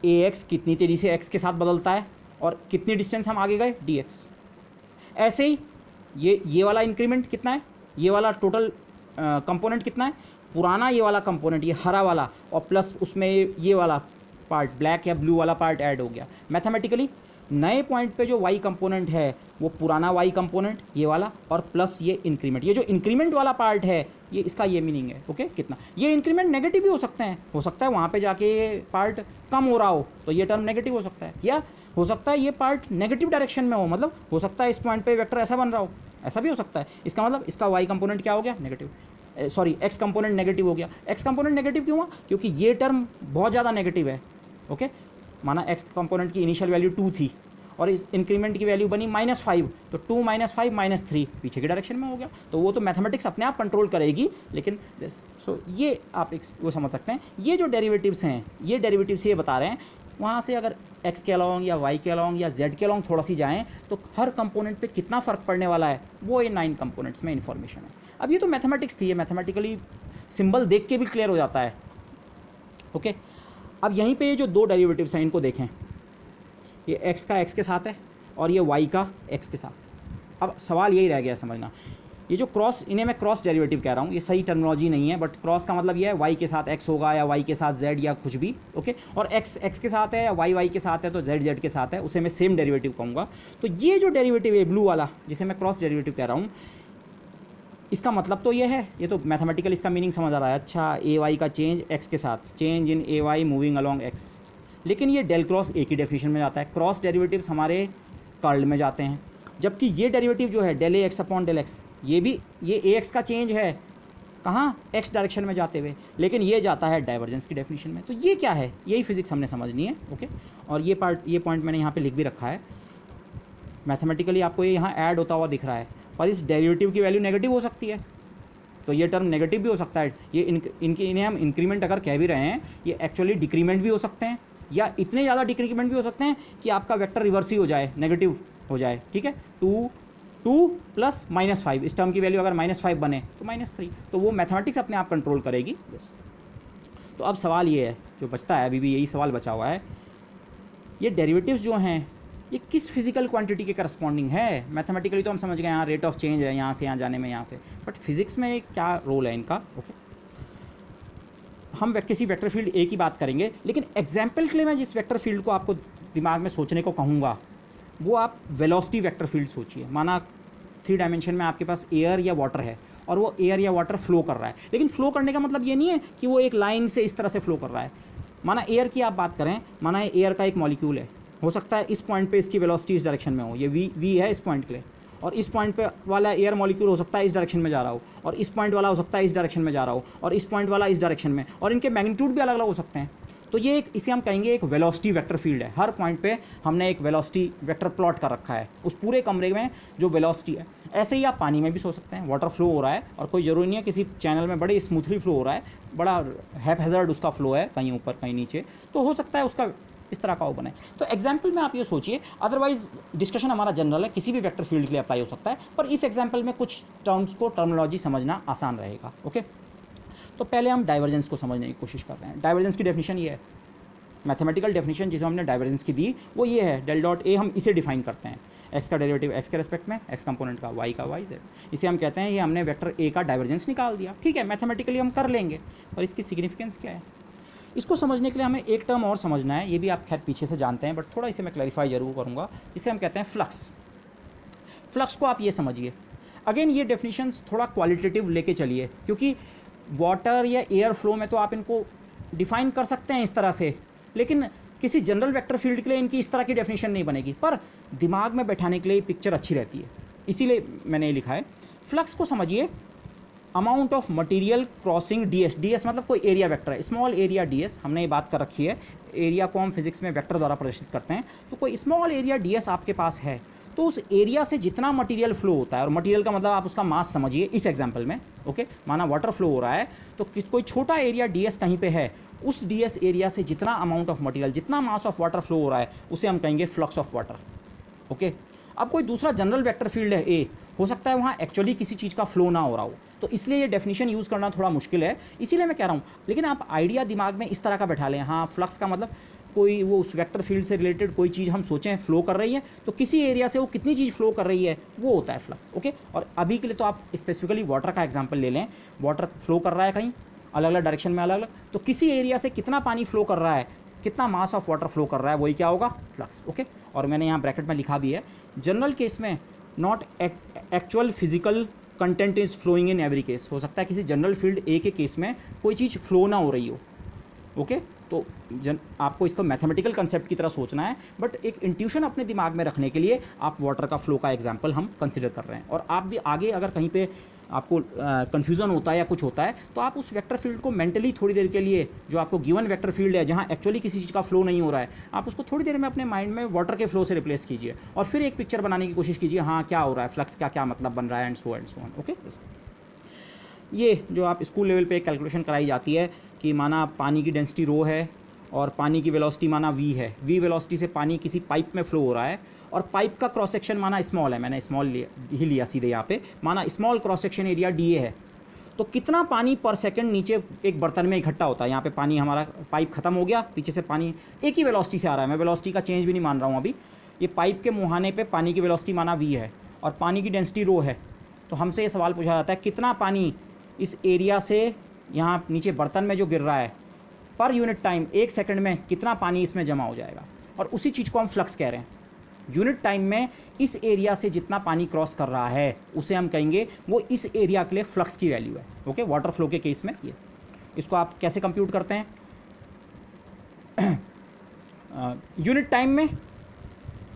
ax कितनी तेज़ी से x के साथ बदलता है और कितनी डिस्टेंस हम आगे गए dx। ऐसे ही ये वाला इंक्रीमेंट कितना है, ये वाला टोटल कंपोनेंट कितना है, पुराना ये वाला कंपोनेंट, ये हरा वाला, और प्लस उसमें ये वाला पार्ट ब्लैक या ब्लू वाला पार्ट ऐड हो गया। मैथमेटिकली नए पॉइंट पे जो y कंपोनेंट है वो पुराना y कंपोनेंट ये वाला, और प्लस ये इंक्रीमेंट, ये जो इंक्रीमेंट वाला पार्ट है ये इसका ये मीनिंग है। ओके, कितना ये इंक्रीमेंट नेगेटिव भी हो सकते हैं, हो सकता है वहाँ पे जाके ये पार्ट कम हो रहा हो तो ये टर्म नेगेटिव हो सकता है, या हो सकता है ये पार्ट नेगेटिव डायरेक्शन में हो, मतलब हो सकता है इस पॉइंट पे वेक्टर ऐसा बन रहा हो, ऐसा भी हो सकता है। इसका मतलब इसका y कंपोनेंट क्या हो गया, negative, sorry x component negative हो गया। x कंपोनेंट नेगेटिव क्यों हुआ, क्योंकि ये टर्म बहुत ज़्यादा नेगेटिव है। ओके, माना x कंपोनेंट की इनिशियल वैल्यू 2 थी और इस इंक्रीमेंट की वैल्यू बनी -5, तो 2 - 5 -3 पीछे के डायरेक्शन में हो गया, तो वो तो मैथमेटिक्स अपने आप कंट्रोल करेगी। लेकिन सो ये आप वो समझ सकते हैं, ये जो डेरिवेटिव्स हैं, ये डेरिवेटिव्स ये बता रहे हैं वहाँ से अगर x के अलॉन्ग या y के अलॉन्ग या z के अलॉन्ग थोड़ा सी जाएँ तो हर कंपोनेंट पे कितना फ़र्क पड़ने वाला है, वो ये 9 कंपोनेंट्स में इन्फॉर्मेशन है। अब ये तो मैथमेटिक्स थी, ये मैथमेटिकली सिंबल देख के भी क्लियर हो जाता है। ओके, अब यहीं पे ये जो दो डेरिवेटिव्स हैं इनको देखें, ये x का x के साथ है और ये y का x के साथ। अब सवाल यही रह गया समझना, ये जो क्रॉस, इन्हें मैं क्रॉस डेरिवेटिव कह रहा हूँ, ये सही टर्मिनोलॉजी नहीं है, बट क्रॉस का मतलब ये है y के साथ x होगा या y के साथ z या कुछ भी। ओके, और x x के साथ है या y के साथ है तो z z के साथ है, उसे मैं सेम डेरिवेटिव कहूँगा। तो ये जो डेरिवेटिव है ब्लू वाला जिसे मैं क्रॉस डेरिवेटिव कह रहा हूँ, इसका मतलब तो ये है, ये तो मैथमेटिकल इसका मीनिंग समझ आ रहा है। अच्छा, ए वाई का चेंज x के साथ, change in A y moving along x, लेकिन ये डेल क्रॉस ए की डेफिनेशन में जाता है। क्रॉस डेरिवेटिव्स हमारे कर्ल में जाते हैं, जबकि ये डेरिवेटिव जो है del A x upon del x, ये भी ये ए एक्स का चेंज है कहाँ, x डायरेक्शन में जाते हुए, लेकिन ये जाता है डाइवर्जेंस की डेफिनेशन में। तो ये क्या है, यही फिजिक्स हमने समझनी है। ओके, और ये पॉइंट मैंने यहाँ पे लिख भी रखा है, मैथमेटिकली आपको ये यहाँ ऐड होता हुआ दिख रहा है, पर इस डेरिवेटिव की वैल्यू नेगेटिव हो सकती है, तो ये टर्म नेगेटिव भी हो सकता है। ये इन्हें हम इंक्रीमेंट अगर कह भी रहे हैं, ये एक्चुअली डिक्रीमेंट भी हो सकते हैं, या इतने ज़्यादा डिक्रीमेंट भी हो सकते हैं कि आपका वेक्टर रिवर्स ही हो जाए, नेगेटिव हो जाए। ठीक है, 2 प्लस -5, इस टर्म की वैल्यू अगर -5 बने तो -3, तो वो मैथमेटिक्स अपने आप कंट्रोल करेगी। यस, तो अब सवाल ये है जो बचता है, अभी भी यही सवाल बचा हुआ है, ये डेरिवेटिव्स जो हैं ये किस फिजिकल क्वांटिटी के करस्पॉन्डिंग है। मैथमेटिकली तो हम समझ गए यहाँ रेट ऑफ चेंज है, यहाँ से यहाँ जाने में, यहाँ से, बट फिजिक्स में क्या रोल है इनका। ओके, हम किसी वेक्टर फील्ड ए की बात करेंगे, लेकिन एग्जाम्पल के लिए मैं जिस वेक्टर फील्ड को आपको दिमाग में सोचने को कहूँगा वो आप वेलोसिटी वेक्टर फील्ड सोचिए। माना 3 डायमेंशन में आपके पास एयर या वाटर है और वो एयर या वाटर फ्लो कर रहा है, लेकिन फ्लो करने का मतलब ये नहीं है कि वो एक लाइन से इस तरह से फ्लो कर रहा है। माना एयर की आप बात करें, माना एयर का एक मॉलिक्यूल है, हो सकता है इस पॉइंट पे इसकी वेलोसिटी इस डायरेक्शन में हो, ये v है इस पॉइंट के लिए, और इस पॉइंट पे वाला एयर मॉलिक्यूल हो सकता है इस डायरेक्शन में जा रहा हो, और इस पॉइंट वाला हो सकता है इस डायरेक्शन में जा रहा हो, और इस पॉइंट वाला इस डायरेक्शन में, और इनके मैग्नीट्यूड भी अलग अलग हो सकते हैं। तो ये एक, इसे हम कहेंगे एक वेलोसिटी वेक्टर फील्ड है। हर पॉइंट पे हमने एक वेलोसिटी वेक्टर प्लॉट कर रखा है, उस पूरे कमरे में जो वेलोसिटी है। ऐसे ही आप पानी में भी सोच सकते हैं, वाटर फ्लो हो रहा है और कोई ज़रूरी नहीं है किसी चैनल में बड़े स्मूथली फ्लो हो रहा है, बड़ा हैपहैज़र्ड उसका फ्लो है, कहीं ऊपर कहीं नीचे, तो हो सकता है उसका इस तरह का वो बने। तो एग्जाम्पल में आप ये सोचिए, अदरवाइज डिस्कशन हमारा जनरल है, किसी भी वेक्टर फील्ड के लिए अप्लाई हो सकता है, पर इस एग्जाम्पल में कुछ टर्म्स को टर्मिनोलॉजी समझना आसान रहेगा। ओके, तो पहले हम डाइवर्जेंस को समझने की कोशिश कर रहे हैं। डाइवर्जेंस की डेफिनेशन ये है, मैथमेटिकल डेफिनेशन जिसे हमने डाइवर्जेंस की दी वो ये है, डेल डॉट ए हम इसे डिफाइन करते हैं, एक्स का डेरिवेटिव एक्स के रेस्पेक्ट में, एक्स कंपोनेंट का वाई जेड, इसे हम कहते हैं ये हमने वेक्टर ए का डाइवर्जेंस निकाल दिया। ठीक है, मैथमेटिकली हम कर लेंगे, पर इसकी सिग्निफिकेंस क्या है, इसको समझने के लिए हमें एक टर्म और समझना है, ये भी आप खैर पीछे से जानते हैं, बट थोड़ा इसे मैं क्लैरिफाई जरूर करूँगा। इसे हम कहते हैं फ्लक्स। फ्लक्स को आप ये समझिए, अगेन ये डेफिनेशंस थोड़ा क्वालिटेटिव लेके चलिए, क्योंकि वाटर या एयर फ्लो में तो आप इनको डिफाइन कर सकते हैं इस तरह से, लेकिन किसी जनरल वेक्टर फील्ड के लिए इनकी इस तरह की डेफिनेशन नहीं बनेगी, पर दिमाग में बैठाने के लिए पिक्चर अच्छी रहती है, इसीलिए मैंने ये लिखा है। फ्लक्स को समझिए, amount of material crossing ds, ds मतलब कोई एरिया वेक्टर है, स्मॉल एरिया ds, हमने ये बात कर रखी है, एरिया को हम फिजिक्स में वेक्टर द्वारा प्रदर्शित करते हैं। तो कोई स्मॉल एरिया ds आपके पास है, तो उस एरिया से जितना मटेरियल फ्लो होता है, और मटेरियल का मतलब आप उसका मास समझिए इस एग्जांपल में। ओके, माना वाटर फ्लो हो रहा है, तो कोई छोटा एरिया ds कहीं पे है, उस ds एरिया से जितना अमाउंट ऑफ मटेरियल, जितना मास ऑफ वाटर फ्लो हो रहा है, उसे हम कहेंगे फ्लक्स ऑफ वाटर। ओके, अब कोई दूसरा जनरल वेक्टर फील्ड है ए, हो सकता है वहाँ एक्चुअली किसी चीज़ का फ्लो ना हो रहा हो, तो इसलिए ये डेफिनेशन यूज़ करना थोड़ा मुश्किल है, इसीलिए मैं कह रहा हूँ। लेकिन आप आइडिया दिमाग में इस तरह का बैठा लें, हाँ फ्लक्स का मतलब कोई वो उस वेक्टर फील्ड से रिलेटेड कोई चीज़ हम सोचें फ्लो कर रही है, तो किसी एरिया से वो कितनी चीज़ फ्लो कर रही है वो होता है फ्लक्स। ओके, और अभी के लिए तो आप स्पेसिफिकली वाटर का एग्जाम्पल ले लें, वाटर फ्लो कर रहा है कहीं अलग अलग डायरेक्शन में अलग अलग, तो किसी एरिया से कितना पानी फ्लो कर रहा है, कितना मास ऑफ वाटर फ्लो कर रहा है, वही क्या होगा, फ्लक्स। ओके, और मैंने यहाँ ब्रैकेट में लिखा भी है, जनरल केस में not actual physical content is flowing in every case. हो सकता है किसी जनरल फील्ड ए के केस में कोई चीज़ फ्लो ना हो रही हो। ओके, तो आपको इसको मैथमेटिकल कंसेप्ट की तरह सोचना है, बट एक इंट्यूशन अपने दिमाग में रखने के लिए आप वाटर का फ्लो का एग्जांपल हम कंसिडर कर रहे हैं। और आप भी आगे अगर कहीं पे आपको कन्फ्यूज़न होता है या कुछ होता है, तो आप उस वेक्टर फील्ड को मेंटली थोड़ी देर के लिए, जो आपको गिवन वेक्टर फील्ड है जहाँ एक्चुअली किसी चीज़ का फ्लो नहीं हो रहा है, आप उसको थोड़ी देर में अपने माइंड में वाटर के फ्लो से रिप्लेस कीजिए और फिर एक पिक्चर बनाने की कोशिश कीजिए, हाँ क्या हो रहा है, फ्लक्स का क्या मतलब बन रहा है, एंड सो ऑन। ओके, ये जो आप स्कूल लेवल पे कैलकुलेशन कराई जाती है कि माना पानी की डेंसिटी रो है और पानी की वेलोसिटी माना v है, v वेलोसिटी से पानी किसी पाइप में फ्लो हो रहा है और पाइप का क्रॉस सेक्शन माना स्मॉल है, मैंने स्मॉल ही लिया सीधे यहाँ पे, माना small cross section area dA है, तो कितना पानी पर सेकंड नीचे एक बर्तन में इकट्ठा होता है। यहाँ पे पानी हमारा पाइप खत्म हो गया, पीछे से पानी एक ही वेलोसिटी से आ रहा है, मैं वेलोसिटी का चेंज भी नहीं मान रहा हूँ अभी। ये पाइप के मुहाने पे पानी की वेलोसिटी माना v है और पानी की डेंसिटी रो है, तो हमसे ये सवाल पूछा जाता है कितना पानी इस एरिया से यहाँ नीचे बर्तन में जो गिर रहा है पर यूनिट टाइम, एक सेकंड में कितना पानी इसमें जमा हो जाएगा। और उसी चीज़ को हम फ्लक्स कह रहे हैं। यूनिट टाइम में इस एरिया से जितना पानी क्रॉस कर रहा है उसे हम कहेंगे वो इस एरिया के लिए फ्लक्स की वैल्यू है। ओके, वाटर फ्लो के केस में ये, इसको आप कैसे कंप्यूट करते हैं, यूनिट टाइम में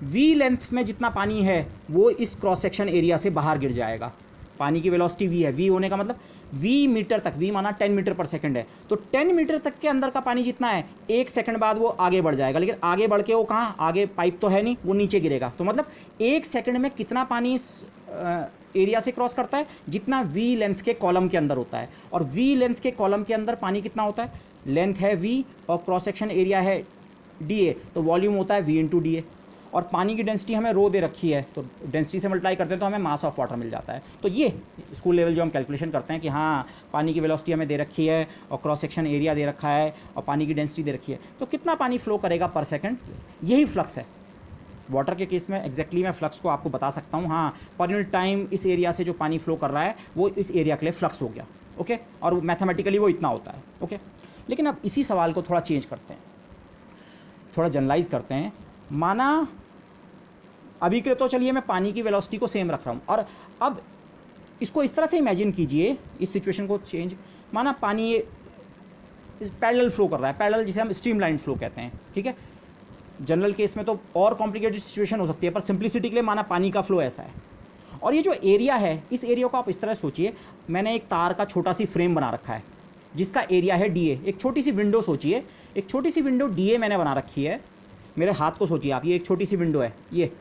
v लेंथ में जितना पानी है वो इस क्रॉस सेक्शन एरिया से बाहर गिर जाएगा। पानी की वेलोसिटी v है, v होने का मतलब v मीटर तक, v माना 10 मीटर पर सेकंड है, तो 10 मीटर तक के अंदर का पानी जितना है एक सेकंड बाद वो आगे बढ़ जाएगा, लेकिन आगे बढ़ के वो कहाँ, आगे पाइप तो है नहीं, वो नीचे गिरेगा। तो मतलब एक सेकंड में कितना पानी इस एरिया से क्रॉस करता है, जितना v लेंथ के कॉलम के अंदर होता है। और v लेंथ के कॉलम के अंदर पानी कितना होता है, लेंथ है v और क्रॉस सेक्शन एरिया है dA, तो वॉल्यूम होता है v इंटू dA। और पानी की डेंसिटी हमें रो दे रखी है, तो डेंसिटी से मल्टीप्लाई करते हैं तो हमें मास ऑफ वाटर मिल जाता है। तो ये स्कूल लेवल जो हम कैलकुलेशन करते हैं कि हाँ पानी की वेलोसिटी हमें दे रखी है और क्रॉस सेक्शन एरिया दे रखा है और पानी की डेंसिटी दे रखी है, तो कितना पानी फ्लो करेगा पर सेकंड, यही फ्लक्स है। वाटर के केस में एग्जैक्टली मैं फ्लक्स को आपको बता सकता हूँ, हाँ पर यूनिट टाइम इस एरिया से जो पानी फ्लो कर रहा है वो इस एरिया के लिए फ्लक्स हो गया। ओके, और मैथमेटिकली वो इतना होता है। ओके, लेकिन अब इसी सवाल को थोड़ा चेंज करते हैं, थोड़ा जनरलाइज करते हैं। माना अभी के तो चलिए मैं पानी की वेलोसिटी को सेम रख रहा हूँ, और अब इसको इस तरह से इमेजिन कीजिए, इस सिचुएशन को चेंज, माना पानी पैरेलल फ्लो कर रहा है, पैरेलल जिसे हम स्ट्रीमलाइन फ्लो कहते हैं। ठीक है, जनरल केस में तो और कॉम्प्लिकेटेड सिचुएशन हो सकती है, पर सिंप्लिसिटी के लिए माना पानी का फ्लो ऐसा है। और ये जो एरिया है, इस एरिया को आप इस तरह सोचिए, मैंने एक तार का छोटा सी फ्रेम बना रखा है जिसका एरिया है dA। एक छोटी सी विंडो सोचिए, एक छोटी सी विंडो dA मैंने बना रखी है, मेरे हाथ को सोचिए आप, ये एक छोटी सी विंडो है ये।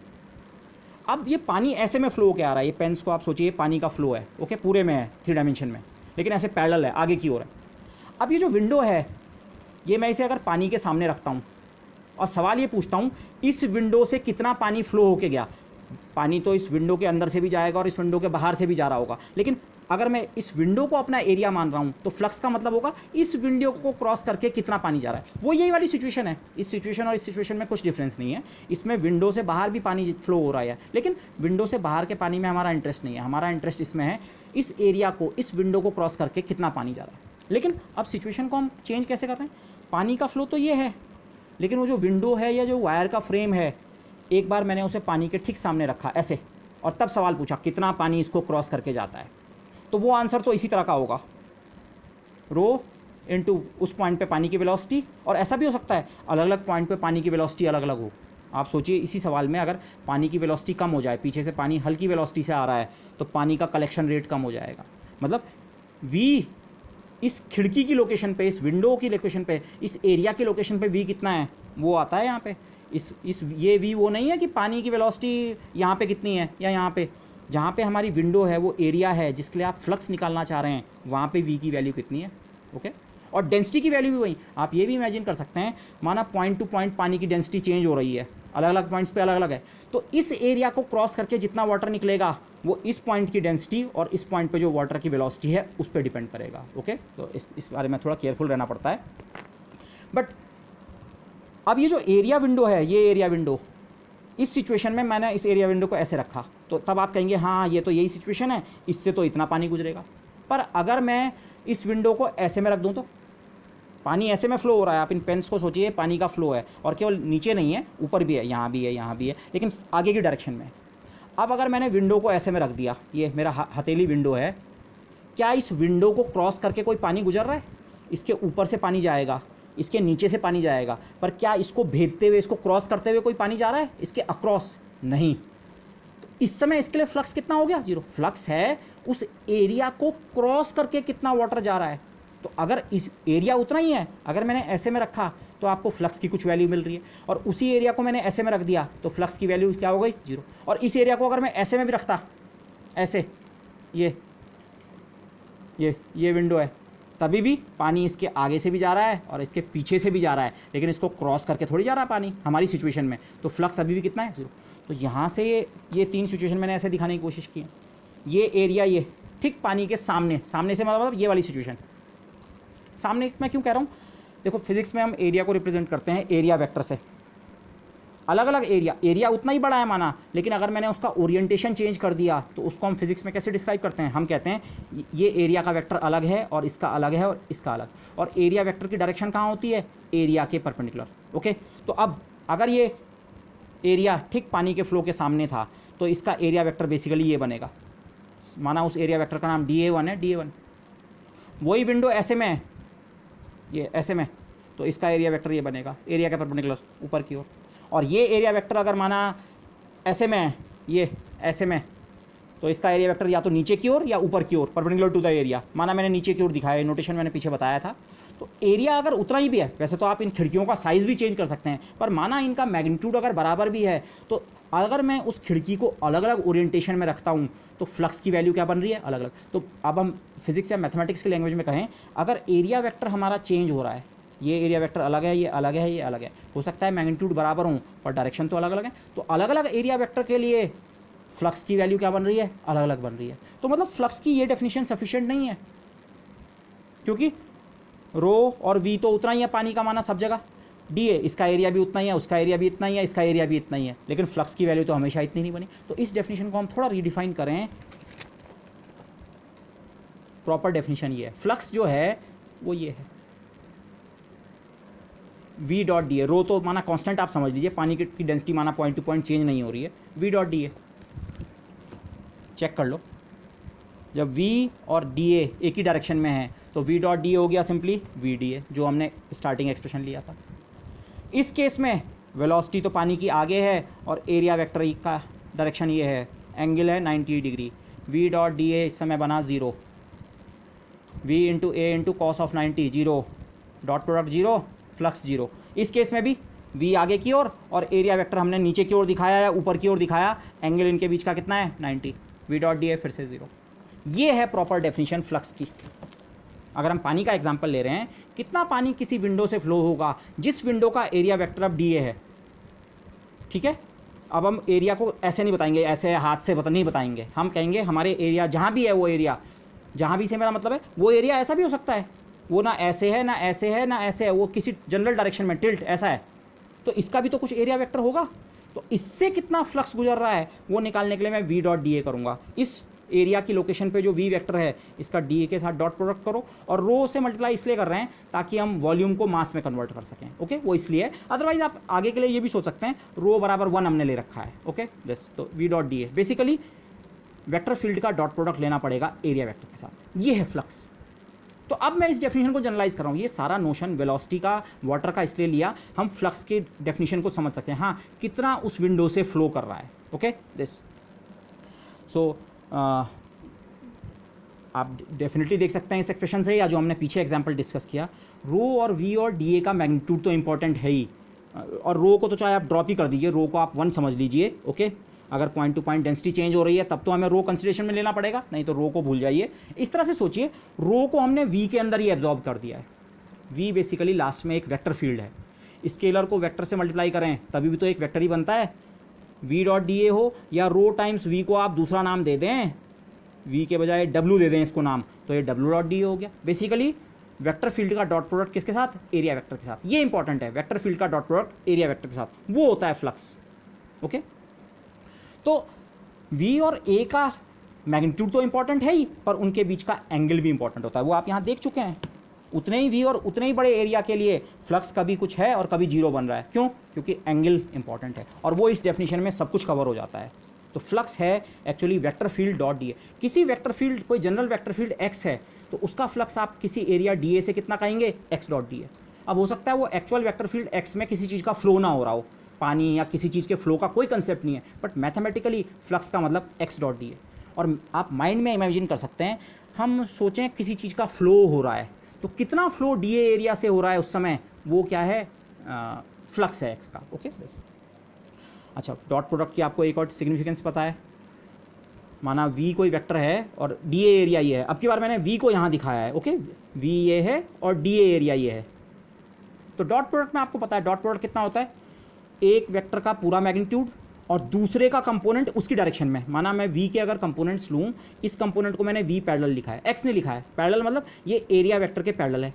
अब ये पानी ऐसे में फ्लो होकर आ रहा है, ये पेन्स को आप सोचिए पानी का फ्लो है। ओके, पूरे में है 3 डायमेंशन में, लेकिन ऐसे पैरेलल है, आगे की ओर है। अब ये जो विंडो है, ये मैं इसे अगर पानी के सामने रखता हूँ और सवाल ये पूछता हूँ इस विंडो से कितना पानी फ्लो होके गया, पानी तो इस विंडो के अंदर से भी जाएगा और इस विंडो के बाहर से भी जा रहा होगा, लेकिन अगर मैं इस विंडो को अपना एरिया मान रहा हूँ तो फ्लक्स का मतलब होगा इस विंडो को क्रॉस करके कितना पानी जा रहा है। वो यही वाली सिचुएशन है, इस सिचुएशन और इस सिचुएशन में कुछ डिफरेंस नहीं है। इसमें विंडो से बाहर भी पानी फ्लो हो रहा है, लेकिन विंडो से बाहर के पानी में हमारा इंटरेस्ट नहीं है, हमारा इंटरेस्ट इसमें है इस एरिया को, इस विंडो को क्रॉस करके कितना पानी जा रहा है। लेकिन अब सिचुएशन को हम चेंज कैसे कर रहे हैं, पानी का फ्लो तो ये है, लेकिन वो जो विंडो है या जो वायर का फ्रेम है, एक बार मैंने उसे पानी के ठीक सामने रखा ऐसे, और तब सवाल पूछा कितना पानी इसको क्रॉस करके जाता है, तो वो आंसर तो इसी तरह का होगा, रो इनटू उस पॉइंट पे पानी की वेलोसिटी। और ऐसा भी हो सकता है अलग अलग पॉइंट पे पानी की वेलोसिटी अलग अलग हो। आप सोचिए इसी सवाल में अगर पानी की वेलोसिटी कम हो जाए, पीछे से पानी हल्की वेलोसिटी से आ रहा है, तो पानी का कलेक्शन रेट कम हो जाएगा। मतलब v इस खिड़की की लोकेशन पे, इस विंडो की लोकेशन पे, इस एरिया की लोकेशन पे v कितना है वो आता है यहाँ पे। इस ये v वो नहीं है कि पानी की वेलोसिटी यहाँ पे कितनी है या यहाँ पे, जहाँ पे हमारी विंडो है वो एरिया है जिसके लिए आप फ्लक्स निकालना चाह रहे हैं, वहाँ पे v की वैल्यू कितनी है। ओके, और डेंसिटी की वैल्यू भी वही, आप ये भी इमेजिन कर सकते हैं, माना पॉइंट टू पॉइंट पानी की डेंसिटी चेंज हो रही है, अलग अलग पॉइंट्स पे अलग अलग है, तो इस एरिया को क्रॉस करके जितना वाटर निकलेगा वो इस पॉइंट की डेंसिटी और इस पॉइंट पे जो वाटर की वेलोसिटी है उस पर डिपेंड करेगा। ओके, तो इस बारे में थोड़ा केयरफुल रहना पड़ता है। बट अब ये जो एरिया विंडो है, ये एरिया विंडो, इस सिचुएशन में मैंने इस एरिया विंडो को ऐसे रखा, तो तब आप कहेंगे हाँ ये तो यही सिचुएशन है, इससे तो इतना पानी गुजरेगा। पर अगर मैं इस विंडो को ऐसे में रख दूँ तो पानी ऐसे में फ्लो हो रहा है, आप इन पेन्स को सोचिए पानी का फ्लो है, और केवल नीचे नहीं है, ऊपर भी है, यहाँ भी है, यहाँ भी है, लेकिन आगे की डायरेक्शन में। अब अगर मैंने विंडो को ऐसे में रख दिया, ये मेरा हथेली विंडो है, क्या इस विंडो को क्रॉस करके कोई पानी गुजर रहा है? इसके ऊपर से पानी जाएगा, इसके नीचे से पानी जाएगा, पर क्या इसको भेदते हुए, इसको क्रॉस करते हुए कोई पानी जा रहा है इसके अक्रॉस? नहीं। तो इस समय इसके लिए फ्लक्स कितना हो गया? 0। फ्लक्स है उस एरिया को क्रॉस करके कितना वाटर जा रहा है। तो अगर इस एरिया उतना ही है, अगर मैंने ऐसे में रखा तो आपको फ्लक्स की कुछ वैल्यू मिल रही है, और उसी एरिया को मैंने ऐसे में रख दिया तो फ्लक्स की वैल्यू क्या हो गई? 0। और इस एरिया को अगर मैं ऐसे में भी रखता, ऐसे, ये विंडो है, तभी भी पानी इसके आगे से भी जा रहा है और इसके पीछे से भी जा रहा है, लेकिन इसको क्रॉस करके थोड़ी जा रहा है पानी हमारी सिचुएशन में, तो फ्लक्स अभी भी कितना है? 0। तो यहाँ से ये 3 सिचुएशन मैंने ऐसे दिखाने की कोशिश की है। ये एरिया, ये ठीक पानी के सामने से मतलब ये वाली सिचुएशन। सामने मैं क्यों कह रहा हूँ? देखो फिजिक्स में हम एरिया को रिप्रेजेंट करते हैं एरिया वेक्टर से। अलग अलग एरिया उतना ही बड़ा है माना, लेकिन अगर मैंने उसका ओरिएंटेशन चेंज कर दिया तो उसको हम फिजिक्स में कैसे डिस्क्राइब करते हैं? हम कहते हैं ये एरिया का वेक्टर अलग है और इसका अलग है और इसका अलग, और एरिया वेक्टर की डायरेक्शन कहाँ होती है? एरिया के परपेंडिकुलर। ओके, तो अब अगर ये एरिया ठीक पानी के फ्लो के सामने था तो इसका एरिया वेक्टर बेसिकली ये बनेगा, माना उस एरिया वेक्टर का नाम dA1 है, dA1। वही विंडो ऐसे में है, ये ऐसे में, तो इसका एरिया वेक्टर ये बनेगा, एरिया के परपेंडिकुलर ऊपर की ओर। और ये एरिया वेक्टर अगर माना ऐसे में है, ये ऐसे में, तो इसका एरिया वेक्टर या तो नीचे की ओर या ऊपर की ओर, परपेंडिकुलर टू द एरिया। माना मैंने नीचे की ओर दिखाया, नोटेशन मैंने पीछे बताया था। तो एरिया अगर उतना ही भी है, वैसे तो आप इन खिड़कियों का साइज़ भी चेंज कर सकते हैं, पर माना इनका मैग्नीट्यूड अगर बराबर भी है, तो अगर मैं उस खिड़की को अलग अलग ओरिएंटेशन में रखता हूँ तो फ्लक्स की वैल्यू क्या बन रही है? अलग अलग। तो अब हम फिजिक्स या मैथमेटिक्स की लैंग्वेज में कहें, अगर एरिया वेक्टर हमारा चेंज हो रहा है, ये एरिया वेक्टर अलग है, ये अलग है, ये अलग है, हो सकता है मैग्नीट्यूड बराबर हो पर डायरेक्शन तो अलग अलग है, तो अलग अलग एरिया वेक्टर के लिए फ्लक्स की वैल्यू क्या बन रही है? अलग अलग बन रही है। तो मतलब फ्लक्स की ये डेफिनेशन सफिशिएंट नहीं है, क्योंकि रो और वी तो उतना ही है पानी का माना सब जगह, डी है, इसका एरिया भी उतना ही है, उसका एरिया भी इतना ही है, इसका एरिया भी इतना ही है, लेकिन फ्लक्स की वैल्यू तो हमेशा इतनी नहीं बनी। तो इस डेफिनेशन को हम थोड़ा रीडिफाइन करें। प्रॉपर डेफिनेशन ये है, फ्लक्स जो है वो ये है, v डॉट डी ए। रो तो माना कांस्टेंट आप समझ लीजिए, पानी की डेंसिटी माना पॉइंट टू पॉइंट चेंज नहीं हो रही है, v dot d A check कर लो। जब v और डी ए एक ही डायरेक्शन में है तो v डॉट डी ए हो गया सिंपली v डी ए, जो हमने स्टार्टिंग एक्सप्रेशन लिया था। इस केस में वेलोसिटी तो पानी की आगे है और एरिया वेक्टर का डायरेक्शन ये है, एंगल है 90 डिग्री। v डॉट डी ए इस समय बना 0, v into A into cos of 90 0, dot product 0, flux 0। इस केस में भी v आगे की ओर और एरिया वेक्टर हमने नीचे की ओर दिखाया या ऊपर की ओर दिखाया, एंगल इनके बीच का कितना है? 90, v डॉट डी ए फिर से 0। ये है प्रॉपर डेफिनेशन फ्लक्स की। अगर हम पानी का एग्जांपल ले रहे हैं, कितना पानी किसी विंडो से फ्लो होगा जिस विंडो का एरिया वेक्टर अब डी ए है, ठीक है। अब हम एरिया को ऐसे नहीं बताएंगे, ऐसे हाथ से नहीं बताएंगे, हम कहेंगे हमारे एरिया जहाँ भी है, वो एरिया जहाँ भी से मेरा मतलब है वो एरिया ऐसा भी हो सकता है, वो ना ऐसे है ना ऐसे है ना ऐसे है, वो किसी जनरल डायरेक्शन में टिल्ट ऐसा है, तो इसका भी तो कुछ एरिया वेक्टर होगा। तो इससे कितना फ्लक्स गुजर रहा है वो निकालने के लिए मैं v डॉट डी ए करूँगा। इस एरिया की लोकेशन पे जो v वेक्टर है इसका डी ए के साथ डॉट प्रोडक्ट करो, और रो से मल्टीप्लाई इसलिए कर रहे हैं ताकि हम वॉल्यूम को मास में कन्वर्ट कर सकें। ओके, वो इसलिए, अदरवाइज आप आगे के लिए ये भी सोच सकते हैं रो बराबर 1 हमने ले रखा है। ओके दिस, तो v डॉट डी ए बेसिकली वेक्टर फील्ड का डॉट प्रोडक्ट लेना पड़ेगा एरिया वेक्टर के साथ, ये है फ्लक्स। तो अब मैं इस डेफिनेशन को जनरलाइज कर रहा हूँ, ये सारा नोशन वेलोसिटी का, वाटर का इसलिए लिया, हम फ्लक्स के डेफिनेशन को समझ सकते हैं, हाँ कितना उस विंडो से फ्लो कर रहा है। ओके दिस, सो आप डेफिनेटली देख सकते हैं इस एक्सप्रेशन से, या जो हमने पीछे एग्जांपल डिस्कस किया, रो और वी और डी ए का मैग्नीट्यूड तो इंपॉर्टेंट है ही, और रो को तो चाहे आप ड्रॉप ही कर दीजिए, रो को आप 1 समझ लीजिए। ओके, अगर point to point density change हो रही है तब तो हमें रो कंसिडरेशन में लेना पड़ेगा, नहीं तो रो को भूल जाइए। इस तरह से सोचिए, रो को हमने वी के अंदर ही एब्जॉर्ब कर दिया है। वी बेसिकली लास्ट में एक वेक्टर फील्ड है, स्केलर को वेक्टर से मल्टीप्लाई करें तभी भी तो एक वेक्टर ही बनता है, वी डॉट डी ए हो या रो टाइम्स वी को आप दूसरा नाम दे दें, वी के बजाय डब्ल्यू दे दें इसको नाम, तो ये डब्ल्यू डॉट डी ए हो गया। बेसिकली वेक्टर फील्ड का डॉट प्रोडक्ट किसके साथ? एरिया वेक्टर के साथ। ये इंपॉर्टेंट है, वेक्टर फील्ड का डॉट प्रोडक्ट एरिया वेक्टर के साथ, वो होता है फ्लक्स। ओके, तो v और a का मैग्नीट्यूड तो इंपॉर्टेंट है ही, पर उनके बीच का एंगल भी इंपॉर्टेंट होता है, वो आप यहाँ देख चुके हैं। उतने ही v और उतने ही बड़े एरिया के लिए फ्लक्स कभी कुछ है और कभी जीरो बन रहा है। क्यों? क्योंकि एंगल इंपॉर्टेंट है और वो इस डेफिनेशन में सब कुछ कवर हो जाता है। तो फ्लक्स है actually vector field dot d ए। किसी वेक्टर फील्ड, कोई जनरल वेक्टर फील्ड x है तो उसका फ्लक्स आप किसी एरिया डी ए से कितना कहेंगे? x डॉट डी ए। अब हो सकता है वो एक्चुअल वेक्टर फील्ड x में किसी चीज़ का फ्लो ना हो रहा हो, पानी या किसी चीज़ के फ्लो का कोई कंसेप्ट नहीं है, बट मैथमेटिकली फ्लक्स का मतलब x डॉट डी ए। और आप माइंड में इमेजिन कर सकते हैं, हम सोचें किसी चीज़ का फ्लो हो रहा है तो कितना फ्लो डी ए एरिया से हो रहा है उस समय, वो क्या है? फ्लक्स है x का। ओके बस। अच्छा, डॉट प्रोडक्ट की आपको एक और सिग्निफिकेंस पता है। माना v कोई वेक्टर है और डी ए एरिया ये है। अब की बार मैंने v को यहाँ दिखाया है। ओके, v ये है और डी ए एरिया ये है। तो डॉट प्रोडक्ट में आपको पता है डॉट प्रोडक्ट कितना होता है? एक वेक्टर का पूरा मैग्नीट्यूड और दूसरे का कंपोनेंट उसकी डायरेक्शन में। माना मैं v के अगर कंपोनेंट्स लूँ, इस कंपोनेंट को मैंने v पैरेलल लिखा है, x ने लिखा है। पैरेलल मतलब ये एरिया वेक्टर के पैरेलल है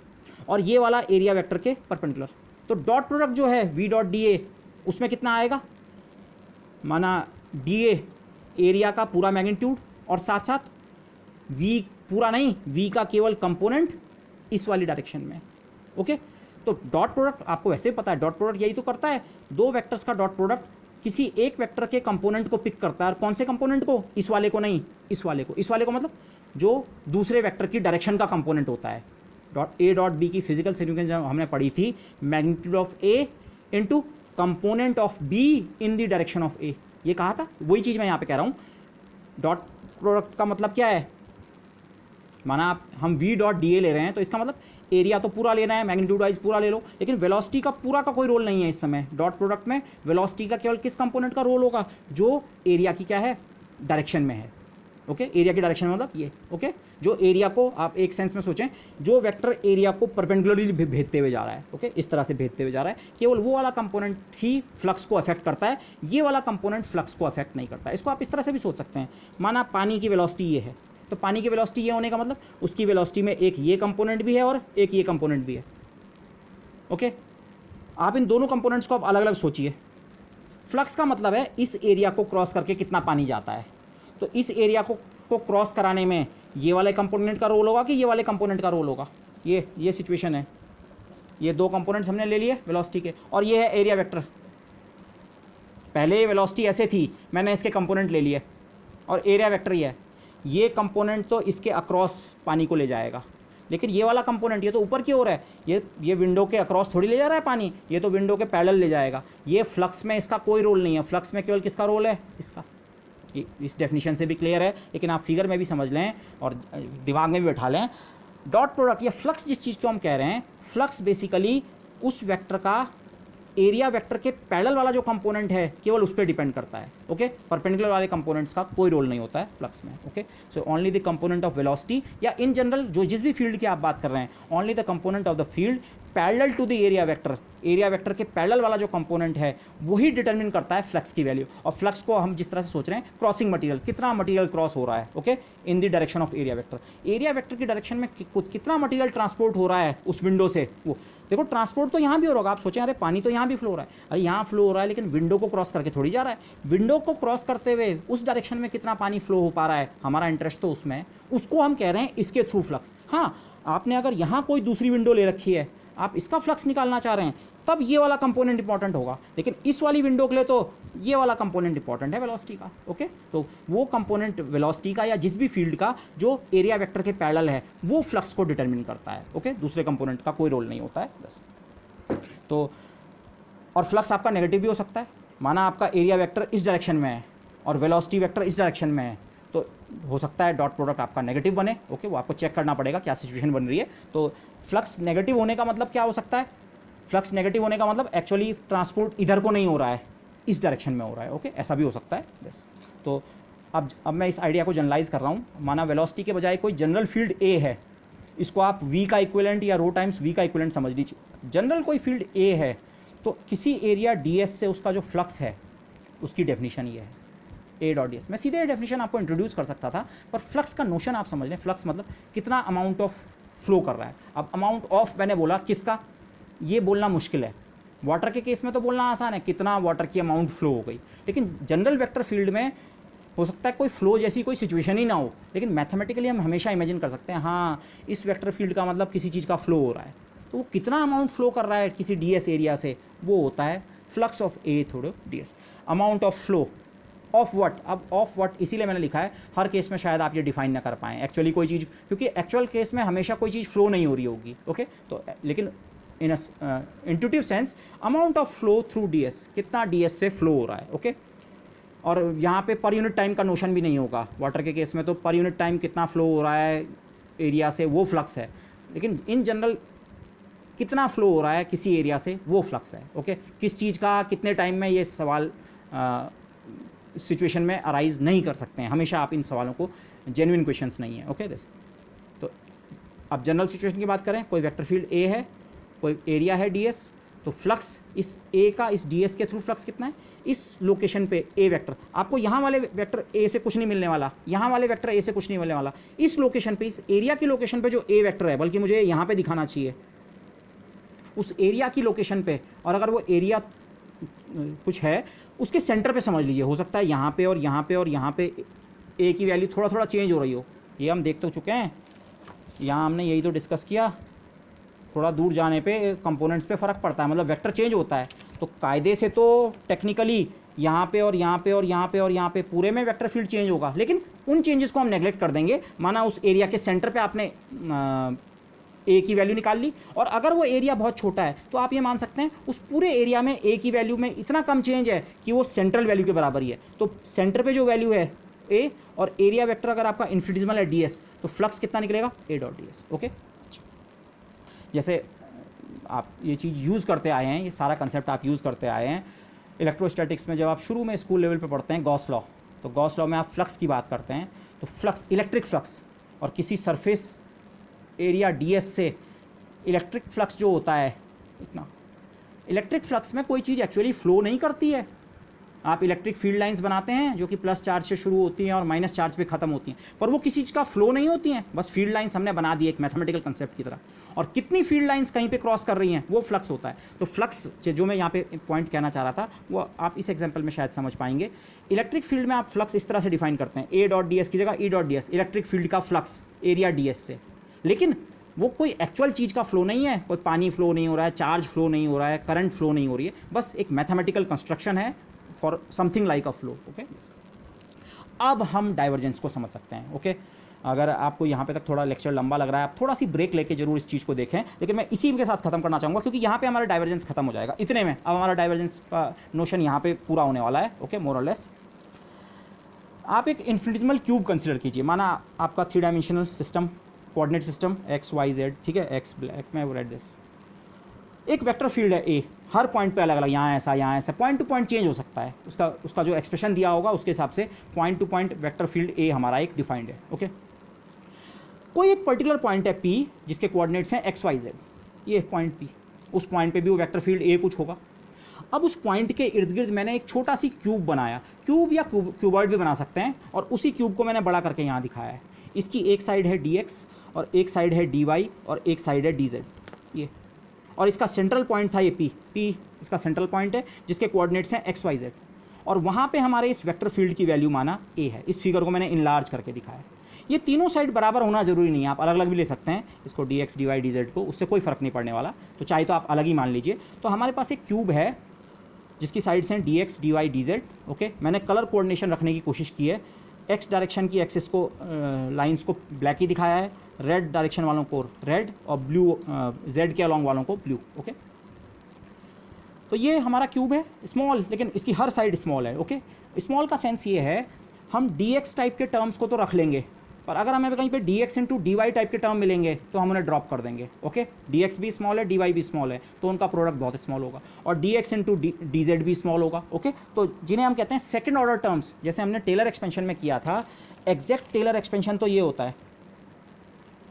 और ये वाला एरिया वेक्टर के परपेंडिकुलर। तो डॉट प्रोडक्ट जो है v डॉट डी ए, उसमें कितना आएगा? माना डी ए एरिया का पूरा मैग्नीट्यूड और साथ साथ v पूरा नहीं, v का केवल कंपोनेंट इस वाली डायरेक्शन में। ओके, तो डॉट प्रोडक्ट आपको वैसे ही पता है, डॉट प्रोडक्ट यही तो करता है। दो वेक्टर्स का डॉट प्रोडक्ट किसी एक वेक्टर के कंपोनेंट को पिक करता है। और कौन से कंपोनेंट को? इस वाले को नहीं, इस वाले को। इस वाले को मतलब जो दूसरे वेक्टर की डायरेक्शन का कंपोनेंट होता है। डॉट ए डॉट बी की फिजिकल सिग्निफिकेंस जब हमने पढ़ी थी, magnitude of A into component of B in the direction of A, ये कहा था। वही चीज़ मैं यहाँ पे कह रहा हूँ। डॉट प्रोडक्ट का मतलब क्या है? माना आप हम v डॉट डी ए ले रहे हैं तो इसका मतलब एरिया तो पूरा लेना है, मैग्नीट्यूड वाइज पूरा ले लो, लेकिन वेलोसिटी का पूरा का कोई रोल नहीं है इस समय। डॉट प्रोडक्ट में वेलोसिटी का केवल किस कंपोनेंट का रोल होगा? जो एरिया की क्या है? डायरेक्शन में है। ओके, एरिया की डायरेक्शन में मतलब ये। ओके, जो एरिया को आप एक सेंस में सोचें, जो वेक्टर एरिया को परपेंडिकुलरली भेजते हुए जा रहा है। ओके, इस तरह से भेजते हुए जा रहा है, केवल वो वाला कंपोनेंट ही फ्लक्स को अफेक्ट करता है, ये वाला कंपोनेंट फ्लक्स को अफेक्ट नहीं करता है। इसको आप इस तरह से भी सोच सकते हैं। माना पानी की वेलोसिटी ये है, तो पानी की वेलोसिटी ये होने का मतलब उसकी वेलोसिटी में एक ये कंपोनेंट भी है और एक ये कंपोनेंट भी है। ओके, आप इन दोनों कंपोनेंट्स को आप अलग अलग सोचिए। फ्लक्स का मतलब है इस एरिया को क्रॉस करके कितना पानी जाता है। तो इस एरिया को क्रॉस कराने में ये वाले कंपोनेंट का रोल होगा कि ये वाले कंपोनेंट का रोल होगा? ये सिचुएशन है। ये दो कंपोनेंट्स हमने ले लिए वेलोसिटी के, और ये है एरिया वेक्टर। पहले वेलोसिटी ऐसे थी, मैंने इसके कंपोनेंट ले लिए, और एरिया वेक्टर ये है। ये कंपोनेंट तो इसके अक्रॉस पानी को ले जाएगा, लेकिन ये वाला कंपोनेंट ये तो ऊपर की ओर है, ये विंडो के अक्रॉस थोड़ी ले जा रहा है पानी, ये तो विंडो के पैरेलल ले जाएगा। ये फ्लक्स में इसका कोई रोल नहीं है। फ्लक्स में केवल किसका रोल है? इसका। इस डेफिनेशन से भी क्लियर है, लेकिन आप फिगर में भी समझ लें और दिमाग में भी बैठा लें। डॉट प्रोडक्ट या फ्लक्स जिस चीज़ को हम कह रहे हैं, फ्लक्स बेसिकली उस वेक्टर का एरिया वेक्टर के पैरेलल वाला जो कंपोनेंट है केवल उस पर डिपेंड करता है। ओके, परपेंडिकुलर वाले कंपोनेंट्स का कोई रोल नहीं होता है फ्लक्स में। Okay, so only the component of velocity, या इन जनरल जो जिस भी फील्ड की आप बात कर रहे हैं, only the component of the field parallel to the area vector. Area vector के पैरेलल वाला जो कंपोनेंट है वही डिटरमिन करता है फ्लक्स की वैल्यू। और फ्लक्स को हम जिस तरह से सोच रहे हैं, क्रॉसिंग मटेरियल, कितना मटेरियल क्रॉस हो रहा है, okay, in the direction of area vector. Area vector की डायरेक्शन में कितना मटेरियल ट्रांसपोर्ट हो रहा है उस विंडो से, वो देखो। ट्रांसपोर्ट तो यहाँ भी हो रहा होगा। आप सोचें, अरे पानी तो यहाँ भी फ्लो हो रहा है, अरे यहाँ फ्लो हो रहा है, लेकिन विंडो को क्रॉस करके थोड़ी जा रहा है। विंडो को क्रॉस करते हुए उस डायरेक्शन में कितना पानी फ्लो हो पा रहा है, हमारा इंटरेस्ट तो उसमें है, उसको हम कह रहे हैं इसके थ्रू फ्लक्स। हाँ, आपने अगर यहाँ कोई दूसरी विंडो ले रखी है, आप इसका फ्लक्स निकालना चाह रहे हैं, तब ये वाला कंपोनेंट इंपॉर्टेंट होगा, लेकिन इस वाली विंडो के लिए तो ये वाला कंपोनेंट इंपॉर्टेंट है वेलोसिटी का। ओके, तो वो कंपोनेंट वेलोसिटी का या जिस भी फील्ड का जो एरिया वेक्टर के पैरेलल है, वो फ्लक्स को डिटरमिन करता है। ओके, दूसरे कंपोनेंट का कोई रोल नहीं होता है बस। तो और फ्लक्स आपका नेगेटिव भी हो सकता है। माना आपका एरिया वेक्टर इस डायरेक्शन में है और वेलोसिटी वेक्टर इस डायरेक्शन में है, तो हो सकता है डॉट प्रोडक्ट आपका नेगेटिव बने। ओके, वो आपको चेक करना पड़ेगा क्या सिचुएशन बन रही है। तो फ्लक्स नेगेटिव होने का मतलब क्या हो सकता है? फ्लक्स नेगेटिव होने का मतलब एक्चुअली ट्रांसपोर्ट इधर को नहीं हो रहा है, इस डायरेक्शन में हो रहा है। ओके, ऐसा भी हो सकता है बस। तो अब मैं इस आइडिया को जनरलाइज कर रहा हूँ। माना वेलोसिटी के बजाय कोई जनरल फील्ड ए है, इसको आप v का इक्विवेलेंट या रो टाइम्स v का इक्विवेलेंट समझ लीजिए। जनरल कोई फील्ड a है, तो किसी एरिया ds से उसका जो फ्लक्स है उसकी डेफिनेशन ये है, a डॉट ds। मैं सीधे डेफिनेशन आपको इंट्रोड्यूस कर सकता था, पर फ्लक्स का नोशन आप समझ लें। फ्लक्स मतलब कितना अमाउंट ऑफ फ्लो कर रहा है। अब अमाउंट ऑफ मैंने बोला किसका, ये बोलना मुश्किल है। वाटर के केस में तो बोलना आसान है, कितना वाटर की अमाउंट फ्लो हो गई, लेकिन जनरल वेक्टर फील्ड में हो सकता है कोई फ्लो जैसी कोई सिचुएशन ही ना हो, लेकिन मैथमेटिकली हम हमेशा इमेजिन कर सकते हैं हाँ इस वेक्टर फील्ड का मतलब किसी चीज़ का फ्लो हो रहा है, तो वो कितना अमाउंट फ्लो कर रहा है किसी ds एरिया से, वो होता है flux of A through ds। Amount of flow of what, अब ऑफ व्हाट इसीलिए मैंने लिखा है, हर केस में शायद आप ये डिफाइन ना कर पाएँ एक्चुअली कोई चीज़, क्योंकि एक्चुअल केस में हमेशा कोई चीज़ फ्लो नहीं हो रही होगी, ओके। तो लेकिन in intuitive sense amount of flow through ds, कितना ds से फ्लो हो रहा है, ओके। और यहाँ पे पर यूनिट टाइम का नोशन भी नहीं होगा, वाटर के केस में तो पर यूनिट टाइम कितना फ्लो हो रहा है एरिया से वो फ्लक्स है, लेकिन इन जनरल कितना फ्लो हो रहा है किसी एरिया से वो फ्लक्स है, ओके। किस चीज़ का कितने टाइम में, ये सवाल सिचुएशन में अराइज नहीं कर सकते हैं, हमेशा आप इन सवालों को, जेन्युइन क्वेश्चंस नहीं है, ओके दिस। तो अब जनरल सिचुएशन की बात करें, कोई वेक्टर फील्ड ए है, कोई एरिया है ds, तो फ्लक्स इस a का इस ds के थ्रू फ्लक्स कितना है, इस लोकेशन पे a वेक्टर, आपको यहाँ वाले वेक्टर a से कुछ नहीं मिलने वाला, यहाँ वाले वेक्टर a से कुछ नहीं मिलने वाला, इस लोकेशन पे, इस एरिया की लोकेशन पे जो a वेक्टर है, बल्कि मुझे यहाँ पे दिखाना चाहिए उस एरिया की लोकेशन पे, और अगर वो एरिया कुछ है उसके सेंटर पे समझ लीजिए, हो सकता है यहाँ पे और यहाँ पे और यहाँ पे a की वैल्यू थोड़ा थोड़ा चेंज हो रही हो, ये हम देख तो चुके हैं, यहाँ हमने यही तो डिस्कस किया, थोड़ा दूर जाने पे कंपोनेंट्स पे फ़र्क पड़ता है, मतलब वेक्टर चेंज होता है, तो कायदे से तो टेक्निकली यहाँ पे और यहाँ पे और यहाँ पे और यहाँ पे पूरे में वेक्टर फील्ड चेंज होगा, लेकिन उन चेंजेस को हम नेगलेक्ट कर देंगे। माना उस एरिया के सेंटर पे आपने ए की वैल्यू निकाल ली, और अगर वो एरिया बहुत छोटा है तो आप ये मान सकते हैं उस पूरे एरिया में ए की वैल्यू में इतना कम चेंज है कि वो सेंट्रल वैल्यू के बराबर ही है, तो सेंटर पे जो वैल्यू है ए, और एरिया वेक्टर अगर आपका इन्फिनिटेसिमल है ds, तो फ्लक्स कितना निकलेगा a डॉट ds, ओके। जैसे आप ये चीज़ यूज़ करते आए हैं, ये सारा कंसेप्ट आप यूज़ करते आए हैं इलेक्ट्रोस्टैटिक्स में, जब आप शुरू में स्कूल लेवल पे पढ़ते हैं गॉस लॉ, तो गॉस लॉ में आप फ्लक्स की बात करते हैं, तो फ्लक्स इलेक्ट्रिक फ्लक्स और किसी सरफेस एरिया ds से इलेक्ट्रिक फ्लक्स जो होता है इतना, इलेक्ट्रिक फ्लक्स में कोई चीज़ एक्चुअली फ्लो नहीं करती है, आप इलेक्ट्रिक फील्ड लाइंस बनाते हैं जो कि प्लस चार्ज से शुरू होती हैं और माइनस चार्ज पे ख़त्म होती हैं, पर वो किसी चीज़ का फ्लो नहीं होती हैं, बस फील्ड लाइंस हमने बना दी एक मैथमेटिकल कंसेप्ट की तरह, और कितनी फील्ड लाइंस कहीं पे क्रॉस कर रही हैं वो फ्लक्स होता है। तो फ्लक्स जो मैं यहाँ पे पॉइंट कहना चाह रहा था वो आप इस एग्जाम्पल में शायद समझ पाएंगे। इलेक्ट्रिक फील्ड में आप फ्लक्स इस तरह से डिफाइन करते हैं, ए डॉट ds की जगह E dot ds, electric field का फ्लक्स एरिया ds से, लेकिन वो कोई एक्चुअल चीज़ का फ्लो नहीं है, कोई पानी फ्लो नहीं हो रहा है, चार्ज फ्लो नहीं हो रहा है, करंट फ्लो नहीं हो रही है, बस एक मैथमेटिकल कंस्ट्रक्शन है for something like a flow, okay. अब हम डाइवर्जेंस को समझ सकते हैं, ओके। अगर आपको यहाँ पे तक थोड़ा लेक्चर लंबा लग रहा है, आप थोड़ा सी ब्रेक लेके जरूर इस चीज़ को देखें, लेकिन मैं इसी के साथ खत्म करना चाहूँगा क्योंकि यहाँ पे हमारा डाइवर्जेंस खत्म हो जाएगा इतने में, अब हमारा डाइवर्जेंस का नोशन यहाँ पे पूरा होने वाला है, ओके, मोर और लेस। आप एक इन्फिनिटेसिमल क्यूब कंसिडर कीजिए, माना आपका 3 dimensional system, coordinate system x y z, ठीक है, x ब्लैक में राइट दिस, एक वेक्टर फील्ड है ए, हर पॉइंट पे अलग अलग, यहाँ ऐसा, पॉइंट टू पॉइंट चेंज हो सकता है, उसका जो एक्सप्रेशन दिया होगा उसके हिसाब से point to point vector field A हमारा एक डिफाइंड है, ओके। कोई एक पर्टिकुलर पॉइंट है P जिसके कोऑर्डिनेट्स हैं x y z, ये पॉइंट P, उस पॉइंट पे भी वो वेक्टर फील्ड ए कुछ होगा। अब उस पॉइंट के इर्द गिर्द मैंने एक छोटा सी क्यूब बनाया, क्यूब या क्यूबॉइड भी बना सकते हैं, और उसी क्यूब को मैंने बड़ा करके यहाँ दिखाया है। इसकी एक साइड है dx और एक साइड है dy और एक साइड है dz, ये, और इसका सेंट्रल पॉइंट था ये P इसका सेंट्रल पॉइंट है जिसके कोऑर्डिनेट्स हैं x y z, और वहाँ पे हमारे इस वेक्टर फील्ड की वैल्यू माना a है। इस फिगर को मैंने इनलार्ज करके दिखाया है। ये तीनों साइड बराबर होना जरूरी नहीं है, आप अलग अलग भी ले सकते हैं इसको, dx dy dz को, उससे कोई फ़र्क नहीं पड़ने वाला, तो चाहे तो आप अलग ही मान लीजिए। तो हमारे पास एक क्यूब है जिसकी साइड्स हैं dx dy dz, ओके। मैंने कलर कोऑर्डिनेशन रखने की कोशिश की है, एक्स डायरेक्शन की एक्सिस को लाइंस को ब्लैक ही दिखाया है, रेड डायरेक्शन वालों को रेड और ब्लू जेड के अलॉन्ग वालों को ब्लू, ओके। तो ये हमारा क्यूब है स्मॉल, लेकिन इसकी हर साइड स्मॉल है, ओके। स्मॉल का सेंस ये है हम dx टाइप के टर्म्स को तो रख लेंगे, पर अगर हमें कहीं पे dx इंटू dy टाइप के टर्म मिलेंगे तो हम उन्हें ड्रॉप कर देंगे, ओके। dx भी स्मॉल है, dy भी स्मॉल है, तो उनका प्रोडक्ट बहुत स्मॉल होगा, और dx इंटू dz भी स्मॉल होगा, ओके। तो जिन्हें हम कहते हैं सेकंड ऑर्डर टर्म्स, जैसे हमने टेलर एक्सपेंशन में किया था, एग्जैक्ट टेलर एक्सपेंशन तो ये होता है,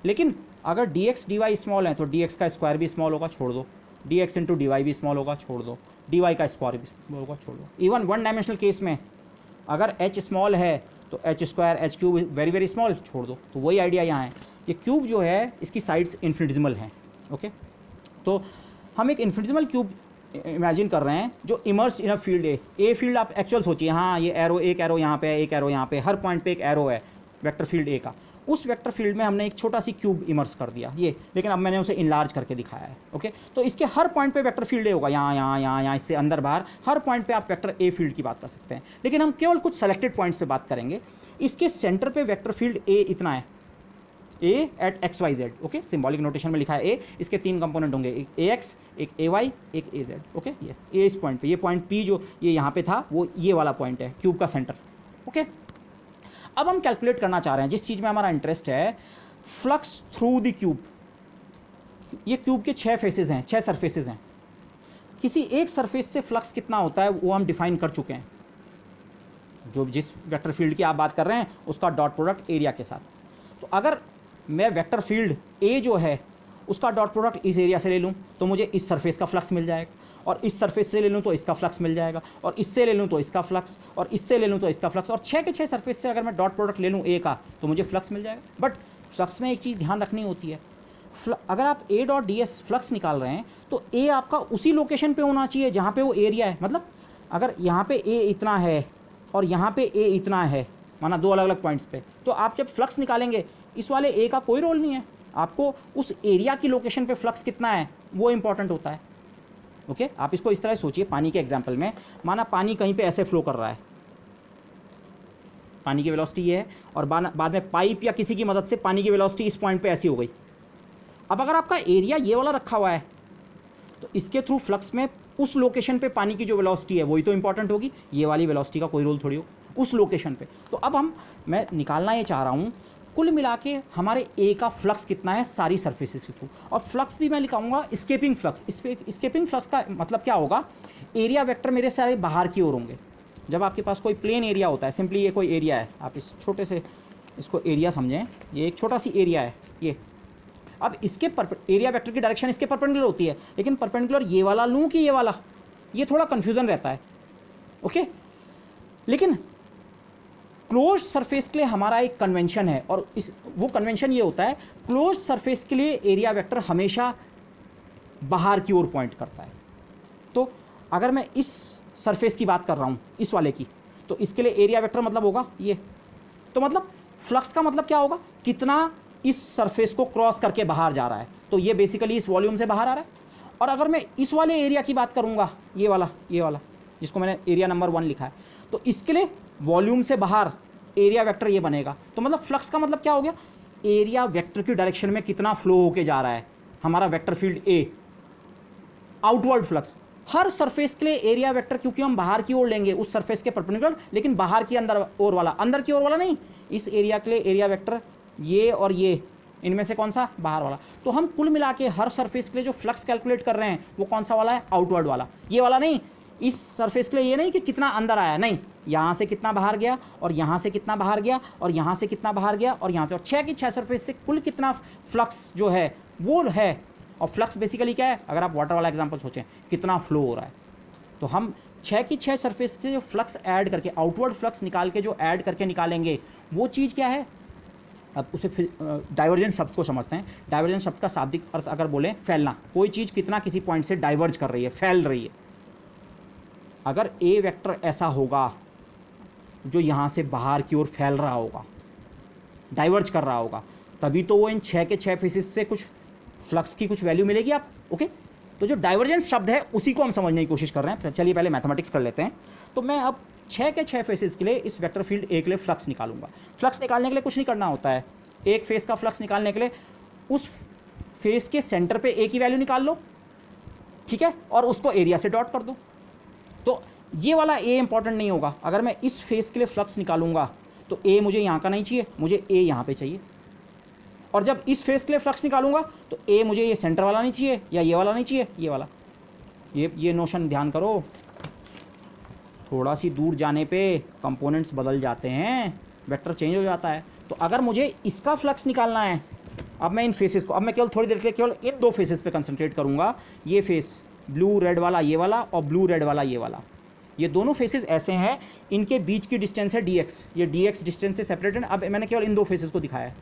लेकिन अगर dx dy स्मॉल है तो dx का स्क्वायर भी स्मॉल होगा, छोड़ दो, dx इंटू dy भी स्मॉल होगा, छोड़ दो, dy का स्क्वायर भी स्मॉल होगा, छोड़ दो। इवन 1 डायमेंशनल केस में अगर h स्मॉल है तो h square h cube very very small, छोड़ दो। तो वही आइडिया यहाँ है, ये क्यूब जो है इसकी साइड्स इन्फिनिटेसिमल हैं, ओके। तो हम एक इन्फिनिटेसिमल क्यूब इमेजिन कर रहे हैं जो immerse in a field a field आप एक्चुअल सोचिए, हाँ ये एरो, एक एरो यहाँ पे है, एक एरो यहाँ पे, हर पॉइंट पे एक एरो है वेक्टर फील्ड ए का। उस वेक्टर फील्ड में हमने एक छोटा सी क्यूब इमर्स कर दिया ये, लेकिन अब मैंने उसे इनलार्ज करके दिखाया है। ओके, तो इसके हर पॉइंट पे वेक्टर फील्ड ए होगा, यहाँ यहाँ यहाँ यहाँ, इससे अंदर बाहर हर पॉइंट पे आप वेक्टर ए फील्ड की बात कर सकते हैं, लेकिन हम केवल कुछ सेलेक्टेड पॉइंट्स पे बात करेंगे। इसके सेंटर पे वेक्टर फील्ड ए इतना है, A at X Y Z. Okay, symbolic notation में लिखा है ए, इसके 3 कंपोनेंट होंगे, एक ए एक्स, एक ए वाई, एक ए जेड। ओके, ये ए इस पॉइंट पे, ये पॉइंट पी जो ये यहाँ पे था वो ये वाला पॉइंट है क्यूब का सेंटर। ओके, अब हम कैलकुलेट करना चाह रहे हैं जिस चीज़ में हमारा इंटरेस्ट है, फ्लक्स थ्रू द क्यूब। ये क्यूब के 6 फेसेस हैं, 6 सरफेसेस हैं। किसी एक सरफेस से फ्लक्स कितना होता है वो हम डिफाइन कर चुके हैं, जो जिस वेक्टर फील्ड की आप बात कर रहे हैं उसका डॉट प्रोडक्ट एरिया के साथ। तो अगर मैं वेक्टर फील्ड ए जो है उसका डॉट प्रोडक्ट इस एरिया से ले लूँ तो मुझे इस सरफेस का फ्लक्स मिल जाएगा, और इस सरफेस से ले लूँ तो इसका फ्लक्स मिल जाएगा, और इससे ले लूँ तो इसका फ्लक्स, और इससे ले लूँ तो इसका फ्लक्स, और 6 के 6 सरफेस से अगर मैं डॉट प्रोडक्ट ले लूँ ए का तो मुझे फ्लक्स मिल जाएगा। बट फ्लक्स में एक चीज़ ध्यान रखनी होती है, अगर आप ए डॉट डी एस फ्लक्स निकाल रहे हैं तो ए आपका उसी लोकेशन पे होना चाहिए जहाँ पे वो एरिया है। मतलब अगर यहाँ पे ए इतना है और यहाँ पे ए इतना है, माना 2 अलग अलग पॉइंट्स पे, तो आप जब फ्लक्स निकालेंगे इस वाले ए का कोई रोल नहीं है, आपको उस एरिया की लोकेशन पे फ्लक्स कितना है वो इंपॉर्टेंट होता है। ओके, आप इसको इस तरह सोचिए, पानी के एग्जांपल में, माना पानी कहीं पे ऐसे फ्लो कर रहा है, पानी की वेलोसिटी ये है, और बाद में पाइप या किसी की मदद से पानी की वेलोसिटी इस पॉइंट पे ऐसी हो गई। अब अगर आपका एरिया ये वाला रखा हुआ है तो इसके थ्रू फ्लक्स में उस लोकेशन पे पानी की जो वेलोसिटी है वही तो इंपॉर्टेंट होगी, ये वाली वेलोसिटी का कोई रोल थोड़ी हो उस लोकेशन पे। तो अब मैं निकालना ये चाह रहा हूँ कुल मिला के हमारे ए का फ्लक्स कितना है सारी सरफेसेस के थ्रू, और फ्लक्स भी मैं लिखाऊंगा स्केपिंग फ्लक्स। स्केपिंग फ्लक्स का मतलब क्या होगा, एरिया वेक्टर मेरे सारे बाहर की ओर होंगे। जब आपके पास कोई प्लेन एरिया होता है, सिंपली ये कोई एरिया है, आप इस छोटे से इसको एरिया समझें, ये एक छोटा सी एरिया है ये। अब इसके एरिया वेक्टर की डायरेक्शन इसके परपेंडिकुलर होती है, लेकिन परपेंडिकुलर ये वाला लूँ कि ये वाला, ये थोड़ा कन्फ्यूज़न रहता है। ओके, लेकिन क्लोज सरफेस के लिए हमारा एक कन्वेंशन है, और वो कन्वेंशन ये होता है, क्लोज सरफेस के लिए एरिया वेक्टर हमेशा बाहर की ओर पॉइंट करता है। तो अगर मैं इस सरफेस की बात कर रहा हूँ, इस वाले की, तो इसके लिए एरिया वेक्टर मतलब होगा ये। तो मतलब फ्लक्स का मतलब क्या होगा, कितना इस सरफेस को क्रॉस करके बाहर जा रहा है, तो ये बेसिकली इस वॉल्यूम से बाहर आ रहा है। और अगर मैं इस वाले एरिया की बात करूँगा, ये वाला जिसको मैंने एरिया नंबर 1 लिखा है, तो इसके लिए वॉल्यूम से बाहर एरिया वेक्टर ये बनेगा। तो मतलब फ्लक्स का मतलब क्या हो गया, एरिया वेक्टर की डायरेक्शन में कितना फ्लो होके जा रहा है हमारा वेक्टर फील्ड ए, आउटवर्ड फ्लक्स। हर सरफेस के लिए एरिया वेक्टर, क्योंकि हम बाहर की ओर लेंगे उस सरफेस के परपेंडिकुलर, लेकिन बाहर की अंदर की ओर वाला नहीं, इस एरिया के लिए एरिया वेक्टर ये और ये, इनमें से कौन सा, बाहर वाला। तो हम कुल मिला के हर सरफेस के लिए जो फ्लक्स कैलकुलेट कर रहे हैं वो कौन सा वाला है, आउटवर्ड वाला, ये वाला नहीं। इस सरफेस के लिए ये नहीं कि कितना अंदर आया, नहीं, यहाँ से कितना बाहर गया, और यहाँ से कितना बाहर गया, और यहाँ से कितना बाहर गया, और यहाँ से, और 6 की 6 सरफेस से कुल कितना फ्लक्स जो है वो है। और फ्लक्स बेसिकली क्या है, अगर आप वाटर वाला एग्जांपल सोचें, कितना फ्लो हो रहा है। तो हम 6 की 6 सरफेस से जो फ्लक्स ऐड करके, आउटवर्ड फ्लक्स निकाल के जो ऐड करके निकालेंगे वो चीज़ क्या है। अब उसे डाइवर्जेंस शब्द को समझते हैं। डाइवर्जेंस शब्द का शाब्दिक अर्थ अगर बोलें, फैलना, कोई चीज़ कितना किसी पॉइंट से डाइवर्ज कर रही है, फैल रही है। अगर ए वेक्टर ऐसा होगा जो यहाँ से बाहर की ओर फैल रहा होगा, डाइवर्ज कर रहा होगा, तभी तो वो इन 6 के 6 फेसेस से कुछ फ्लक्स की कुछ वैल्यू मिलेगी आप। ओके, तो जो डाइवर्जेंस शब्द है उसी को हम समझने की कोशिश कर रहे हैं। चलिए पहले मैथमेटिक्स कर लेते हैं। तो मैं अब 6 के 6 फेसेस के लिए इस वेक्टर फील्ड ए के लिए फ्लक्स निकालूंगा। फ्लक्स निकालने के लिए कुछ नहीं करना होता है, एक फेस का फ्लक्स निकालने के लिए उस फेस के सेंटर पे ए की वैल्यू निकाल लो, ठीक है, और उसको एरिया से डॉट कर दो। तो ये वाला ए इंपॉर्टेंट नहीं होगा। अगर मैं इस फेस के लिए फ्लक्स निकालूंगा तो ए मुझे यहाँ का नहीं चाहिए, मुझे ए यहाँ पे चाहिए। और जब इस फेस के लिए फ्लक्स निकालूंगा तो ए मुझे ये सेंटर वाला नहीं चाहिए, या ये वाला नहीं चाहिए, ये वाला। ये नोशन ध्यान करो, थोड़ा सी दूर जाने पे कंपोनेंट्स बदल जाते हैं, वेक्टर चेंज हो जाता है। तो अगर मुझे इसका फ्लक्स निकालना है, अब मैं इन फेसेस को, अब मैं केवल थोड़ी देर के लिए केवल इन 2 फेसेस पे कंसंट्रेट करूंगा। ये फेस ब्लू रेड वाला ये वाला, और ब्लू रेड वाला ये वाला, ये दोनों फेसेस ऐसे हैं, इनके बीच की डिस्टेंस है dx, ये dx डिस्टेंस से सेपरेटेड। अब मैंने केवल इन 2 फेसेस को दिखाया है।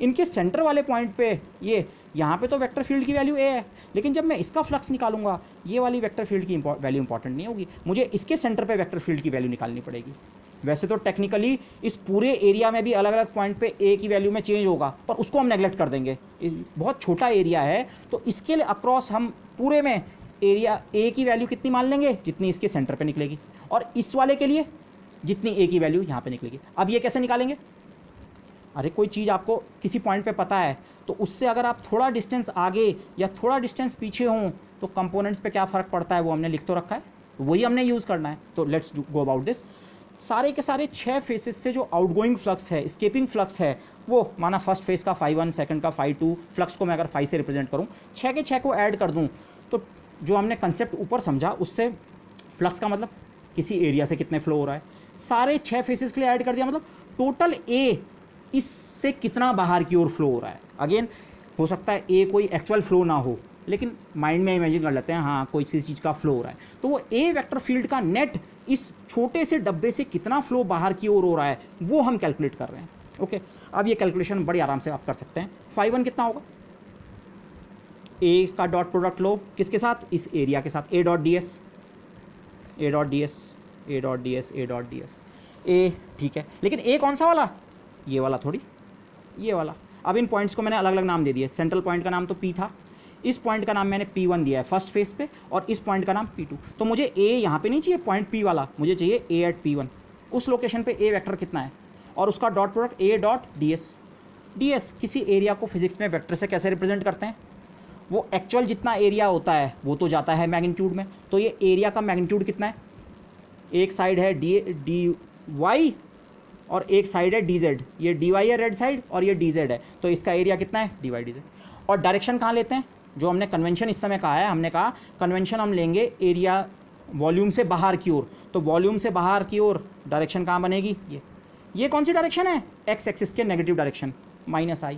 इनके सेंटर वाले पॉइंट पे ये यहाँ पे तो वेक्टर फील्ड की वैल्यू ए है, लेकिन जब मैं इसका फ्लक्स निकालूंगा ये वाली वेक्टर फील्ड की वैल्यू इंपॉर्टेंट नहीं होगी, मुझे इसके सेंटर पे वेक्टर फील्ड की वैल्यू निकालनी पड़ेगी। वैसे तो टेक्निकली इस पूरे एरिया में भी अलग अलग पॉइंट पे ए की वैल्यू में चेंज होगा, पर उसको हम नेगलेक्ट कर देंगे, बहुत छोटा एरिया है, तो इसके लिए अक्रॉस हम पूरे में एरिया ए की वैल्यू कितनी मान लेंगे, जितनी इसके सेंटर पे निकलेगी, और इस वाले के लिए जितनी ए की वैल्यू यहाँ पे निकलेगी। अब ये कैसे निकालेंगे, अरे कोई चीज़ आपको किसी पॉइंट पे पता है तो उससे अगर आप थोड़ा डिस्टेंस आगे या थोड़ा डिस्टेंस पीछे हों तो कंपोनेंट्स पे क्या फ़र्क पड़ता है वो हमने लिख तो रखा है, वही हमने यूज़ करना है। तो लेट्स गो अबाउट दिस। सारे के सारे 6 फेसेस से जो आउटगोइंग फ्लक्स है, स्केपिंग फ्लक्स है, वो माना फर्स्ट फेस का φ1, सेकंड का φ2, फ्लक्स को मैं अगर φ से रिप्रेजेंट करूँ, 6 के 6 को ऐड कर दूँ तो जो हमने कंसेप्ट ऊपर समझा उससे फ्लक्स का मतलब किसी एरिया से कितने फ्लो हो रहा है, सारे 6 फेसेस के लिए ऐड कर दिया, मतलब टोटल ए इससे कितना बाहर की ओर फ्लो हो रहा है। अगेन हो सकता है ए कोई एक्चुअल फ्लो ना हो, लेकिन माइंड में इमेजिन कर लेते हैं हाँ कोई चीज़ का फ्लो हो रहा है, तो वो ए वेक्टर फील्ड का नेट इस छोटे से डब्बे से कितना फ्लो बाहर की ओर हो रहा है वो हम कैलकुलेट कर रहे हैं। ओके, अब ये कैलकुलेशन बड़ी आराम से आप कर सकते हैं। φ1 कितना होगा, ए का डॉट प्रोडक्ट लो किसके साथ, इस एरिया के साथ, A dot D S, A dot D S, A dot D S, A dot D S, A ठीक है, लेकिन ए कौन सा वाला, ये वाला थोड़ी, ये वाला। अब इन पॉइंट्स को मैंने अलग अलग नाम दे दिए, सेंट्रल पॉइंट का नाम तो पी था, इस पॉइंट का नाम मैंने P1 दिया है फर्स्ट फेस पे, और इस पॉइंट का नाम P2। तो मुझे A यहाँ पे नहीं चाहिए पॉइंट P वाला, मुझे चाहिए A एट P1। उस लोकेशन पे A वेक्टर कितना है और उसका dot product A dot ds। ds किसी एरिया को फिजिक्स में वेक्टर से कैसे रिप्रेजेंट करते हैं, वो एक्चुअल जितना एरिया होता है वो तो जाता है मैग्नीट्यूड में, तो ये एरिया का मैग्नीट्यूड कितना है, एक साइड है डी वाई और एक साइड है डी जेड, ये डी वाई है रेड साइड और ये डी जेड है, तो इसका एरिया कितना है डी वाई डी जेड। और डायरेक्शन कहाँ लेते हैं, जो हमने कन्वेंशन इस समय कहा है, हमने कहा कन्वेंशन हम लेंगे एरिया वॉल्यूम से बाहर की ओर, तो वॉल्यूम से बाहर की ओर डायरेक्शन कहाँ बनेगी, ये कौन सी डायरेक्शन है, एक्स एक्सिस के negative direction -i।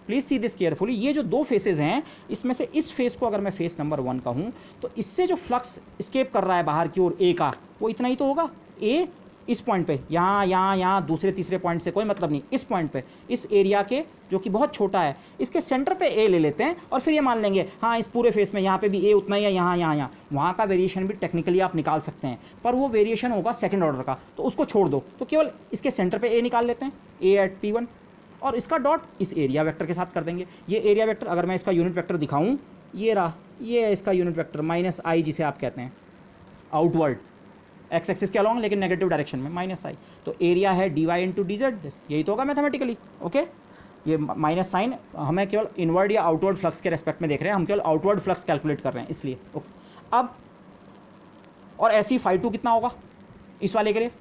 Please see this carefully, ये जो दो फेसेस हैं इसमें से इस फेस को अगर मैं फेस नंबर 1 कहूँ तो इससे जो फ्लक्स स्केप कर रहा है बाहर की ओर ए का, वो इतना ही तो होगा, ए इस पॉइंट पे, यहाँ दूसरे तीसरे पॉइंट से कोई मतलब नहीं, इस पॉइंट पे, इस एरिया के जो कि बहुत छोटा है, इसके सेंटर पे ए ले लेते हैं और फिर ये मान लेंगे हाँ इस पूरे फेस में यहाँ पे भी ए उतना ही है, यहाँ वहाँ का वेरिएशन भी टेक्निकली आप निकाल सकते हैं, पर वो वेरिएशन होगा सेकंड ऑर्डर का, तो उसको छोड़ दो, तो केवल इसके सेंटर पे ए निकाल लेते हैं, ए एट P1, और इसका डॉट इस एरिया वेक्टर के साथ कर देंगे। ये एरिया वेक्टर अगर मैं इसका यूनिट वेक्टर दिखाऊँ, ये रहा, ये है इसका यूनिट वेक्टर -i, जिसे आप कहते हैं आउटवर्ड एक्स एक्सिस के अलॉन्ग लेकिन नेगेटिव डायरेक्शन में -i, तो एरिया है dy इंटू डी जेड, यही तो होगा मैथमेटिकली। ओके, ये माइनस साइन हमें केवल इनवर्ड या आउटवर्ड फ्लक्स के रेस्पेक्ट में देख रहे हैं, हम केवल आउटवर्ड फ्लक्स कैलकुलेट कर रहे हैं इसलिए। ओके, अब और ऐसी φ2 कितना होगा इस वाले के लिए,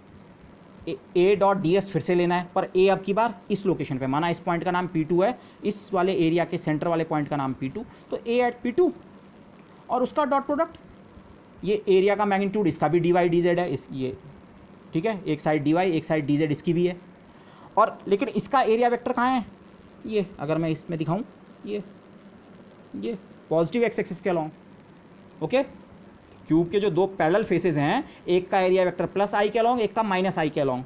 ए डॉट डी एस फिर से लेना है, पर ए अब की बार इस लोकेशन पे, माना इस पॉइंट का नाम P2 है, इस वाले एरिया के सेंटर वाले पॉइंट का नाम P2, तो ए एट P2 और उसका डॉट प्रोडक्ट, ये एरिया का मैग्नीट्यूड इसका भी डी वाई डी जेड है, इस ये ठीक है, एक साइड डी वाई एक साइड डी जेड इसकी भी है, और लेकिन इसका एरिया वेक्टर कहाँ है, ये अगर मैं इसमें दिखाऊं, ये पॉजिटिव एक्स एक्सिस के अलॉन्ग। ओके, क्यूब के जो दो पैरेलल फेसेस हैं, एक का एरिया वेक्टर +i के अलॉन्ग, एक का -i के अलॉन्ग,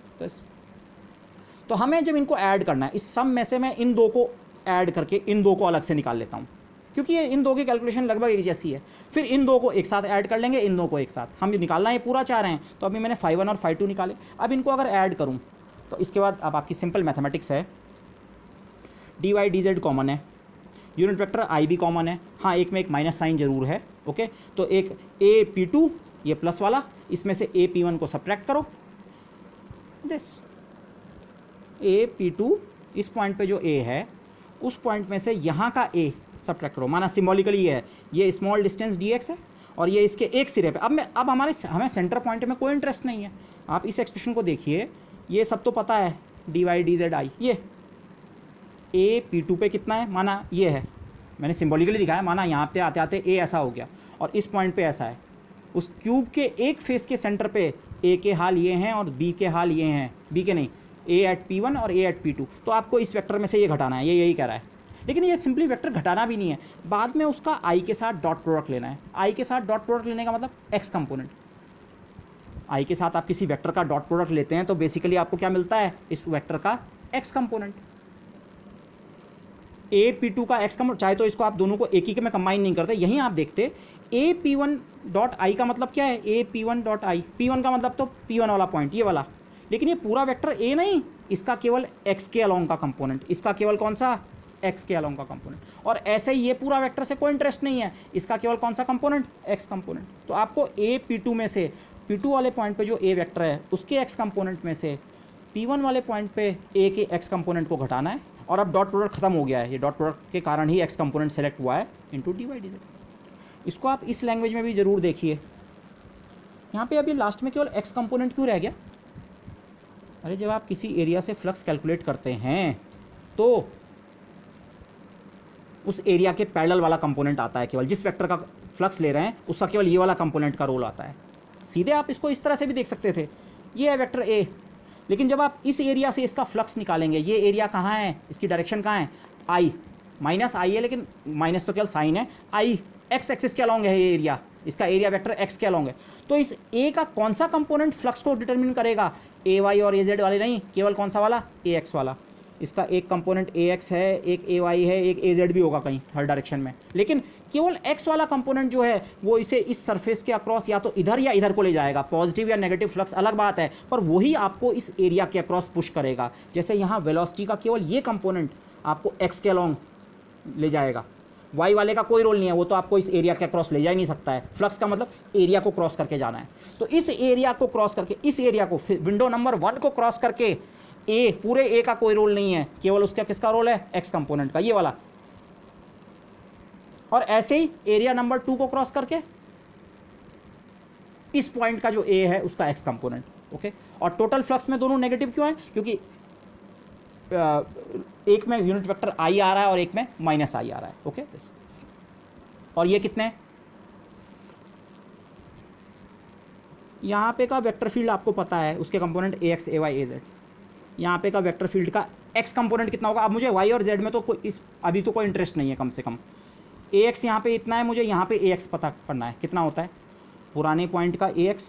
तो हमें जब इनको ऐड करना है, इस सम में से मैं इन दो को ऐड करके इन दो को अलग से निकाल लेता हूँ, क्योंकि ये इन दो की कैलकुलेशन लगभग एक जैसी है, फिर इन दो को एक साथ ऐड कर लेंगे, इन दो को एक साथ, हम निकालना है पूरा चाह रहे हैं, तो अभी मैंने φ1 और φ2 निकाले, अब इनको अगर ऐड करूँ तो इसके बाद अब आपकी सिंपल मैथमेटिक्स है, d Y D z common है, यूनिट वेक्टर i भी कॉमन है, हाँ एक में एक माइनस साइन जरूर है। ओके, तो एक ए P2 ये प्लस वाला, इसमें से ए P1 को सब्ट्रैक्ट करो, दिस ए P2 इस पॉइंट पे जो ए है उस पॉइंट में से यहाँ का ए सब्ट्रैक्ट करो, माना सिम्बॉलिकली ये स्मॉल डिस्टेंस dx है और ये इसके एक सिरे पे, अब हमें सेंटर पॉइंट में कोई इंटरेस्ट नहीं है, आप इस एक्सप्रेशन को देखिए, ये सब तो पता है d Y D z i, ये ए P2 पे कितना है, माना ये है, मैंने सिम्बॉलिकली दिखाया, माना यहाँ पे आते आते ए ऐसा हो गया और इस पॉइंट पे ऐसा है, उस क्यूब के एक फेस के सेंटर पे ए के हाल ये हैं और बी के हाल ये हैं, बी के नहीं, ए एट P1 और ए एट P2, तो आपको इस वेक्टर में से ये घटाना है, ये यही कह रहा है, लेकिन ये सिंपली वेक्टर घटाना भी नहीं है, बाद में उसका i के साथ डॉट प्रोडक्ट लेना है। i के साथ डॉट प्रोडक्ट लेने का मतलब x कंपोनेंट, i के साथ आप किसी वेक्टर का डॉट प्रोडक्ट लेते हैं तो बेसिकली आपको क्या मिलता है, इस वेक्टर का x component. A P two का एक्स का, चाहे तो इसको आप दोनों को एक ही के में कंबाइन नहीं करते, यहीं आप देखते A P one dot I का मतलब क्या है, A P one dot I, P one का मतलब तो पी वन वाला पॉइंट ये वाला, लेकिन ये पूरा वेक्टर ए नहीं, इसका केवल एक्स के अलोंग का कंपोनेंट, इसका केवल कौन सा, एक्स के अलोंग का कंपोनेंट। और ऐसे ही ये पूरा वेक्टर से कोई इंटरेस्ट नहीं है, इसका केवल कौन सा कंपोनेंट, एक्स कंपोनेंट। तो आपको ए पी टू में से, पी टू वाले पॉइंट पे जो ए वेक्टर है उसके एक्स कंपोनेंट में से पी वन वाले पॉइंट पे ए के एक्स कंपोनेंट को घटाना है, और अब डॉट प्रोडक्ट खत्म हो गया है, ये डॉट प्रोडक्ट के कारण ही एक्स कंपोनेंट सेलेक्ट हुआ है into D Y D z. इसको आप इस लैंग्वेज में भी ज़रूर देखिए। यहाँ पे अभी लास्ट में केवल एक्स कंपोनेंट क्यों रह गया, अरे जब आप किसी एरिया से फ्लक्स कैलकुलेट करते हैं तो उस एरिया के पैरेलल वाला कंपोनेंट आता है, केवल जिस वेक्टर का फ्लक्स ले रहे हैं उसका केवल ये वाला कंपोनेंट का रोल आता है। सीधे आप इसको इस तरह से भी देख सकते थे, ये है वेक्टर ए, लेकिन जब आप इस एरिया से इसका फ्लक्स निकालेंगे, ये एरिया कहाँ है, इसकी डायरेक्शन कहाँ है, आई, माइनस आई है, लेकिन माइनस तो केवल साइन है, आई एक्स एक्सिस के अलॉन्ग है ये एरिया, इसका एरिया वेक्टर एक्स के अलॉन्ग है। तो इस ए का कौन सा कंपोनेंट फ्लक्स को डिटरमिन करेगा, ए वाई और ए जेड वाले नहीं, केवल कौन सा वाला, ए एक्स वाला। इसका एक कंपोनेंट ए एक्स है, एक ए वाई है, एक ए जेड भी होगा कहीं हर डायरेक्शन में, लेकिन केवल एक्स वाला कंपोनेंट जो है वो इसे इस सरफेस के अक्रॉस या तो इधर या इधर को ले जाएगा, पॉजिटिव या नेगेटिव फ्लक्स अलग बात है, पर वही आपको इस एरिया के अक्रॉस पुश करेगा। जैसे यहाँ वेलोसिटी का केवल ये कंपोनेंट आपको एक्स के अलॉन्ग ले जाएगा, वाई वाले का कोई रोल नहीं है, वो तो आपको इस एरिया के क्रॉस ले जा ही नहीं सकता है। फ्लक्स का मतलब एरिया को क्रॉस करके जाना है, तो इस एरिया को क्रॉस करके, इस एरिया को विंडो नंबर 1 को क्रॉस करके ए, पूरे ए का कोई रोल नहीं है, केवल उसका किसका रोल है, एक्स कंपोनेंट का, ये वाला। और ऐसे ही एरिया नंबर 2 को क्रॉस करके इस पॉइंट का जो ए है उसका एक्स कंपोनेंट। ओके, और टोटल फ्लक्स में दोनों नेगेटिव क्यों है, क्योंकि एक में यूनिट वेक्टर आई आ रहा है और एक में माइनस आई आ रहा है। ओके, और ये कितने, यहाँ पे का वेक्टर फील्ड आपको पता है, उसके component A x A y A z. यहाँ पे का वेक्टर फील्ड का एक्स कंपोनेंट कितना होगा, अब मुझे वाई और जेड में तो कोई इस अभी तो कोई इंटरेस्ट नहीं है, कम से कम ए एक्स यहाँ पे इतना है, मुझे यहाँ पे ए एक्स पता करना है कितना होता है, पुराने पॉइंट का ए एक्स,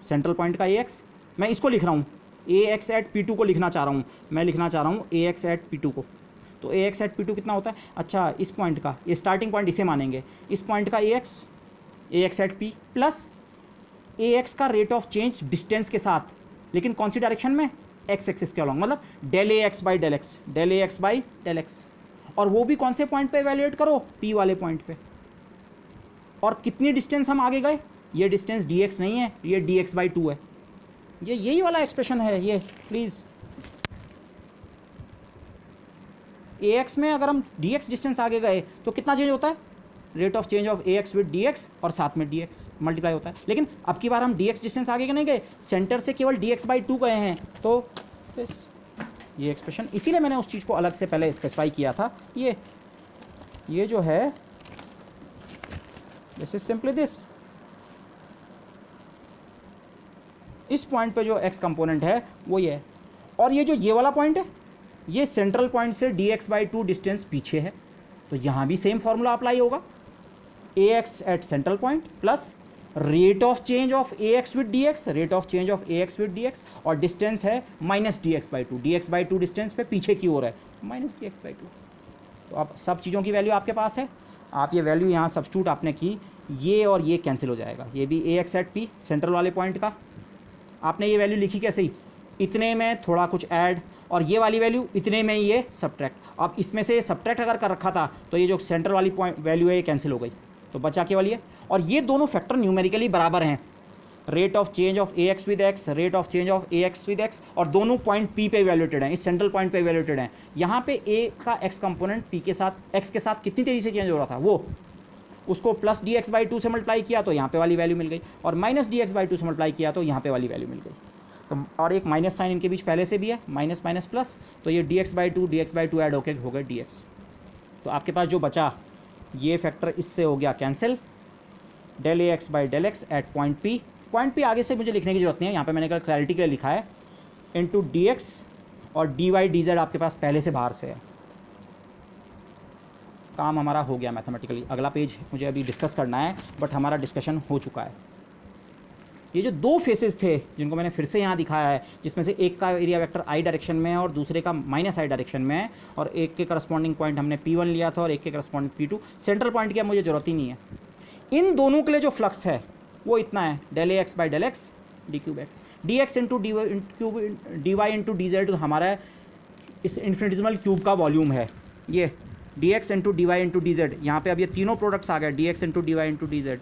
सेंट्रल पॉइंट का ए एक्स, मैं इसको लिख रहा हूँ ए एक्स एट पी टू को लिखना चाह रहा हूँ, मैं लिखना चाह रहा हूँ ए एक्स एट पी टू को। तो ए एक्स एट पी टू कितना होता है, अच्छा इस पॉइंट का, ये स्टार्टिंग पॉइंट इसे मानेंगे, इस पॉइंट का A x at P plus A x का रेट ऑफ चेंज डिस्टेंस के साथ, लेकिन कौन सी डायरेक्शन में, एक्स एक्सिस के अलॉन्ग, मतलब del A x by del x, del A x by del x, और वो भी कौन से पॉइंट पे इवैल्यूएट करो, पी वाले पॉइंट पे। और कितनी डिस्टेंस हम आगे गए, ये डिस्टेंस डी एक्स नहीं है, ये डी एक्स बाई टू है, ये यही वाला एक्सप्रेशन है ये। प्लीज़ ए एक्स में अगर हम डी एक्स डिस्टेंस आगे गए तो कितना चेंज होता है, rate of change of A X with D x, और साथ में डी एक्स मल्टीप्लाई होता है। लेकिन अब की बार हम डी एक्स डिस्टेंस आगे नहीं गए, सेंटर से केवल डी एक्स बाई टू गए हैं, तो ये एक्सप्रेशन, इसीलिए मैंने उस चीज़ को अलग से पहले स्पेसिफाई किया था। ये जो है दिस इज सिंपली दिस, इस पॉइंट पे जो एक्स कंपोनेंट है वो ये है, और ये जो ये वाला पॉइंट है ये सेंट्रल पॉइंट से D x by two distance पीछे है, तो यहाँ भी सेम फॉर्मूला अप्लाई होगा, A x at central point plus rate of change of A X with D X, rate of change of A X with D x, और distance है minus D x by two, D x by two distance पे पीछे की ओर है, minus D x by two. तो अब सब चीज़ों की वैल्यू आपके पास है, आप ये वैल्यू यहाँ सब्स्टिट्यूट आपने की, ये और ये कैंसिल हो जाएगा, ये भी ए एक्स एट पी सेंट्रल वाले पॉइंट का, आपने ये वैल्यू लिखी कैसे ही, इतने में थोड़ा कुछ ऐड, और ये वाली वैल्यू इतने में ये सब्ट्रैक्ट। अब इसमें से सब्ट्रैक्ट अगर कर रखा था तो ये जो सेंटर वाली पॉइंट वैल्यू है ये कैंसिल हो गई, तो बचा केवल ये, और ये दोनों फैक्टर न्यूमेरिकली बराबर हैं, rate of change of A X with x, rate of change of A X with X, और दोनों पॉइंट पी पे इवैल्यूएटेड हैं, इस सेंट्रल पॉइंट पे इवैल्यूएटेड हैं। यहाँ पे ए का एक्स कंपोनेंट पी के साथ, एक्स के साथ कितनी तेज़ी से चेंज हो रहा था, वो उसको plus D x by to से मल्टीप्लाई किया तो यहाँ पे वाली वैल्यू मिल गई, और minus D x by to से मल्टीप्लाई किया तो यहाँ पे वाली वैल्यू मिल गई। तो और एक माइनस साइन इनके बीच पहले से भी है, माइनस माइनस प्लस, तो ये D x by to add होकर हो गया डी एक्स। तो आपके पास जो बचा ये फैक्टर इससे हो गया cancel, del A x by del x at point P, point P आगे से मुझे लिखने की जरूरत नहीं है, यहाँ पे मैंने कल क्लैरिटी के लिए लिखा है, इनटू डी एक्स, और डी वाई डी जेड आपके पास पहले से बाहर से है। काम हमारा हो गया मैथमेटिकली। अगला पेज मुझे अभी डिस्कस करना है, बट हमारा डिस्कशन हो चुका है। ये जो दो फेसेस थे जिनको मैंने फिर से यहाँ दिखाया है, जिसमें से एक का एरिया वेक्टर आई डायरेक्शन में है और दूसरे का माइनस आई डायरेक्शन में है, और एक के करस्पॉन्डिंग पॉइंट हमने P1 लिया था और एक के करस्पॉन्डिंग P2, सेंट्रल पॉइंट की अब मुझे ज़रूरत ही नहीं है। इन दोनों के लिए जो फ्लक्स है वो इतना है, del A x by del x D cube X, D x into D Y into D Z हमारा इस इन्फिनिटिसिमल क्यूब का वॉल्यूम है। ये D x into D Y into D Z, यहाँ पर अब ये तीनों प्रोडक्ट्स आ गए, D x into D Y into D Z,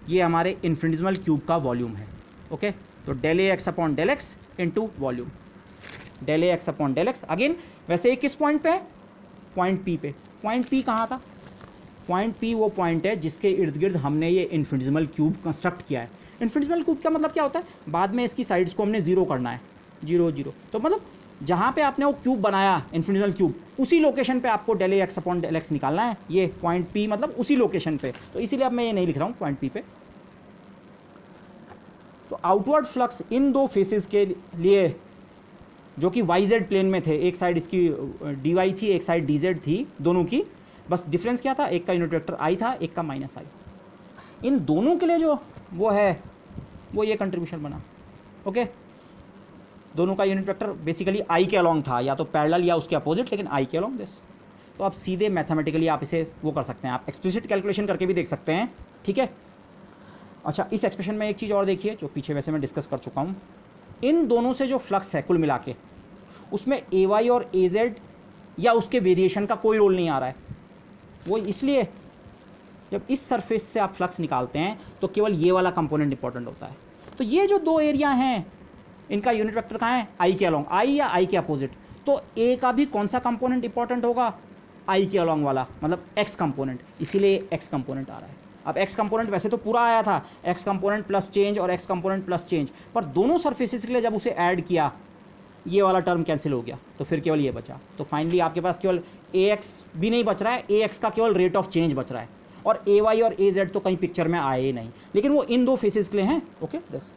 ये हमारे इन्फिनिटिसिमल क्यूब का वॉल्यूम है। ओके, तो del A x upon del x into volume, del A x upon del X. Again वैसे ये किस पॉइंट पे है? पॉइंट पी पे। पॉइंट पी कहाँ था? पॉइंट पी वो पॉइंट है जिसके इर्द गिर्द हमने ये इन्फिनिटिसिमल क्यूब कंस्ट्रक्ट किया है। इन्फिनिटिसिमल क्यूब का मतलब क्या होता है? बाद में इसकी साइड्स को हमने जीरो करना है, जीरो जीरो। तो मतलब जहाँ पे आपने वो क्यूब बनाया इन्फिनिटिसिमल क्यूब, उसी लोकेशन पे आपको del A x upon del x निकालना है। ये पॉइंट पी मतलब उसी लोकेशन पे, तो इसीलिए अब मैं ये नहीं लिख रहा हूँ पॉइंट पी पे। तो आउटवर्ड फ्लक्स इन दो फेसेस के लिए जो कि वाई जेड प्लेन में थे, एक साइड इसकी डी वाई थी, एक साइड डी जेड थी, दोनों की बस डिफरेंस क्या था? एक का यूनिट वेक्टर आई था, एक का माइनस आई। इन दोनों के लिए जो वो है वो ये कंट्रीब्यूशन बना। ओके, दोनों का यूनिट वेक्टर बेसिकली आई के अलोंग था, या तो पैरेलल या उसके अपोजिट, लेकिन आई के अलोंग दिस। तो आप सीधे मैथमेटिकली आप इसे वो कर सकते हैं, आप एक्सप्लिसिट कैलकुलेशन करके भी देख सकते हैं। ठीक है, अच्छा इस एक्सप्रेशन में एक चीज़ और देखिए जो पीछे वैसे मैं डिस्कस कर चुका हूँ। इन दोनों से जो फ्लक्स है कुल मिला के, उसमें ए वाई और ए जेड या उसके वेरिएशन का कोई रोल नहीं आ रहा है। वो इसलिए जब इस सरफेस से आप फ्लक्स निकालते हैं तो केवल ये वाला कंपोनेंट इंपॉर्टेंट होता है। तो ये जो दो एरिया हैं इनका यूनिट वेक्टर कहाँ है? आई के अलोंग, आई या आई के अपोजिट। तो ए का भी कौन सा कंपोनेंट इंपॉर्टेंट होगा? आई के अलोंग वाला, मतलब एक्स कंपोनेंट, इसीलिए एक्स कंपोनेंट आ रहा है। अब एक्स कंपोनेंट वैसे तो पूरा आया था, एक्स कंपोनेंट प्लस चेंज और एक्स कंपोनेंट प्लस चेंज, पर दोनों सरफेसेस के लिए जब उसे ऐड किया ये वाला टर्म कैंसिल हो गया, तो फिर केवल ये बचा। तो फाइनली आपके पास केवल ए एक्स भी नहीं बच रहा है, ए एक्स का केवल रेट ऑफ चेंज बच रहा है, और ए वाई और ए जेड तो कहीं पिक्चर में आए ही नहीं, लेकिन वो इन दो फेसेस के लिए हैं। ओके बस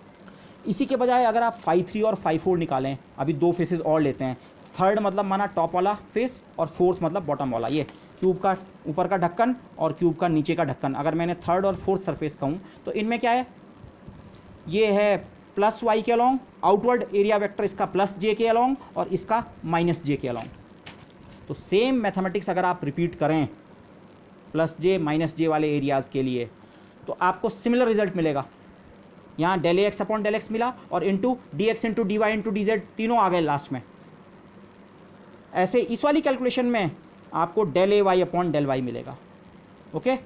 इसी के बजाय अगर आप फाई 3 और फाई 4 निकालें, अभी दो फेसेस और लेते हैं, थर्ड मतलब माना टॉप वाला फेस और फोर्थ मतलब बॉटम वाला, ये क्यूब का ऊपर का ढक्कन और क्यूब का नीचे का ढक्कन, अगर मैंने थर्ड और फोर्थ सरफेस कहूँ तो इनमें क्या है? ये है प्लस वाई के अलोंग, आउटवर्ड एरिया वेक्टर इसका प्लस जे के अलोंग और इसका माइनस जे के अलोंग। तो सेम मैथमेटिक्स अगर आप रिपीट करें प्लस जे माइनस जे वाले एरियाज़ के लिए तो आपको सिमिलर रिजल्ट मिलेगा। यहाँ del A x upon del x मिला और into D x into D Y into D Z तीनों आ गए लास्ट में। ऐसे इस वाली कैलकुलेशन में आपको del A y upon del y मिलेगा। Okay,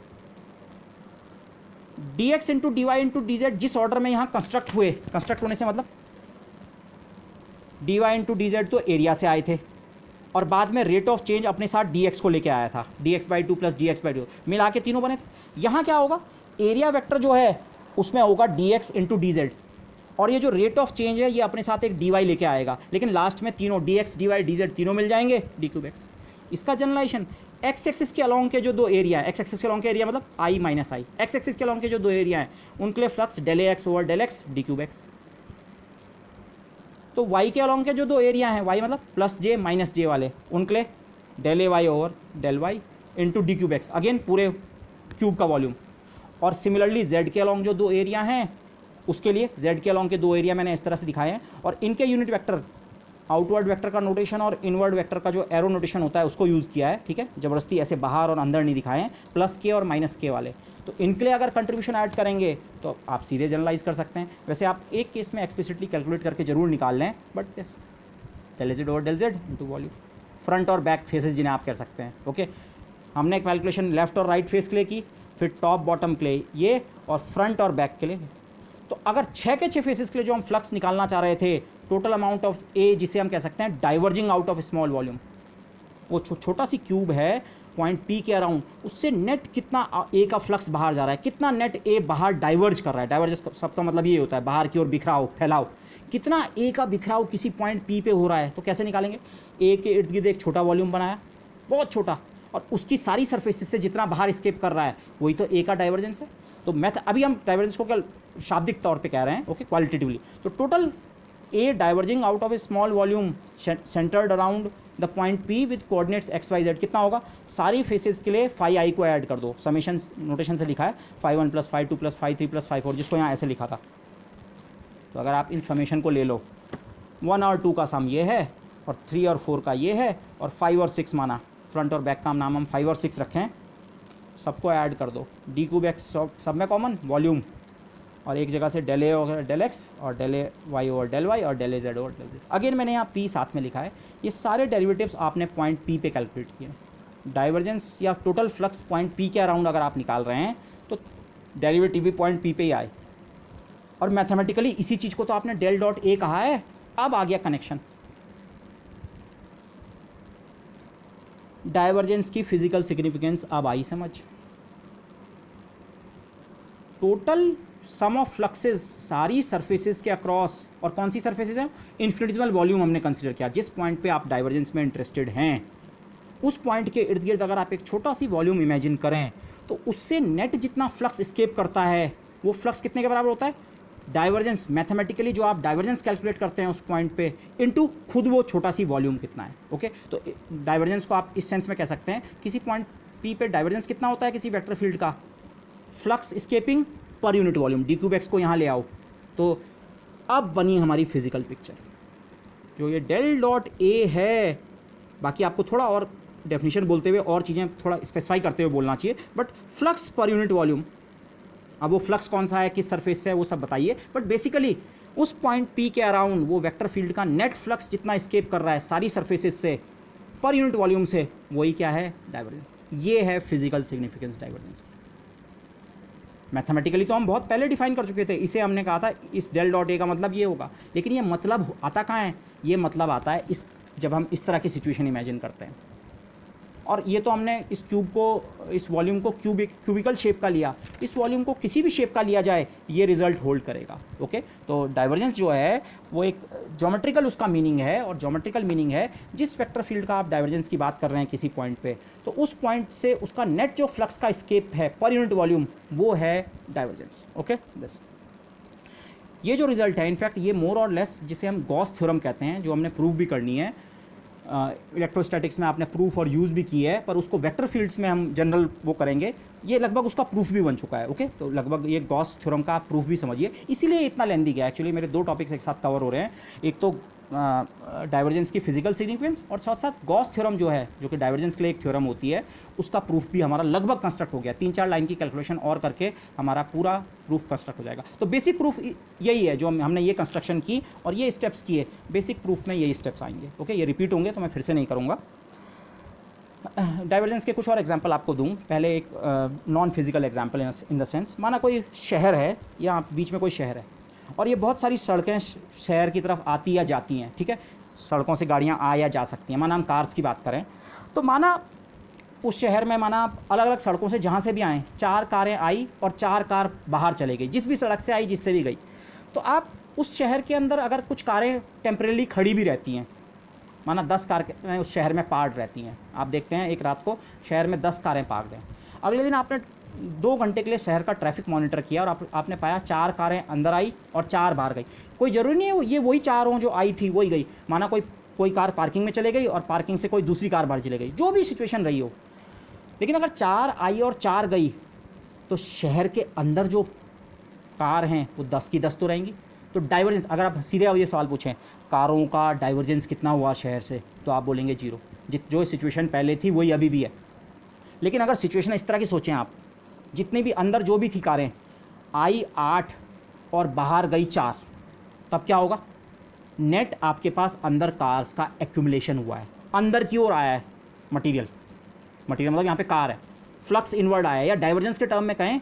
d x into D Y into D z जिस ऑर्डर में यहाँ कंस्ट्रक्ट हुए, कंस्ट्रक्ट होने से मतलब d Y into D z तो एरिया से आए थे और बाद में रेट ऑफ चेंज अपने साथ डी एक्स को लेके आया था, D x by two plus D x by to मिला के तीनों बने थे। यहाँ क्या होगा? एरिया वेक्टर जो है उसमें होगा D x into D Z, और ये जो रेट ऑफ चेंज है ये अपने साथ एक डी वाई लेके आएगा, लेकिन लास्ट में तीनों D X D Y D Z तीनों मिल जाएंगे डी क्यूब एक्स। इसका जनरलाइजेशन एक्स एक्सिस के अलोंग के जो दो एरिया है, एक्स एक्सिस के अलोंग के एरिया मतलब I minus I, X axis के अलोंग के जो दो एरिया हैं उनके लिए flux del A X over del x D cube X. तो वाई के अलोंग के जो दो एरिया हैं, वाई मतलब प्लस जे माइनस जे वाले, उनके लिए del A Y over del Y into D cube X, again पूरे क्यूब का वॉल्यूम। और सिमिलरली जेड के अलोंग जो दो एरिया हैं उसके लिए जेड के अलोंग के दो एरिया मैंने इस तरह से दिखाए हैं, और इनके यूनिट वेक्टर आउटवर्ड वेक्टर का नोटेशन और इनवर्ड वेक्टर का जो एरो नोटेशन होता है उसको यूज़ किया है। ठीक है, ज़बरदस्ती ऐसे बाहर और अंदर नहीं दिखाए हैं, प्लस के और माइनस के वाले। तो इनके लिए अगर कंट्रीब्यूशन ऐड करेंगे तो आप सीधे जनरलाइज कर सकते हैं। वैसे आप एक केस में एक्सप्लिसिटली कैलकुलेट करके जरूर निकाल लें, but this del z over del z into volume, front और बैक फेसेस जिन्हें आप कह सकते हैं। ओके, हमने कैलकुलेशन लेफ्ट और राइट फेस के लिए की, फिर टॉप बॉटम के लिए ये, और फ्रंट और बैक के लिए। तो अगर 6 के 6 फेसेस के लिए जो हम फ्लक्स निकालना चाह रहे थे, टोटल अमाउंट ऑफ ए जिसे हम कह सकते हैं diverging out of small volume, वो छोटा सी क्यूब है पॉइंट पी के अराउंड, उससे नेट कितना ए का फ्लक्स बाहर जा रहा है, कितना नेट ए बाहर डाइवर्ज कर रहा है। डाइवर्ज सबका मतलब ये होता है बाहर की ओर बिखराव, फैलाव, कितना ए का बिखराव किसी पॉइंट पी पे हो रहा है। तो कैसे निकालेंगे? ए के इर्द गिर्द एक छोटा वॉल्यूम बनाया, बहुत छोटा, और उसकी सारी सरफेसेस से जितना बाहर स्केप कर रहा है वही तो ए का डाइवर्जेंस है। तो मैथ अभी हम डाइवर्जेंस को क्या शाब्दिक तौर पे कह रहे हैं, ओके, क्वालिटेटिवली। तो total a diverging out of a small volume centred around the point P with coordinates x Y z, कितना होगा? सारी फेसेस के लिए फाई आई को ऐड कर दो, समेशन नोटेशन से लिखा है, फाई 1 + फाई 2 + फाई 3 + फाई 4, जिसको यहाँ ऐसे लिखा था। तो अगर आप इन समेशन को ले लो, 1 और 2 का सम ये है, और 3 और 4 का ये है, और 5 और 6 माना, फ्रंट और बैक का नाम हम 5 और 6 रखें, सबको ऐड कर दो, डी क्यूब एक्स सब में कॉमन वॉल्यूम, और एक जगह से डेल ए और डेल एक्स, और del A Y over del Y, और del A Z over del Z. Again मैंने यहाँ पी साथ में लिखा है। ये सारे डेरिवेटिव्स आपने पॉइंट पी पे कैलकुलेट किए। डाइवर्जेंस या टोटल फ्लक्स पॉइंट पी के अराउंड अगर आप निकाल रहे हैं तो डेरिवेटिव भी पॉइंट पी पे ही आए, और मैथमेटिकली इसी चीज़ को तो आपने डेल डॉट ए कहा है। अब आ गया कनेक्शन, डाइवर्जेंस की फिजिकल सिग्निफिकेंस अब आई समझ। टोटल सम ऑफ फ्लक्सेस सारी सरफेसेस के अक्रॉस, और कौन सी सरफेसेस हैं? इन्फिनिटेसिमल वॉल्यूम हमने कंसिडर किया। जिस पॉइंट पे आप डाइवर्जेंस में इंटरेस्टेड हैं, उस पॉइंट के इर्द गिर्द अगर आप एक छोटा सी वॉल्यूम इमेजिन करें, तो उससे नेट जितना फ्लक्स एस्केप करता है, वो फ्लक्स कितने के बराबर होता है? डाइवर्जेंस, मैथमेटिकली जो आप डाइवर्जेंस कैलकुलेट करते हैं उस पॉइंट पे, इनटू खुद वो छोटा सी वॉल्यूम कितना है। ओके, तो डाइवर्जेंस को आप इस सेंस में कह सकते हैं, किसी पॉइंट पी पे डाइवर्जेंस कितना होता है किसी वेक्टर फील्ड का? Flux escaping per unit volume, D cube x को यहाँ ले आओ। तो अब बनी हमारी फिजिकल पिक्चर, जो ये डेल डॉट ए है। बाकी आपको थोड़ा और डेफिनेशन बोलते हुए और चीज़ें थोड़ा स्पेसिफाई करते हुए बोलना चाहिए, but flux per unit volume, अब वो फ्लक्स कौन सा है, किस सरफेस से है, वो सब बताइए, बट बेसिकली उस पॉइंट पी के अराउंड वो वेक्टर फील्ड का नेट फ्लक्स जितना एस्केप कर रहा है सारी सरफेसेस से पर यूनिट वॉल्यूम से, वही क्या है? डाइवर्जेंस। ये है फिजिकल सिग्निफिकेंस डाइवर्जेंस की। मैथमेटिकली तो हम बहुत पहले डिफाइन कर चुके थे, इसे हमने कहा था इस डेल डॉट ए का मतलब ये होगा, लेकिन ये मतलब आता कहाँ है? ये मतलब आता है जब हम इस तरह की सिचुएशन इमेजिन करते हैं। और ये तो हमने इस क्यूब को, इस वॉल्यूम को क्यूबिकल शेप का लिया, इस वॉल्यूम को किसी भी शेप का लिया जाए ये रिजल्ट होल्ड करेगा। ओके, तो डाइवर्जेंस जो है वो एक ज्योमेट्रिकल उसका मीनिंग है, और ज्योमेट्रिकल मीनिंग है जिस वेक्टर फील्ड का आप डाइवर्जेंस की बात कर रहे हैं किसी पॉइंट पे, तो उस पॉइंट से उसका नेट जो फ्लक्स का एस्केप है पर यूनिट वॉल्यूम, वो है डाइवर्जेंस। ओके, बस ये जो रिजल्ट है, इनफैक्ट ये मोर और लेस जिसे हम गॉस थ्योरम कहते हैं, जो हमने प्रूव भी करनी है। इलेक्ट्रोस्टैटिक्स में आपने प्रूफ और यूज़ भी की है, पर उसको वेक्टर फील्ड्स में हम जनरल वो करेंगे। ये लगभग उसका प्रूफ भी बन चुका है। ओके, तो लगभग ये गॉस थ्योरम का प्रूफ भी समझिए, इसीलिए इतना लेंदी गया। एक्चुअली मेरे दो टॉपिक्स एक साथ कवर हो रहे हैं, एक तो डाइवर्जेंस की फिजिकल सिग्निफिकेंस, और साथ साथ गॉस थ्योरम जो है, जो कि डाइवर्जेंस के लिए एक थ्योरम होती है, उसका प्रूफ भी हमारा लगभग कंस्ट्रक्ट हो गया। 3-4 लाइन की कैलकुलेशन और करके हमारा पूरा प्रूफ कंस्ट्रक्ट हो जाएगा। तो बेसिक प्रूफ यही है जो हमने ये कंस्ट्रक्शन की और ये स्टेप्स किए, बेसिक प्रूफ में यही स्टेप्स आएंगे। ओके, ये रिपीट होंगे तो मैं फिर से नहीं करूँगा। डाइवर्जेंस के कुछ और एग्जांपल आपको दूं। पहले एक non physical example in the sense, माना कोई शहर है, या बीच में कोई शहर है, और ये बहुत सारी सड़कें शहर की तरफ आती या जाती हैं। ठीक है, सड़कों से गाड़ियाँ आ या जा सकती हैं। माना हम कार्स की बात करें, तो माना उस शहर में, माना अलग अलग सड़कों से जहाँ से भी आएँ, 4 कारें आई और 4 कार बाहर चले गई, जिस भी सड़क से आई, जिससे भी गई। तो आप उस शहर के अंदर अगर कुछ कारें टेम्परेली खड़ी भी रहती हैं, माना 10 कार उस शहर में पार्क रहती हैं, आप देखते हैं एक रात को शहर में 10 कारें पार्क हैं। अगले दिन आपने 2 घंटे के लिए शहर का ट्रैफिक मॉनिटर किया, और आपने पाया 4 कारें अंदर आई और 4 बाहर गई। कोई ज़रूरी नहीं है ये वही 4 हों जो आई थी वही गई। माना कोई कार पार्किंग में चले गई और पार्किंग से कोई दूसरी कार बाहर चले गई, जो भी सिचुएशन रही हो। लेकिन अगर 4 आई और 4 गई, तो शहर के अंदर जो कार हैं वो 10 की 10 तो रहेंगी। तो डाइवर्जेंस, अगर आप सीधे अब ये सवाल पूछें कारों का डाइवर्जेंस कितना हुआ शहर से, तो आप बोलेंगे 0। जो सिचुएशन पहले थी वही अभी भी है। लेकिन अगर सिचुएशन इस तरह की सोचें आप, जितनी भी अंदर जो भी थी कारें, आई 8 और बाहर गई 4, तब क्या होगा? नेट आपके पास अंदर कार्स का एक्यूमुलेशन हुआ है, अंदर की ओर आया है मटेरियल मतलब यहाँ पे कार है, फ्लक्स इनवर्ड आया है। या डाइवर्जेंस के टर्म में कहें,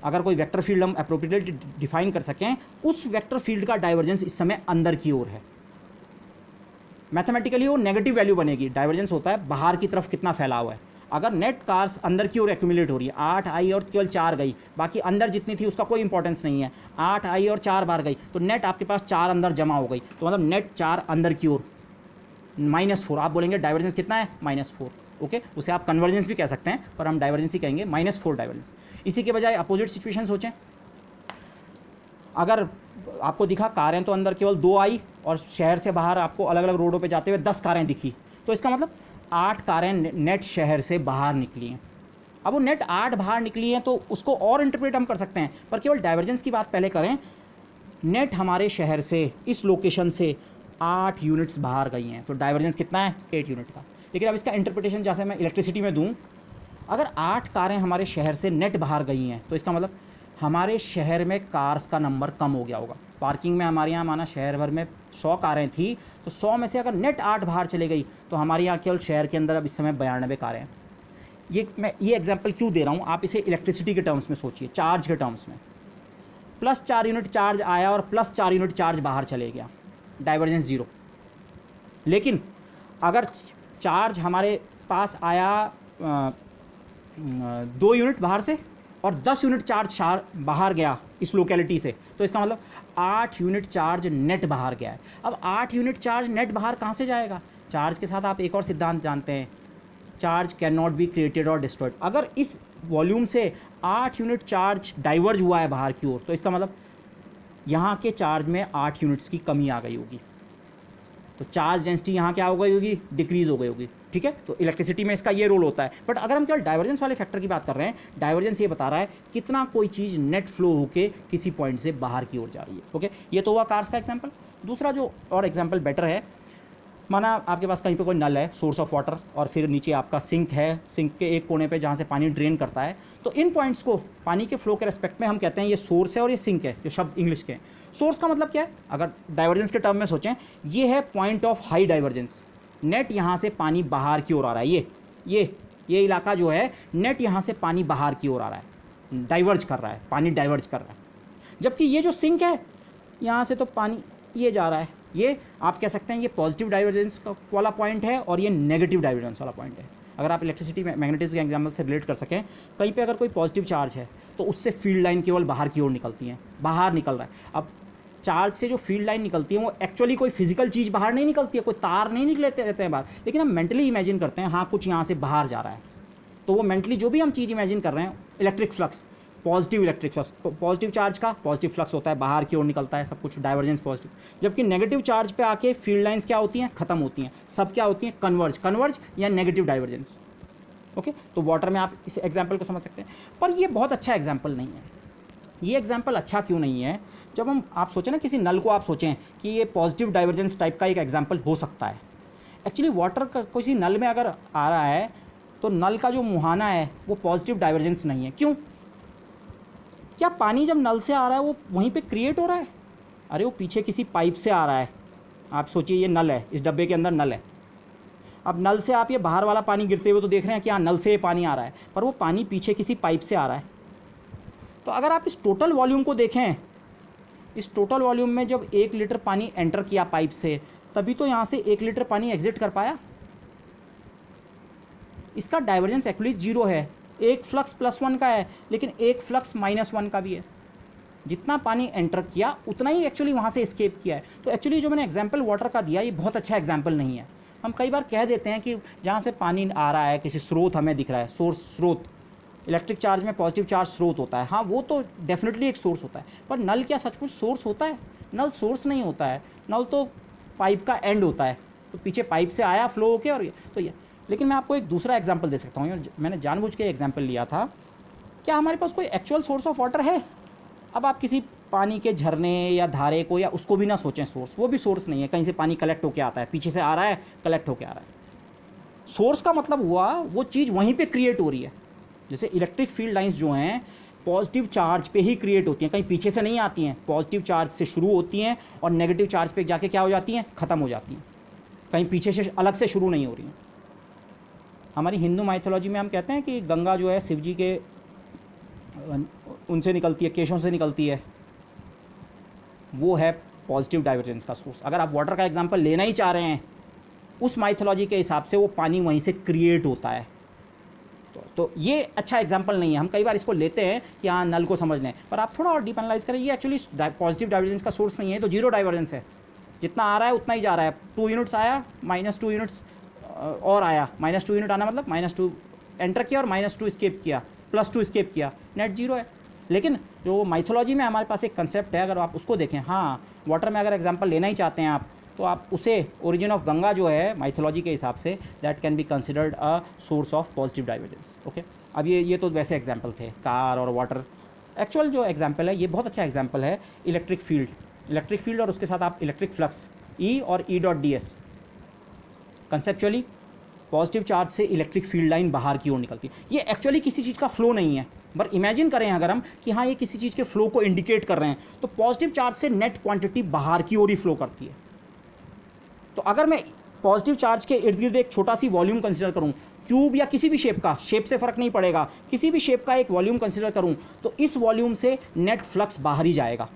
अगर कोई वेक्टर फील्ड हम एप्रोप्रिएटली डिफाइन कर सकें, उस वेक्टर फील्ड का डाइवर्जेंस इस समय अंदर की ओर है। मैथमेटिकली वो नेगेटिव वैल्यू बनेगी। डाइवर्जेंस होता है बाहर की तरफ कितना फैला हुआ है। अगर नेट कार्स अंदर की ओर एक्यूमुलेट हो रही है, 8 आई और केवल 4 गई, बाकी अंदर जितनी थी उसका कोई इंपॉर्टेंस नहीं है, 8 आई और 4 बाहर गई, तो नेट आपके पास 4 अंदर जमा हो गई। तो मतलब नेट 4 अंदर की ओर, -4। आप बोलेंगे डाइवर्जेंस कितना है? -4। ओके, उसे आप कन्वर्जेंस भी कह सकते हैं, पर हम डाइवर्जेंस ही कहेंगे, -4 डाइवर्जेंस। इसी के बजाय अपोजिट सिचुएशन सोचें, अगर आपको दिखा कारें तो अंदर केवल 2 आई और शहर से बाहर आपको अलग अलग रोडों पे जाते हुए 10 कारें दिखी, तो इसका मतलब 8 कारें नेट शहर से बाहर निकली हैं। अब वो नेट 8 बाहर निकली हैं तो उसको और इंटरप्रेट हम कर सकते हैं, पर केवल डाइवर्जेंस की बात पहले करें। नेट हमारे शहर से इस लोकेशन से 8 यूनिट्स बाहर गई हैं, तो डाइवर्जेंस कितना है? 8 यूनिट का। लेकिन अब इसका इंटरप्रिटेशन जैसे मैं इलेक्ट्रिसिटी में दूँ, अगर 8 कारें हमारे शहर से नेट बाहर गई हैं तो इसका मतलब हमारे शहर में कार्स का नंबर कम हो गया होगा। पार्किंग में हमारे यहाँ माना शहर भर में 100 कारें थी, तो 100 में से अगर नेट 8 बाहर चले गई तो हमारे यहाँ केवल शहर के अंदर अब इस समय 92 कारें हैं। मैं ये एग्जांपल क्यों दे रहा हूँ, आप इसे इलेक्ट्रिसिटी के टर्म्स में सोचिए, चार्ज के टर्म्स में। +4 यूनिट चार्ज आया और +4 यूनिट चार्ज बाहर चले गया, डाइवर्जेंस 0। लेकिन अगर चार्ज हमारे पास आया 2 यूनिट बाहर से और 10 यूनिट चार्ज बाहर गया इस लोकेलिटी से, तो इसका मतलब 8 यूनिट चार्ज नेट बाहर गया है। अब 8 यूनिट चार्ज नेट बाहर कहाँ से जाएगा? चार्ज के साथ आप एक और सिद्धांत जानते हैं, charge can not be created और डिस्ट्रॉयड। अगर इस वॉल्यूम से 8 यूनिट चार्ज डाइवर्ज हुआ है बाहर की ओर, तो इसका मतलब यहाँ के चार्ज में 8 यूनिट्स की कमी आ गई होगी, तो चार्ज डेंसिटी यहाँ क्या हो गई होगी? डिक्रीज हो गई होगी। ठीक है, तो इलेक्ट्रिसिटी में इसका ये रोल होता है। बट अगर हम केवल डाइवर्जेंस वाले फैक्टर की बात कर रहे हैं, डाइवर्जेंस ये बता रहा है कितना कोई चीज़ नेट फ्लो होके किसी पॉइंट से बाहर की ओर जा रही है। ओके, ये तो हुआ कार्स का एग्जाम्पल। दूसरा जो और एग्जाम्पल बेटर है, माना आपके पास कहीं पे कोई नल है, सोर्स ऑफ वाटर, और फिर नीचे आपका सिंक है, सिंक के एक कोने पे जहाँ से पानी ड्रेन करता है, तो इन पॉइंट्स को पानी के फ्लो के रेस्पेक्ट में हम कहते हैं ये सोर्स है और ये सिंक है, जो शब्द इंग्लिश के हैं। सोर्स का मतलब क्या है? अगर डाइवर्जेंस के टर्म में सोचें, ये है point of high divergence. Net यहाँ से पानी बाहर की ओर आ रहा है, ये इलाका जो है, नेट यहाँ से पानी बाहर की ओर आ रहा है, डाइवर्ज कर रहा है, पानी डाइवर्ज कर रहा है। जबकि ये जो सिंक है, यहाँ से तो पानी ये जा रहा है, ये आप कह सकते हैं ये पॉजिटिव डाइवर्जेंस वाला पॉइंट है और ये नेगेटिव डाइवर्जेंस वाला पॉइंट है। अगर आप इलेक्ट्रिसिटी में मैग्नेटिज्म के एग्जाम्पल से रिलेट कर सकें, कहीं पे अगर कोई पॉजिटिव चार्ज है तो उससे फील्ड लाइन केवल बाहर की ओर निकलती हैं, बाहर निकल रहा है। अब चार्ज से जो फील्ड लाइन निकलती है वो एक्चुअली कोई फिजिकल चीज़ बाहर नहीं निकलती है, कोई तार नहीं निकलते रहते हैं बाहर, लेकिन हम मेंटली इमेजिन करते हैं हाँ कुछ यहाँ से बाहर जा रहा है, तो वो मेंटली जो भी हम चीज़ इमेजिन कर रहे हैं, electric flux, positive electric flux, positive charge का पॉजिटिव फ्लक्स होता है, बाहर की ओर निकलता है सब कुछ, डाइवर्जेंस पॉजिटिव। जबकि नेगेटिव चार्ज पे आके फील्ड लाइंस क्या होती हैं? खत्म होती हैं, सब क्या होती हैं? कन्वर्ज या नेगेटिव डाइवर्जेंस। ओके, तो वाटर में आप इस एग्जाम्पल को समझ सकते हैं। पर ये बहुत अच्छा एग्जाम्पल नहीं है। ये एग्जाम्पल अच्छा क्यों नहीं है? जब हम आप सोचें ना, किसी नल को आप सोचें कि ये पॉजिटिव डाइवर्जेंस टाइप का एक एग्जाम्पल हो सकता है। एक्चुअली वाटर का किसी नल में अगर आ रहा है तो नल का जो मुहाना है वो पॉजिटिव डाइवर्जेंस नहीं है। क्यों? क्या पानी जब नल से आ रहा है वो वहीं पे क्रिएट हो रहा है? अरे वो पीछे किसी पाइप से आ रहा है। आप सोचिए ये नल है, इस डब्बे के अंदर नल है। अब नल से आप ये बाहर वाला पानी गिरते हुए तो देख रहे हैं कि हाँ नल से ये पानी आ रहा है, पर वो पानी पीछे किसी पाइप से आ रहा है। तो अगर आप इस टोटल वॉल्यूम को देखें, इस टोटल वॉल्यूम में जब 1 लीटर पानी एंटर किया पाइप से, तभी तो यहाँ से 1 लीटर पानी एग्जिट कर पाया। इसका डाइवर्जेंस एक्चुअली 0 है। एक फ्लक्स +1 का है, लेकिन एक फ्लक्स -1 का भी है। जितना पानी एंटर किया उतना ही एक्चुअली वहाँ से एस्केप किया है। तो एक्चुअली जो मैंने एग्जाम्पल वाटर का दिया, ये बहुत अच्छा एग्जाम्पल नहीं है। हम कई बार कह देते हैं कि जहाँ से पानी आ रहा है, किसी स्रोत हमें दिख रहा है, सोर्स, स्रोत, इलेक्ट्रिक चार्ज में पॉजिटिव चार्ज स्रोत होता है, हाँ वो तो डेफिनेटली एक सोर्स होता है। पर नल क्या सचमुच सोर्स होता है? नल सोर्स नहीं होता है, नल तो पाइप का एंड होता है। तो पीछे पाइप से आया फ्लो होके, और तो ये। लेकिन मैं आपको एक दूसरा एग्जाम्पल दे सकता हूँ, मैंने जानबूझ के एग्जाम्पल लिया था। क्या हमारे पास कोई एक्चुअल सोर्स ऑफ वाटर है? अब आप किसी पानी के झरने या धारे को या उसको भी ना सोचें सोर्स, वो भी सोर्स नहीं है। कहीं से पानी कलेक्ट होकर आता है, पीछे से आ रहा है, कलेक्ट होकर आ रहा है। सोर्स का मतलब हुआ वो चीज़ वहीं पे क्रिएट हो रही है। जैसे इलेक्ट्रिक फील्ड लाइंस जो हैं पॉजिटिव चार्ज पे ही क्रिएट होती हैं, कहीं पीछे से नहीं आती हैं। पॉजिटिव चार्ज से शुरू होती हैं और नेगेटिव चार्ज पे जाके क्या हो जाती हैं? ख़त्म हो जाती हैं, कहीं पीछे से अलग से शुरू नहीं हो रही हैं। हमारी हिंदू माइथोलॉजी में हम कहते हैं कि गंगा जो है शिव जी के उनसे निकलती है, केशों से निकलती है, वो है पॉजिटिव डाइवर्जेंस का सोर्स। अगर आप वाटर का एग्जांपल लेना ही चाह रहे हैं उस माइथोलॉजी के हिसाब से, वो पानी वहीं से क्रिएट होता है। तो ये अच्छा एग्जांपल नहीं है। हम कई बार इसको लेते हैं कि हाँ नल को समझ लें, पर आप थोड़ा और डीप एनालाइज करें, ये एक्चुअली पॉजिटिव डाइवर्जेंस का सोर्स नहीं है, तो जीरो डाइवर्जेंस है। जितना आ रहा है उतना ही जा रहा है। 2 यूनिट्स आया, -2 यूनिट्स और आया, -2 यूनिट आना मतलब -2 एंटर किया और -2 स्केप किया, +2 स्केप किया, नेट 0 है। लेकिन जो माइथोलॉजी में हमारे पास एक कंसेप्ट है, अगर आप उसको देखें, हाँ वाटर में अगर एग्जांपल लेना ही चाहते हैं आप, तो आप उसे ओरिजिन ऑफ गंगा जो है माइथोलॉजी के हिसाब say that can be considered a source of positive divergence. Okay, अब ये तो वैसे एग्जांपल थे कार और वाटर। एक्चुअल जो एग्जांपल है ये बहुत अच्छा एग्जांपल है इलेक्ट्रिक फील्ड और उसके साथ आप इलेक्ट्रिक फ्लक्स ई और ई dot D S. Conceptually positive charge से इलेक्ट्रिक फील्ड लाइन बाहर की ओर निकलती है। ये एक्चुअली किसी चीज़ का फ्लो नहीं है, पर इमेजिन करें अगर हम कि हाँ ये किसी चीज़ के फ्लो को इंडिकेट कर रहे हैं, तो पॉजिटिव चार्ज से नेट क्वांटिटी बाहर की ओर ही फ्लो करती है। तो अगर मैं पॉजिटिव चार्ज के इर्द गिर्द एक छोटा सी वॉल्यूम कंसिडर करूं, क्यूब या किसी भी शेप का, शेप से फ़र्क नहीं पड़ेगा, किसी भी शेप का एक वॉल्यूम कंसिडर करूं, तो इस वॉल्यूम से नेट फ्लक्स बाहर ही जाएगा।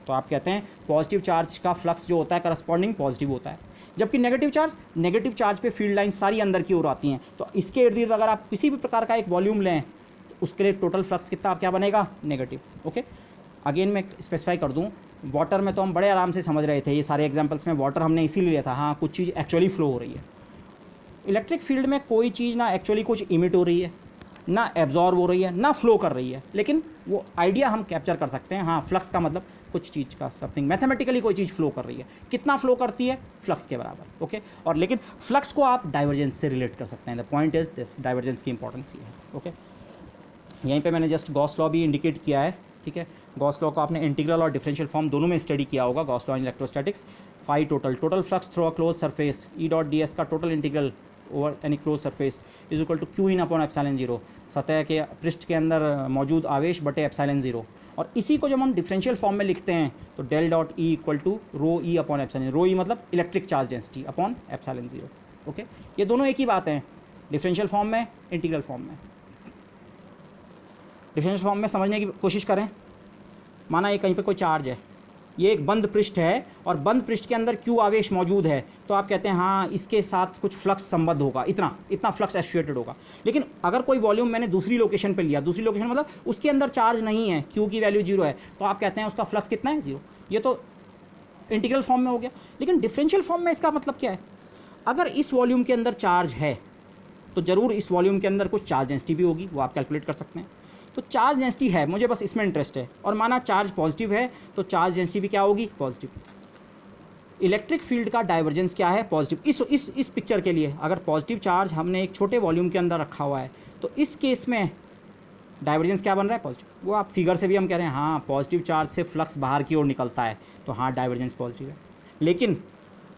तो आप कहते हैं पॉजिटिव चार्ज का फ्लक्स जो होता है करस्पॉन्डिंग पॉजिटिव होता है, जबकि नेगेटिव चार्ज पे फील्ड लाइन सारी अंदर की ओर आती हैं। तो इसके इर्द गिर्द अगर आप किसी भी प्रकार का एक वॉल्यूम लें, तो उसके लिए टोटल फ्लक्स कितना क्या बनेगा, नेगेटिव। ओके, अगेन मैं स्पेसिफाई कर दूं, वाटर में तो हम बड़े आराम से समझ रहे थे, ये सारे एग्जांपल्स में वाटर हमने इसीलिए लिया था, हाँ कुछ चीज़ एक्चुअली फ्लो हो रही है। इलेक्ट्रिक फील्ड में कोई चीज़ ना एक्चुअली कुछ इमिट हो रही है, ना एब्जॉर्ब हो रही है, ना फ्लो कर रही है, लेकिन वो आइडिया हम कैप्चर कर सकते हैं। हाँ, फ्लक्स का मतलब कुछ चीज़ का समथिंग मैथमेटिकली कोई चीज़ फ्लो कर रही है, कितना फ्लो करती है, फ्लक्स के बराबर। ओके, और लेकिन फ्लक्स को आप डाइवर्जेंस से रिलेट कर सकते हैं। The point is this, divergence की इंपॉर्टेंस ये है। ओके, यहीं पे मैंने जस्ट गॉस लॉ भी इंडिकेट किया है। ठीक है, गॉस लॉ को आपने इंटीग्रल और डिफरेंशियल फॉर्म दोनों में स्टडी किया होगा, Gauss law in electrostatics. Phi total flux through a close surface E dot D S का total integral over any close surface is equal to Q in upon epsilon zero, सतह के पृष्ठ के अंदर मौजूद आवेश बटे एप्सिलॉन जीरो। और इसी को जब हम डिफरेंशियल फॉर्म में लिखते हैं तो del dot E equal to rho E upon epsilon, rho E मतलब electric charge density upon epsilon zero. Okay, ये दोनों एक ही बात है, डिफरेंशियल फॉर्म में, इंटीग्रल फॉर्म में। डिफरेंशियल फॉर्म में समझने की कोशिश करें, माना ये कहीं पे कोई चार्ज है, ये एक बंद पृष्ठ है और बंद पृष्ठ के अंदर क्यू आवेश मौजूद है, तो आप कहते हैं हाँ इसके साथ कुछ फ्लक्स संबद्ध होगा, इतना फ्लक्स एसोसिएटेड होगा। लेकिन अगर कोई वॉल्यूम मैंने दूसरी लोकेशन पे लिया, दूसरी लोकेशन मतलब उसके अंदर चार्ज नहीं है, क्यू की वैल्यू जीरो है, तो आप कहते हैं उसका फ्लक्स कितना है, जीरो। ये तो इंटीग्रल फॉर्म में हो गया। लेकिन डिफरेंशियल फॉर्म में इसका मतलब क्या है, अगर इस वॉल्यूम के अंदर चार्ज है तो ज़रूर इस वॉल्यूम के अंदर कुछ चार्ज डेंसिटी भी होगी, वो आप कैलकुलेट कर सकते हैं। तो चार्ज डेंसिटी है, मुझे बस इसमें इंटरेस्ट है, और माना चार्ज पॉजिटिव है तो चार्ज डेंसिटी भी क्या होगी, पॉजिटिव। इलेक्ट्रिक फील्ड का डाइवर्जेंस क्या है, पॉजिटिव। इस पिक्चर के लिए अगर पॉजिटिव चार्ज हमने एक छोटे वॉल्यूम के अंदर रखा हुआ है, तो इस केस में डाइवर्जेंस क्या बन रहा है, पॉजिटिव। वो आप फिगर से भी हम कह रहे हैं हाँ पॉजिटिव चार्ज से फ्लक्स बाहर की ओर निकलता है, तो हाँ डाइवर्जेंस पॉजिटिव है। लेकिन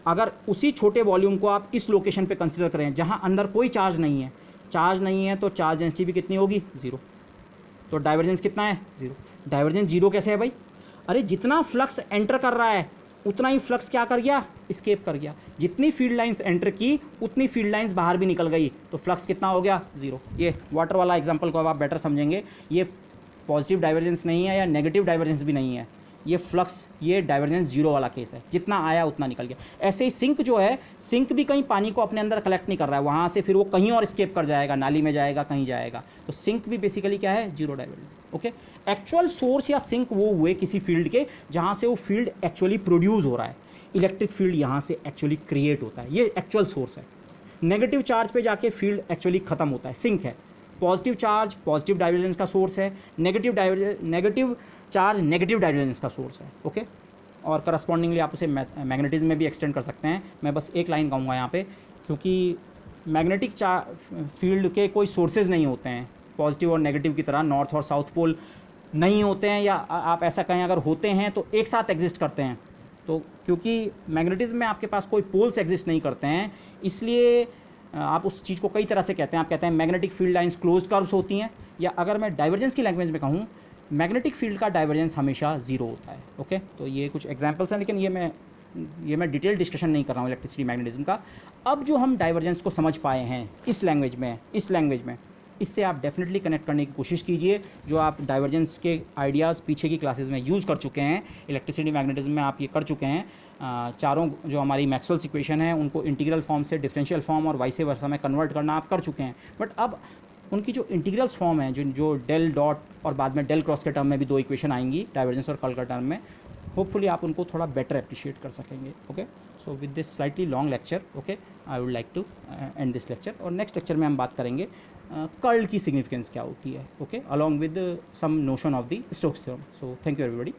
अगर उसी छोटे वॉल्यूम को आप इस लोकेशन पे कंसिडर करें जहाँ अंदर कोई चार्ज नहीं है, तो चार्ज डेंसिटी भी कितनी होगी, जीरो। तो डाइवर्जेंस कितना है, जीरो। डाइवर्जेंस जीरो कैसे है भाई, अरे जितना फ्लक्स एंटर कर रहा है उतना ही फ्लक्स क्या कर गया, स्केप कर गया। जितनी फील्ड लाइंस एंटर की उतनी फील्ड लाइंस बाहर भी निकल गई, तो फ्लक्स कितना हो गया, जीरो। ये वाटर वाला एग्जांपल को अब आप बेटर समझेंगे, ये पॉजिटिव डाइवर्जेंस नहीं है या नेगेटिव डाइवर्जेंस भी नहीं है, ये फ्लक्स, ये डाइवर्जेंस जीरो वाला केस है, जितना आया उतना निकल गया। ऐसे ही सिंक जो है, सिंक भी कहीं पानी को अपने अंदर कलेक्ट नहीं कर रहा है, वहाँ से फिर वो कहीं और स्केप कर जाएगा, नाली में जाएगा, कहीं जाएगा। तो सिंक भी बेसिकली क्या है, zero divergence. Okay, actual source या सिंक वो हुए किसी फील्ड के जहाँ से वो फील्ड एक्चुअली प्रोड्यूस हो रहा है। इलेक्ट्रिक फील्ड यहाँ से एक्चुअली क्रिएट होता है, ये एक्चुअल सोर्स है। नेगेटिव चार्ज पे जाके फील्ड एक्चुअली खत्म होता है, सिंक है। पॉजिटिव चार्ज पॉजिटिव डाइवर्जेंस का सोर्स है, नेगेटिव चार्ज नेगेटिव डाइवर्जेंस का सोर्स है। ओके, और करस्पॉन्डिंगली आप उसे मैग्नेटिज्म में भी एक्सटेंड कर सकते हैं। मैं बस एक लाइन कहूँगा यहाँ पे, क्योंकि मैग्नेटिक फील्ड के कोई सोर्सेज नहीं होते हैं पॉजिटिव और नेगेटिव की तरह, नॉर्थ और साउथ पोल नहीं होते हैं, या आप ऐसा कहें अगर होते हैं तो एक साथ एग्जिस्ट करते हैं। तो क्योंकि मैग्नेटिज्म में आपके पास कोई पोल्स एग्जिस्ट नहीं करते हैं, इसलिए आप उस चीज़ को कई तरह से कहते हैं। आप कहते हैं magnetic field lines closed curves होती हैं, या अगर मैं डाइवर्जेंस की लैंग्वेज में कहूँ, मैग्नेटिक फील्ड का डाइवर्जेंस हमेशा जीरो होता है। ओके, तो ये कुछ एग्जांपल्स हैं, लेकिन ये मैं डिटेल डिस्कशन नहीं कर रहा हूँ इलेक्ट्रिसिटी मैग्नेटिज्म का। अब जो हम डाइवर्जेंस को समझ पाए हैं इस लैंग्वेज में, इससे आप डेफिनेटली कनेक्ट करने की कोशिश कीजिए। जो आप डाइवर्जेंस के आइडियाज़ पीछे की क्लासेस में यूज़ कर चुके हैं, इलेक्ट्रिसिटी मैग्नेटिज्म में आप ये कर चुके हैं। चारों जो हमारी मैक्सवेल्स इक्वेशन है उनको इंटीग्रल फॉर्म से डिफरेंशियल फॉर्म और वाइस वर्सा में कन्वर्ट करना आप कर चुके हैं। बट अब उनकी जो इंटीग्रल्स फॉर्म है, जो डेल डॉट और बाद में डेल क्रॉस के टर्म में भी दो इक्वेशन आएंगी, डाइवर्जेंस और कर्ल के टर्म में, होपफुली आप उनको थोड़ा बेटर अप्रिशिएट कर सकेंगे. Okay, so with this slightly long lecture, okay, I would like to end this lecture. और नेक्स्ट लेक्चर में हम बात करेंगे कर्ल की सिग्निफिकेंस क्या होती है, okay, along with some notion of the Stokes theorem. So thank you everybody.